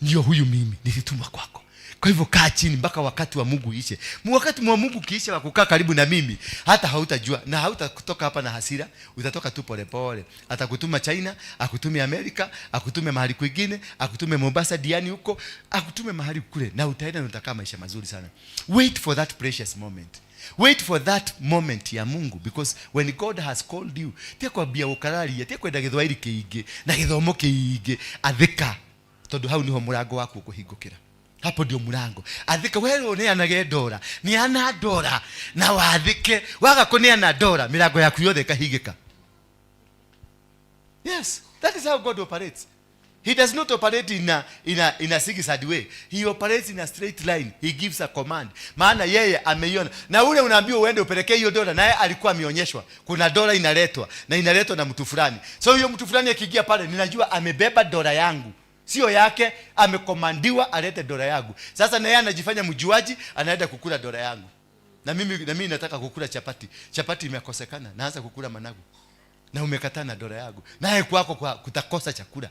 Ndio huyu mimi nilitumwa kwako. Kwa hivyo kaa chini mpaka wakati wa Mungu uishe. Wakati wa Mungu kiisha wa kukaa karibu na mimi, hata hautajua na hautakutoka hapa na hasira, utatoka tu pole pole. Atakutuma China, akutume Amerika, akutume mahali kwingine, akutume Mombasa Diani huko, akutume mahali kule, na utaenda na utakaa maisha mazuri sana. Wait for that precious moment. Wait for that moment ya Mungu, because when God has called you, tia kwa bia ukarari, tia kwenda githwairi kiingi na githomo kiingi, athika tondu hau niho murango waku kuhingukira. Hapo ndio murango. Athika wewe uneanage ndora, ni ana ndora na wathike, waga kuneana ndora, mirango yaku yothe kahingika. Yes, that is how God operates. He does not operate in a zigzag way. He operates in a straight line. He gives a command. Maana yeye ameiona. Na ule unaambiwa uende upelekee hiyo dola, naye alikuwa ameonyeshwa kuna dola inaletwa na inaletwa na mtu fulani. So hiyo mtu fulani akiingia pale, ninajua amebeba dola yangu. Sio yake, amekomandiwa alete dola yangu. Sasa na yeye anajifanya mjuaji, anaenda kukula dola yangu. Na mimi nataka kukula chapati. Chapati imekosekana, naanza kukula managu. Na umekataa na dola yangu. Naye kwako kutakosa chakula.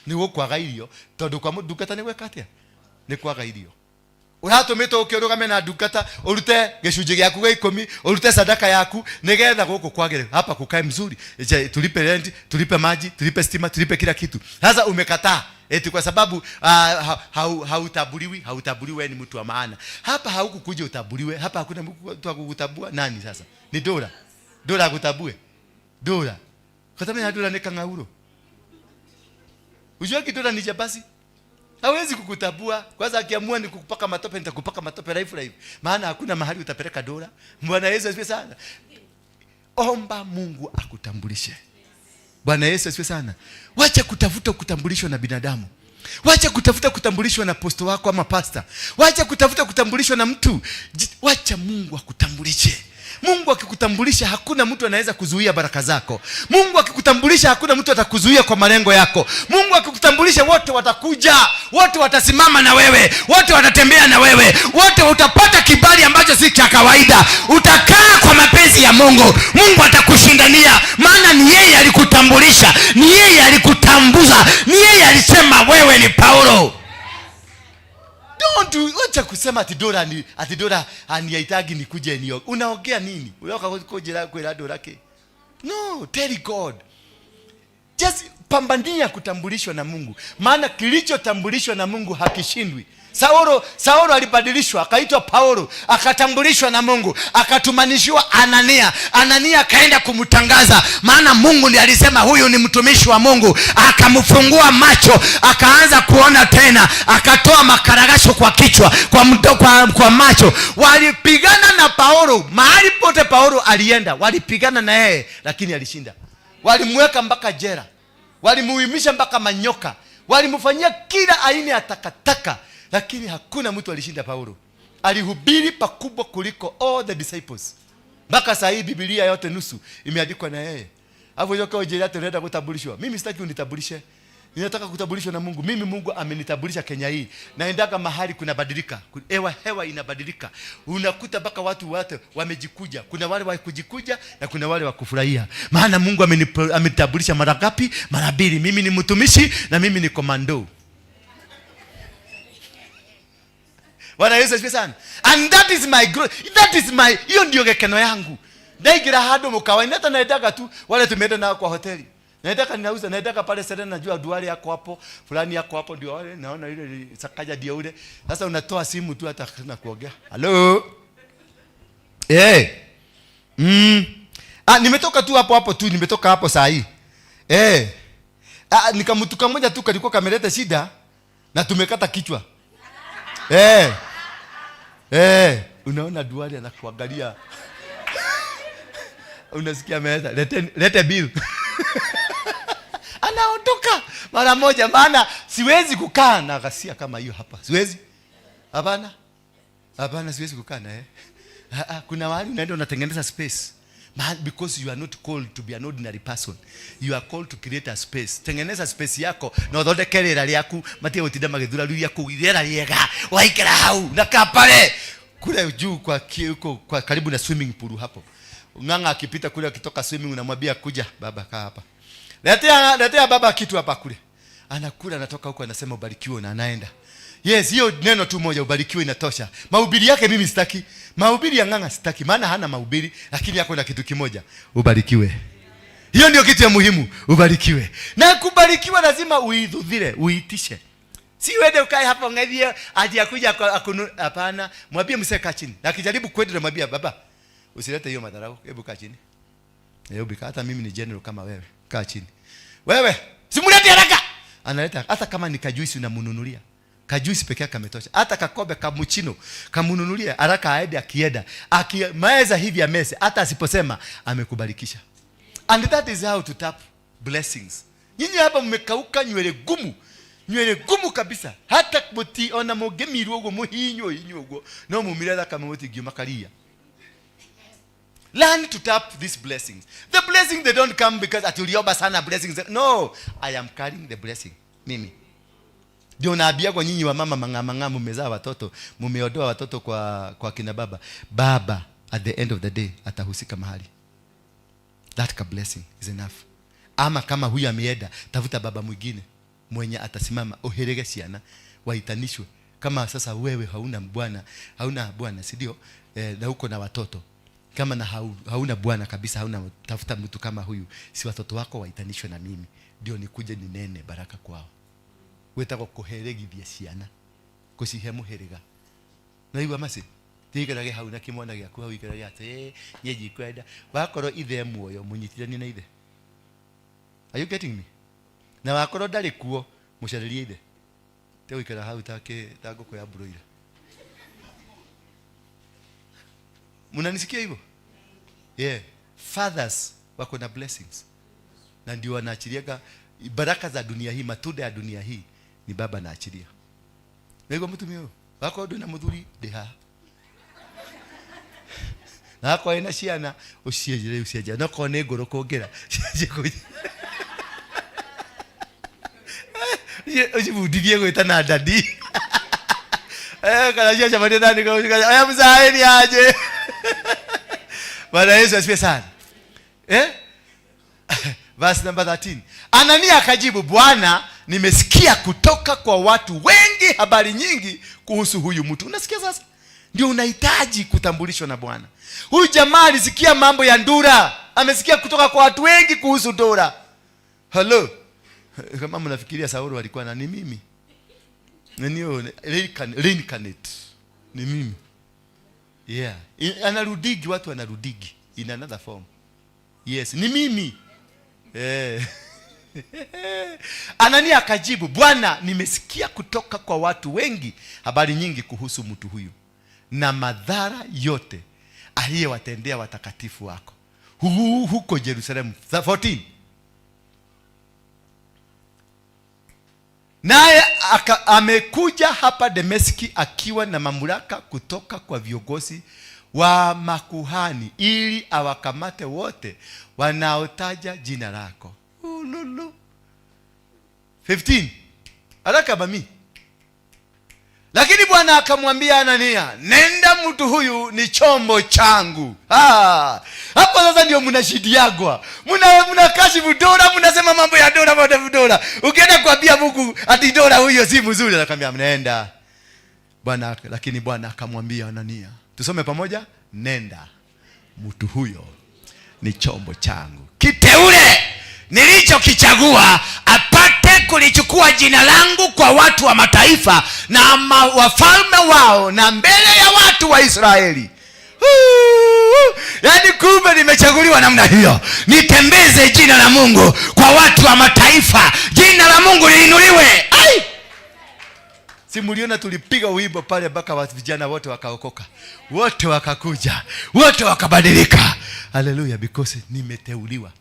Ni wokwaga irio tondu kwa ndungata ni gwekatia ni kwaga irio. Uratumito ukirugame na ndungata, urute gicunji giaku gia 10, urute sadaka yaku nigetha guku kwagire hapa kukae mzuri, tulipe rent, tulipe maji, tulipe stima, tulipe kila kitu. Sasa umekataa eti kwa sababu hautabuliwi ni mtu wa maana. Hapa haukukuja utabuliwe, hapa hakuna mtu akukutabua. Nani sasa? Ni dola akutabue dola. Kwa sababu dola ni kangauro. Ujua kidola ni jabasi. Hawezi kukutabua. Kwanza akiamua ni kukupaka matope, nitakupaka matope live. Maana hakuna mahali utapeleka dola. Bwana Yesu asifiwe sana. Omba Mungu akutambulishe. Bwana Yesu asifiwe sana. Wacha kutafuta kutambulishwa na binadamu. Wacha kutafuta kutambulishwa na posto wako ama pasta. Wacha kutafuta kutambulishwa na mtu. Wacha Mungu akutambulishe. Mungu akikutambulisha hakuna mtu anaweza kuzuia baraka zako. Mungu akikutambulisha hakuna mtu atakuzuia kwa malengo yako. Mungu akikutambulisha wote watakuja, wote watasimama na wewe, wote watatembea na wewe, wote utapata kibali ambacho si cha kawaida. Utakaa kwa mapenzi ya Mungu. Mungu atakushindania, maana ni yeye alikutambulisha, ni yeye alikutambuza, ni yeye alisema wewe ni Paulo. Wacha kusema ati dola anihitaji nikuje New York. Unaongea nini? Uyoka kujira kwa dola ke. No, tell God. Just pambania kutambulishwa na Mungu. Maana kilichotambulishwa na Mungu hakishindwi. Saulo alibadilishwa akaitwa Paulo, akatambulishwa na Mungu, akatumanishiwa Anania akaenda kumtangaza, maana Mungu ndiye alisema huyu ni mtumishi wa Mungu. Akamfungua macho, akaanza kuona tena, akatoa makaragasho kwa kichwa, kwa macho. Walipigana na Paulo, mahali pote Paulo alienda walipigana na yeye, lakini alishinda. Walimweka mpaka jela, walimuimisha mpaka manyoka, walimfanyia kila aina ya takataka, lakini hakuna mtu alishinda Paulo. Alihubiri pakubwa kuliko all the disciples. Mpaka saa hii Biblia yote nusu imeandikwa na yeye. Hapo yoka ujira tunaenda kutambulishwa. Mimi sitaki unitambulishe. Ninataka kutambulishwa na Mungu. Mimi Mungu amenitambulisha Kenya hii. Naendaga mahali kuna badilika. Hewa inabadilika. Unakuta mpaka watu wote wamejikuja. Kuna wale wa kujikuja na kuna wale wa kufurahia. Maana Mungu amenitambulisha mara ngapi? Mara 2. Mimi ni mtumishi na mimi ni komando. Bwana Yesu asifiwe sana. And that is my growth. That is my, hiyo ndio gekeno yangu. Ndaigira hado mukawaida, hata naendaga tu wale tumeenda nao kwa hoteli. Naendaga pale Serena, najua Duale yako hapo, fulani yako hapo, ndio wale naona ile Sakaja ndio ule. Sasa unatoa simu tu hata na kuongea. Hello. Nimetoka tu hapo tu, nimetoka hapo saa hii. Nikamtu kamoja tu kalikuwa kameleta shida na tumekata kichwa. Unaona Duale anakuangalia. Unasikia meza, lete bill. Anaondoka mara moja, maana siwezi kukaa na ghasia kama hiyo hapa. Siwezi. Hapana siwezi kukaa na kuna wale unaenda unatengeneza space. Because you are not called to be an ordinary person. You are called to create a space. Tengeneza space yako na uthondeke rĩera rĩaku, matie gũtinda magĩthura rĩu kũu rĩera rĩega. Waikara hau na kapale kule juu kwa karibu na swimming pool hapo. Ng'ang'a akipita kule akitoka swimming unamwambia kuja baba kaa hapa. Letea baba kitu hapa kule. Anakula, anatoka huko anasema ubarikiwe na anaenda. Yes, hiyo neno tu moja ubarikiwe inatosha. Mahubiri yake mimi sitaki. Mahubiri ya Ng'ang'a sitaki, maana hana mahubiri, lakini yako na kitu kimoja, ubarikiwe. Hiyo ndio kitu ya muhimu, ubarikiwe. Na kubarikiwa lazima uidhudhire, uitishe. Si uende ukae hapo ngavie aje akuja hapana, mwambie mseka chini. Na akijaribu kwenda mwambie baba, usilete hiyo madharau, hebu kaa chini. Hebu hata mimi ni general kama wewe, kaa chini. Wewe, simulete haraka. Analeta hata kama ni kajuisi unamununulia. Kajuisi pekee yake kametosha. Hata kakobe kamuchino kamununulia haraka aende akienda. Akimaliza hivi amese hata asiposema amekubarikisha. And that is how to tap blessings. Nyinyi hapa mmekauka nywele gumu kabisa. Hata muti ona mogemiru ogo muhinyo ogo no mumirada kama muti gimakaria. Learn to tap these blessings. The blessings, they don't come because atulioba sana blessings. No, I am carrying the blessing. Mimi ndio naambia kwa nyinyi wa mama mang'amang'a, mmezaa watoto, mmeodoa watoto kwa kina baba. Baba at the end of the day atahusika mahali. That blessing is enough. Ama kama huyu ameenda, tafuta baba mwingine mwenye atasimama oherege siana waitanishwe. Kama sasa wewe hauna bwana, si ndio? Na uko na watoto. Kama na hauna bwana kabisa, tafuta mtu kama huyu, si watoto wako waitanishwe na mimi, ndio nikuje ninene baraka kwao. Wetako kuheregithia ciana kucihe muhiriga na igwa masi tigerage hau na kimwana gyaku hau igerage ate nyeji kwenda wakorwo ithe muoyo munyitirani na ithe. Are you getting me? Na wakorwo ndari kuo mucaririe ithe te uikara hau tango kwa broiler. Munanisikia hivyo? Yeah, fathers wako na blessings na ndio wanaachiliaga baraka za dunia hii, matunda ya dunia hii ni baba naachilia. Nego mtumio wako ndo na mudhuri deha na kwa ina ciana usieje na kwa nego rokongera ujibudithie gwita na dadi kana cia chamani ndani kwa aya mzaeni aje Bwana Yesu asifiwe sana. Verse number 13. Anania akajibu, Bwana, nimesikia kutoka kwa watu wengi habari nyingi kuhusu huyu mtu. Unasikia sasa? Ndio unahitaji kutambulishwa na Bwana. Huyu jamaa alisikia mambo ya ndura. Amesikia kutoka kwa watu wengi kuhusu ndura. Hello. Kama mnafikiria Saulo alikuwa na ni mimi. Ndio reincarnate. Ni mimi. Yeah. Anarudigi, watu wanarudigi in another form. Yes, ni mimi. Anania akajibu, Bwana, nimesikia kutoka kwa watu wengi habari nyingi kuhusu mtu huyu na madhara yote aliyowatendea watakatifu wako huko Yerusalemu. 14. Naye amekuja hapa Dameski akiwa na mamlaka kutoka kwa viongozi wa makuhani ili awakamate wote wanaotaja jina lako. Ululu. 15. Haraka bami. Lakini Bwana akamwambia Anania, nenda, mtu huyu ni chombo changu. Hapo sasa ndio mnashidiagwa. Mnakashifu dola, mnasema mambo ya dola. Ukienda kuambia Mungu ati dola huyo si mzuri, anakuambia mnaenda. Lakini Bwana akamwambia Anania, tusome pamoja, nenda, mtu huyo ni chombo changu kiteule nilichokichagua apate kulichukua jina langu kwa watu wa mataifa na wafalme wao na mbele ya watu wa Israeli. Yaani kumbe nimechaguliwa namna hiyo, nitembeze jina la Mungu kwa watu wa mataifa, jina la Mungu liinuliwe. Simuliona tulipiga wimbo pale mpaka watu vijana wote wakaokoka, wote wakakuja, wote wakabadilika. Hallelujah, because nimeteuliwa.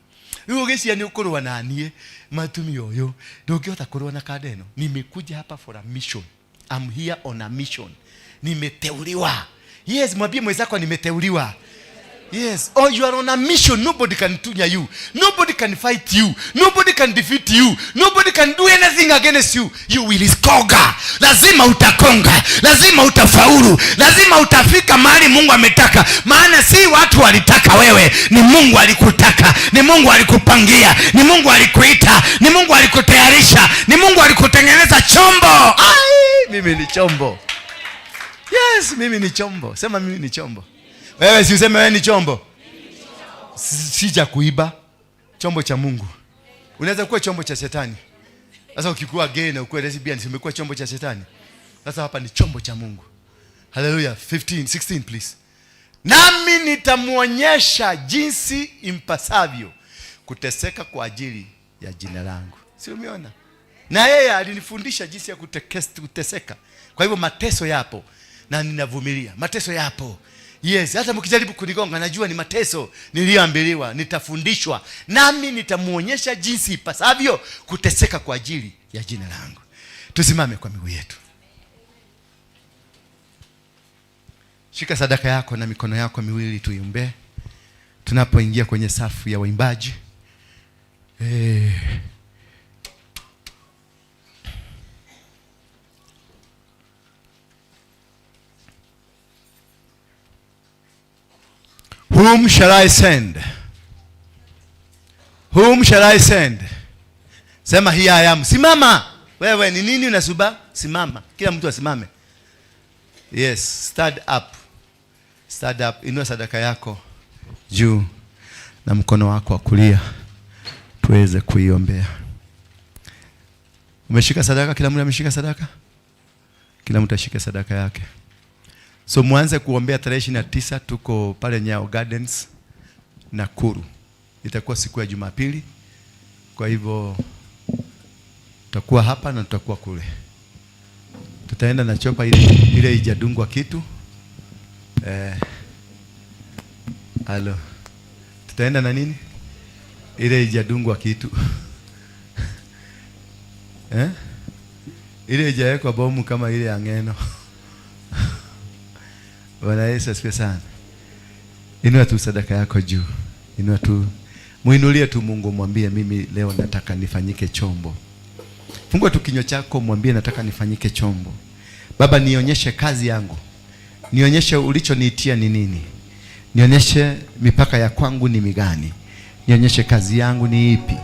Ugesi yani ukorwa na anie matumi oyo ndungihota kurwa na kadeno. Nimekuja hapa for a mission. I'm here on a mission. Nimeteuliwa. Yes, mwambie mwenzako nimeteuliwa. Yes. Oh, you are on a mission. Nobody can tunya you. Nobody can fight you. Nobody can defeat you. Nobody can do anything against you. You will conquer. Lazima utakonga. Lazima utafaulu. Lazima utafika mahali Mungu ametaka. Maana si watu walitaka wewe. Ni Mungu alikutaka. Ni Mungu alikupangia. Ni Mungu alikuita. Ni Mungu alikutayarisha. Ni Mungu alikutengeneza chombo. Mimi ni chombo. Yes, mimi ni chombo. Sema mimi ni chombo. Wewe si useme wewe ni chombo. Sija kuiba. Chombo cha Mungu. Unaweza kuwa chombo cha shetani. Sasa ukikuwa gay na ukuwa lesbian, si umekuwa chombo cha shetani. Sasa hapa ni chombo cha Mungu. Hallelujah. 16 please. Nami nitamuonyesha jinsi impasavyo kuteseka kwa ajili ya jina langu. Si umeona? Na yeye alinifundisha jinsi ya kuteseka. Kwa hivyo mateso yapo na ninavumilia. Mateso yapo. Yes, hata mkijaribu kunigonga najua ni mateso niliyoambiliwa, nitafundishwa. Nami nitamuonyesha jinsi ipasavyo kuteseka kwa ajili ya jina langu. Tusimame kwa miguu yetu. Shika sadaka yako na mikono yako miwili tuiombe. Tunapoingia kwenye safu ya waimbaji. Whom shall I send? Whom shall I send? Sema here I am. Simama. Wewe ni nini unasuba? Simama. Kila mtu asimame. Yes, stand up. Stand up. Inua sadaka yako juu na mkono wako wa kulia tuweze kuiombea. Umeshika sadaka? Kila mtu ameshika sadaka? Kila mtu ashike sadaka yake. So mwanze kuombea tarehe 29 tuko pale Nyao Gardens Nakuru. Itakuwa siku ya Jumapili. Kwa hivyo tutakuwa hapa na tutakuwa kule. Tutaenda na chopa ile ijadungwa kitu. Halo. Tutaenda na nini? Ile ijadungwa kitu. Ile ijawekwa bomu kama ile ya ngeno. Bwana Yesu asifiwe sana. Inua tu sadaka yako juu. Inua tu. Muinulie tu Mungu, mwambie mimi leo nataka nifanyike chombo. Fungua tu kinywa chako, mwambie nataka nifanyike chombo. Baba, nionyeshe kazi yangu. Nionyeshe ulichoniitia ni nini. Nionyeshe mipaka ya kwangu ni migani. Nionyeshe kazi yangu ni ipi.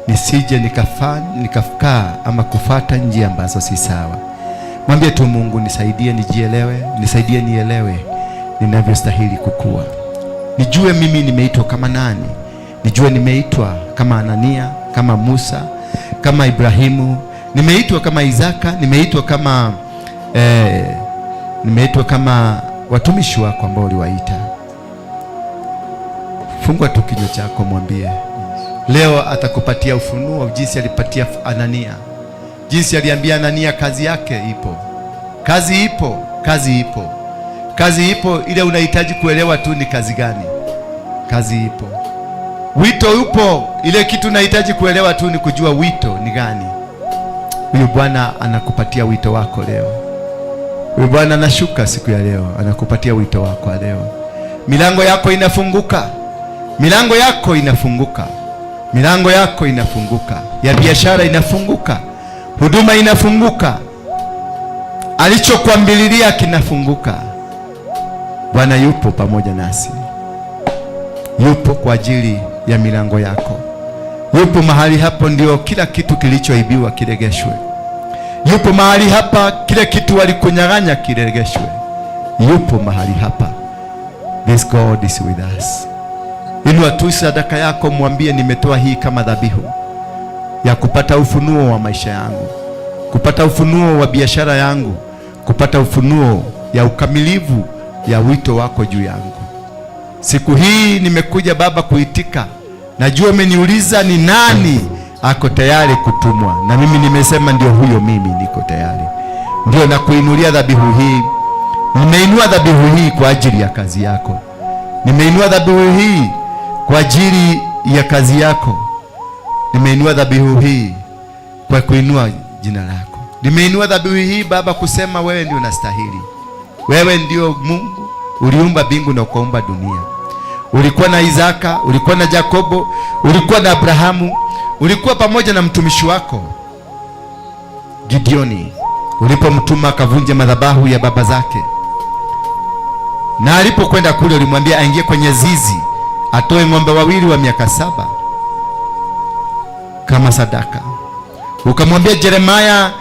Nisije nikakaa ama kufata njia ambazo si sawa. Mwambie tu Mungu, nisaidie nijielewe, nisaidie nielewe ninavyostahili kukua. Nijue mimi nimeitwa kama nani. Nijue nimeitwa kama Anania, kama Musa, kama Ibrahimu, nimeitwa kama Isaka, nimeitwa kama watumishi wako ambao uliwaita. Fungua tu kinywa chako, mwambie. Leo atakupatia ufunuo jinsi alipatia Anania. Jinsi aliambia Anania kazi yake ipo. Kazi ipo, kazi ipo. Kazi ipo, ile unahitaji kuelewa tu ni kazi gani. Kazi ipo. Wito upo, ile kitu unahitaji kuelewa tu ni kujua wito ni gani. Huyu Bwana anakupatia wito wako leo. Huyu Bwana anashuka siku ya leo, anakupatia wito wako leo. Milango yako inafunguka. Milango yako inafunguka. Milango yako inafunguka. Ya biashara inafunguka. Huduma inafunguka. Alichokuambililia kinafunguka. Bwana yupo pamoja nasi. Yupo kwa ajili ya milango yako. Yupo mahali hapo ndio kila kitu kilichoibiwa kiregeshwe. Yupo mahali hapa kile kitu walikunyang'anya kiregeshwe. Yupo mahali hapa. This God is with us. Inua tu sadaka yako, mwambie nimetoa hii kama dhabihu ya kupata ufunuo wa maisha yangu, kupata ufunuo wa biashara yangu, kupata ufunuo ya ukamilivu ya wito wako juu yangu. Siku hii nimekuja Baba kuitika. Najua umeniuliza ni nani ako tayari kutumwa, na mimi nimesema ndio huyo, mimi niko tayari. Ndio nakuinulia dhabihu hii. Nimeinua dhabihu hii kwa ajili ya kazi yako. Nimeinua dhabihu hii kwa ajili ya kazi yako. Nimeinua dhabihu hii kwa kuinua jina lako. Nimeinua dhabihu hii Baba kusema wewe ndio unastahili. Wewe ndio Mungu uliumba mbingu na ukaumba dunia. Ulikuwa na Isaka, ulikuwa na Yakobo, ulikuwa na Abrahamu, ulikuwa pamoja na mtumishi wako Gideoni ulipomtuma akavunja madhabahu ya baba zake. Na alipokwenda kule ulimwambia aingie kwenye zizi atoe ng'ombe wawili wa miaka 7 kama sadaka. Ukamwambia Yeremia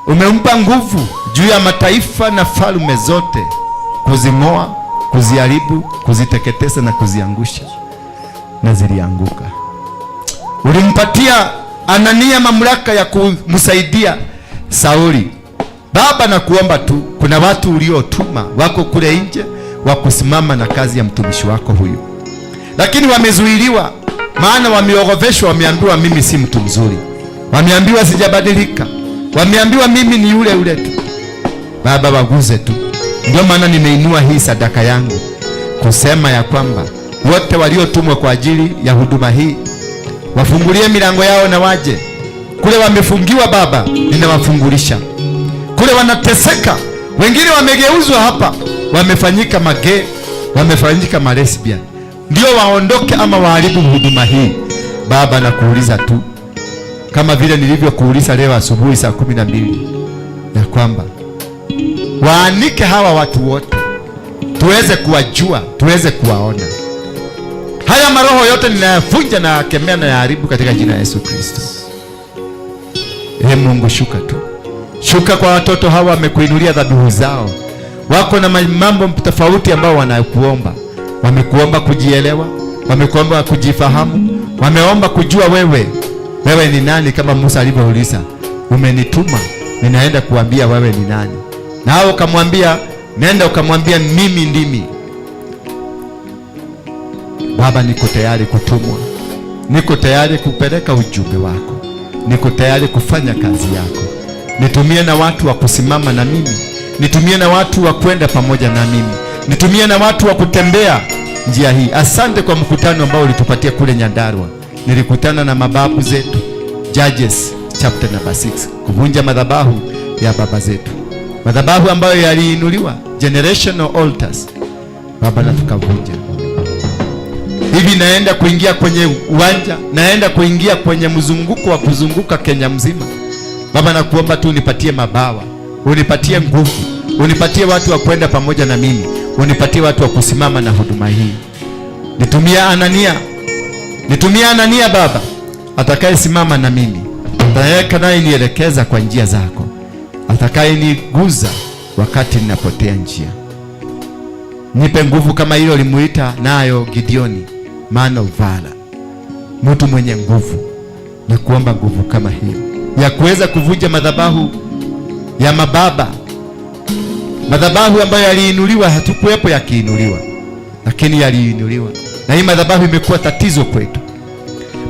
umempa nguvu juu ya mataifa na falme zote, kuzing'oa, kuziharibu, kuziteketeza na kuziangusha, na zilianguka. Ulimpatia Anania mamlaka ya kumsaidia Sauli. Baba, na kuomba tu, kuna watu uliotuma wako kule nje wa kusimama na kazi ya mtumishi wako huyu, lakini wamezuiliwa, maana wameogopeshwa, wameambiwa mimi si mtu mzuri, wameambiwa sijabadilika, wameambiwa mimi ni yule yule tu. Baba, waguze tu. Ndio maana nimeinua hii sadaka yangu kusema ya kwamba wote waliotumwa kwa ajili ya huduma hii wafungulie milango yao na waje. Kule wamefungiwa Baba, ninawafungulisha. Kule wanateseka, wengine wamegeuzwa hapa, wamefanyika mage, wamefanyika malesbian, ndio waondoke ama waharibu huduma hii. Baba, nakuuliza tu kama vile nilivyokuuliza leo asubuhi saa 12 ya kwamba waanike hawa watu wote, tuweze kuwajua, tuweze kuwaona. Haya maroho yote ninayavunja na kemea na yaharibu katika jina la Yesu Kristo. Mungu, shuka tu, shuka kwa watoto hawa. Wamekuinulia dhabihu zao, wako na mambo tofauti ambao wanakuomba. Wamekuomba kujielewa, wamekuomba kujifahamu, wameomba kujua wewe ni nani, kama Musa alivyouliza, umenituma ninaenda kuambia wewe ni nani, na hao ukamwambia nenda ukamwambia mimi ndimi. Baba, niko tayari kutumwa, niko tayari kupeleka ujumbe wako, niko tayari kufanya kazi yako. Nitumie na watu wa kusimama na mimi, nitumie na watu wa kwenda pamoja na mimi, nitumie na watu wa kutembea njia hii. Asante kwa mkutano ambao ulitupatia kule Nyandarua. Nilikutana na mababu zetu, Judges chapter number 6, kuvunja madhabahu ya baba zetu, madhabahu ambayo yaliinuliwa, generational altars. Baba, na tukavunja hivi. Naenda kuingia kwenye uwanja, naenda kuingia kwenye mzunguko wa kuzunguka Kenya mzima. Baba, nakuomba tu unipatie mabawa, unipatie nguvu, unipatie watu wa kwenda pamoja na mimi, unipatie watu wa kusimama na huduma hii. Nitumia Anania Baba, atakaye simama na mimi, atakaye nielekeza kwa njia zako, atakaye niguza wakati ninapotea njia. Nipe nguvu kama hilo limuita nayo Gideoni, man of valor, mtu mwenye nguvu. Na kuomba nguvu kama hiyo ya kuweza kuvunja madhabahu ya mababa, madhabahu ambayo yaliinuliwa, hatukuwepo yakiinuliwa, lakini yaliinuliwa, na hii madhabahu imekuwa tatizo kwetu.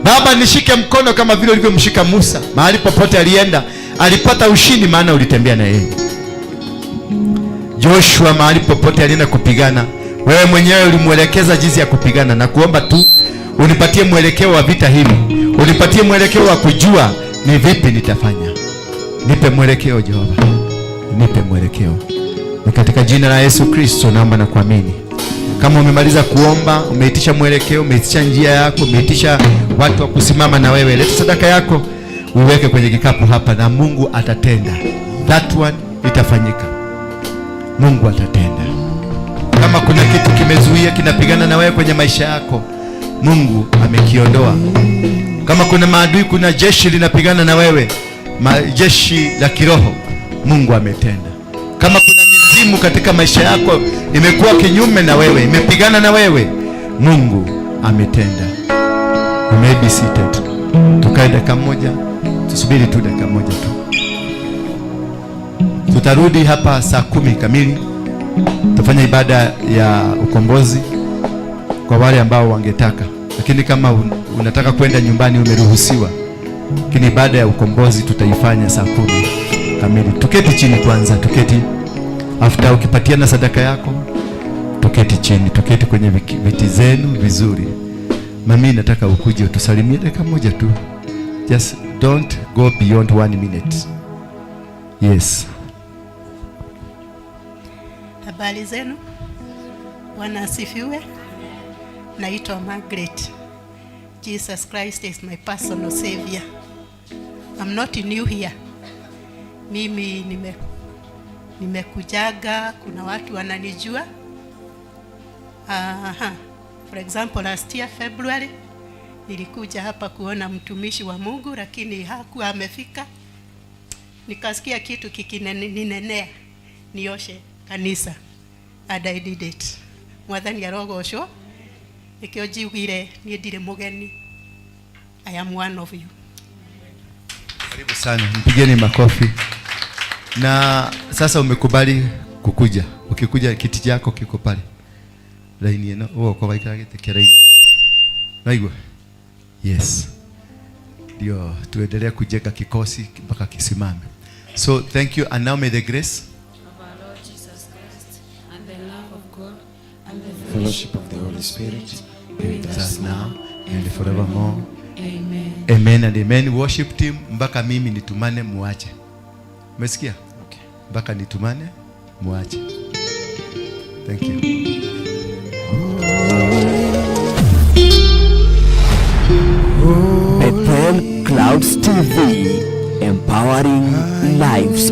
Baba, nishike mkono kama vile ulivyomshika Musa, mahali popote alienda alipata ushindi, maana ulitembea na yeye. Joshua, mahali popote alienda kupigana, wewe mwenyewe ulimwelekeza jinsi ya kupigana. Na kuomba tu unipatie mwelekeo wa vita hili, unipatie mwelekeo wa kujua ni vipi nitafanya. Nipe mwelekeo Jehova, nipe mwelekeo. Ni katika jina la Yesu Kristo naomba na kuamini. Kama umemaliza kuomba, umeitisha mwelekeo, umeitisha njia yako, umeitisha watu wa kusimama na wewe, leta sadaka yako uweke kwenye kikapu hapa, na Mungu atatenda. That one itafanyika, Mungu atatenda. Kama kuna kitu kimezuia kinapigana na wewe kwenye maisha yako, Mungu amekiondoa. Kama kuna maadui, kuna jeshi linapigana na wewe, jeshi la kiroho, Mungu ametenda. Kama kuna mizimu katika maisha yako imekuwa kinyume na wewe, imepigana na wewe, Mungu ametenda. You may be seated. Tukae dakika moja, tusubiri tu dakika moja tu. Tutarudi hapa saa 10 kamili. Tutafanya ibada ya ukombozi kwa wale ambao wangetaka, lakini kama unataka kwenda nyumbani umeruhusiwa. Lakini ibada ya ukombozi tutaifanya saa 10 kamili. Tuketi chini kwanza, tuketi. After ukipatiana sadaka yako, tuketi chini, tuketi kwenye viti zenu vizuri. Mami, nataka ukuje utusalimie dakika moja tu. Just don't go beyond 1 minute. Yes. Habari zenu? Bwana asifiwe. Naitwa Margaret. Jesus Christ is my personal savior. I'm not new here. Mimi nimekujaga, kuna watu wananijua. For example, last year February nilikuja hapa kuona mtumishi wa Mungu, lakini hakuwa amefika. nikasikia kitu kikininenea nioshe kanisa, and I did it. Mwathani arogocwo nikio njiguire ni ndire mugeni. I am one of you. Karibu sana, mpigeni makofi. Na sasa umekubali kukuja. Ukikuja kiti chako kiko pale. Laini eno uko waika gite laini. Naigwa. Yes. Ndio tuendelea kujenga kikosi mpaka kisimame. So thank you, and now may the grace of our Lord Jesus Christ and the love of God and the Fellowship of the Holy Spirit be with us now and forevermore. Amen. Amen and amen. Worship team, mpaka mimi nitumane muache. Umesikia? Okay. Mpaka nitumane muache. Thank you. Bethel Clouds TV, empowering lives.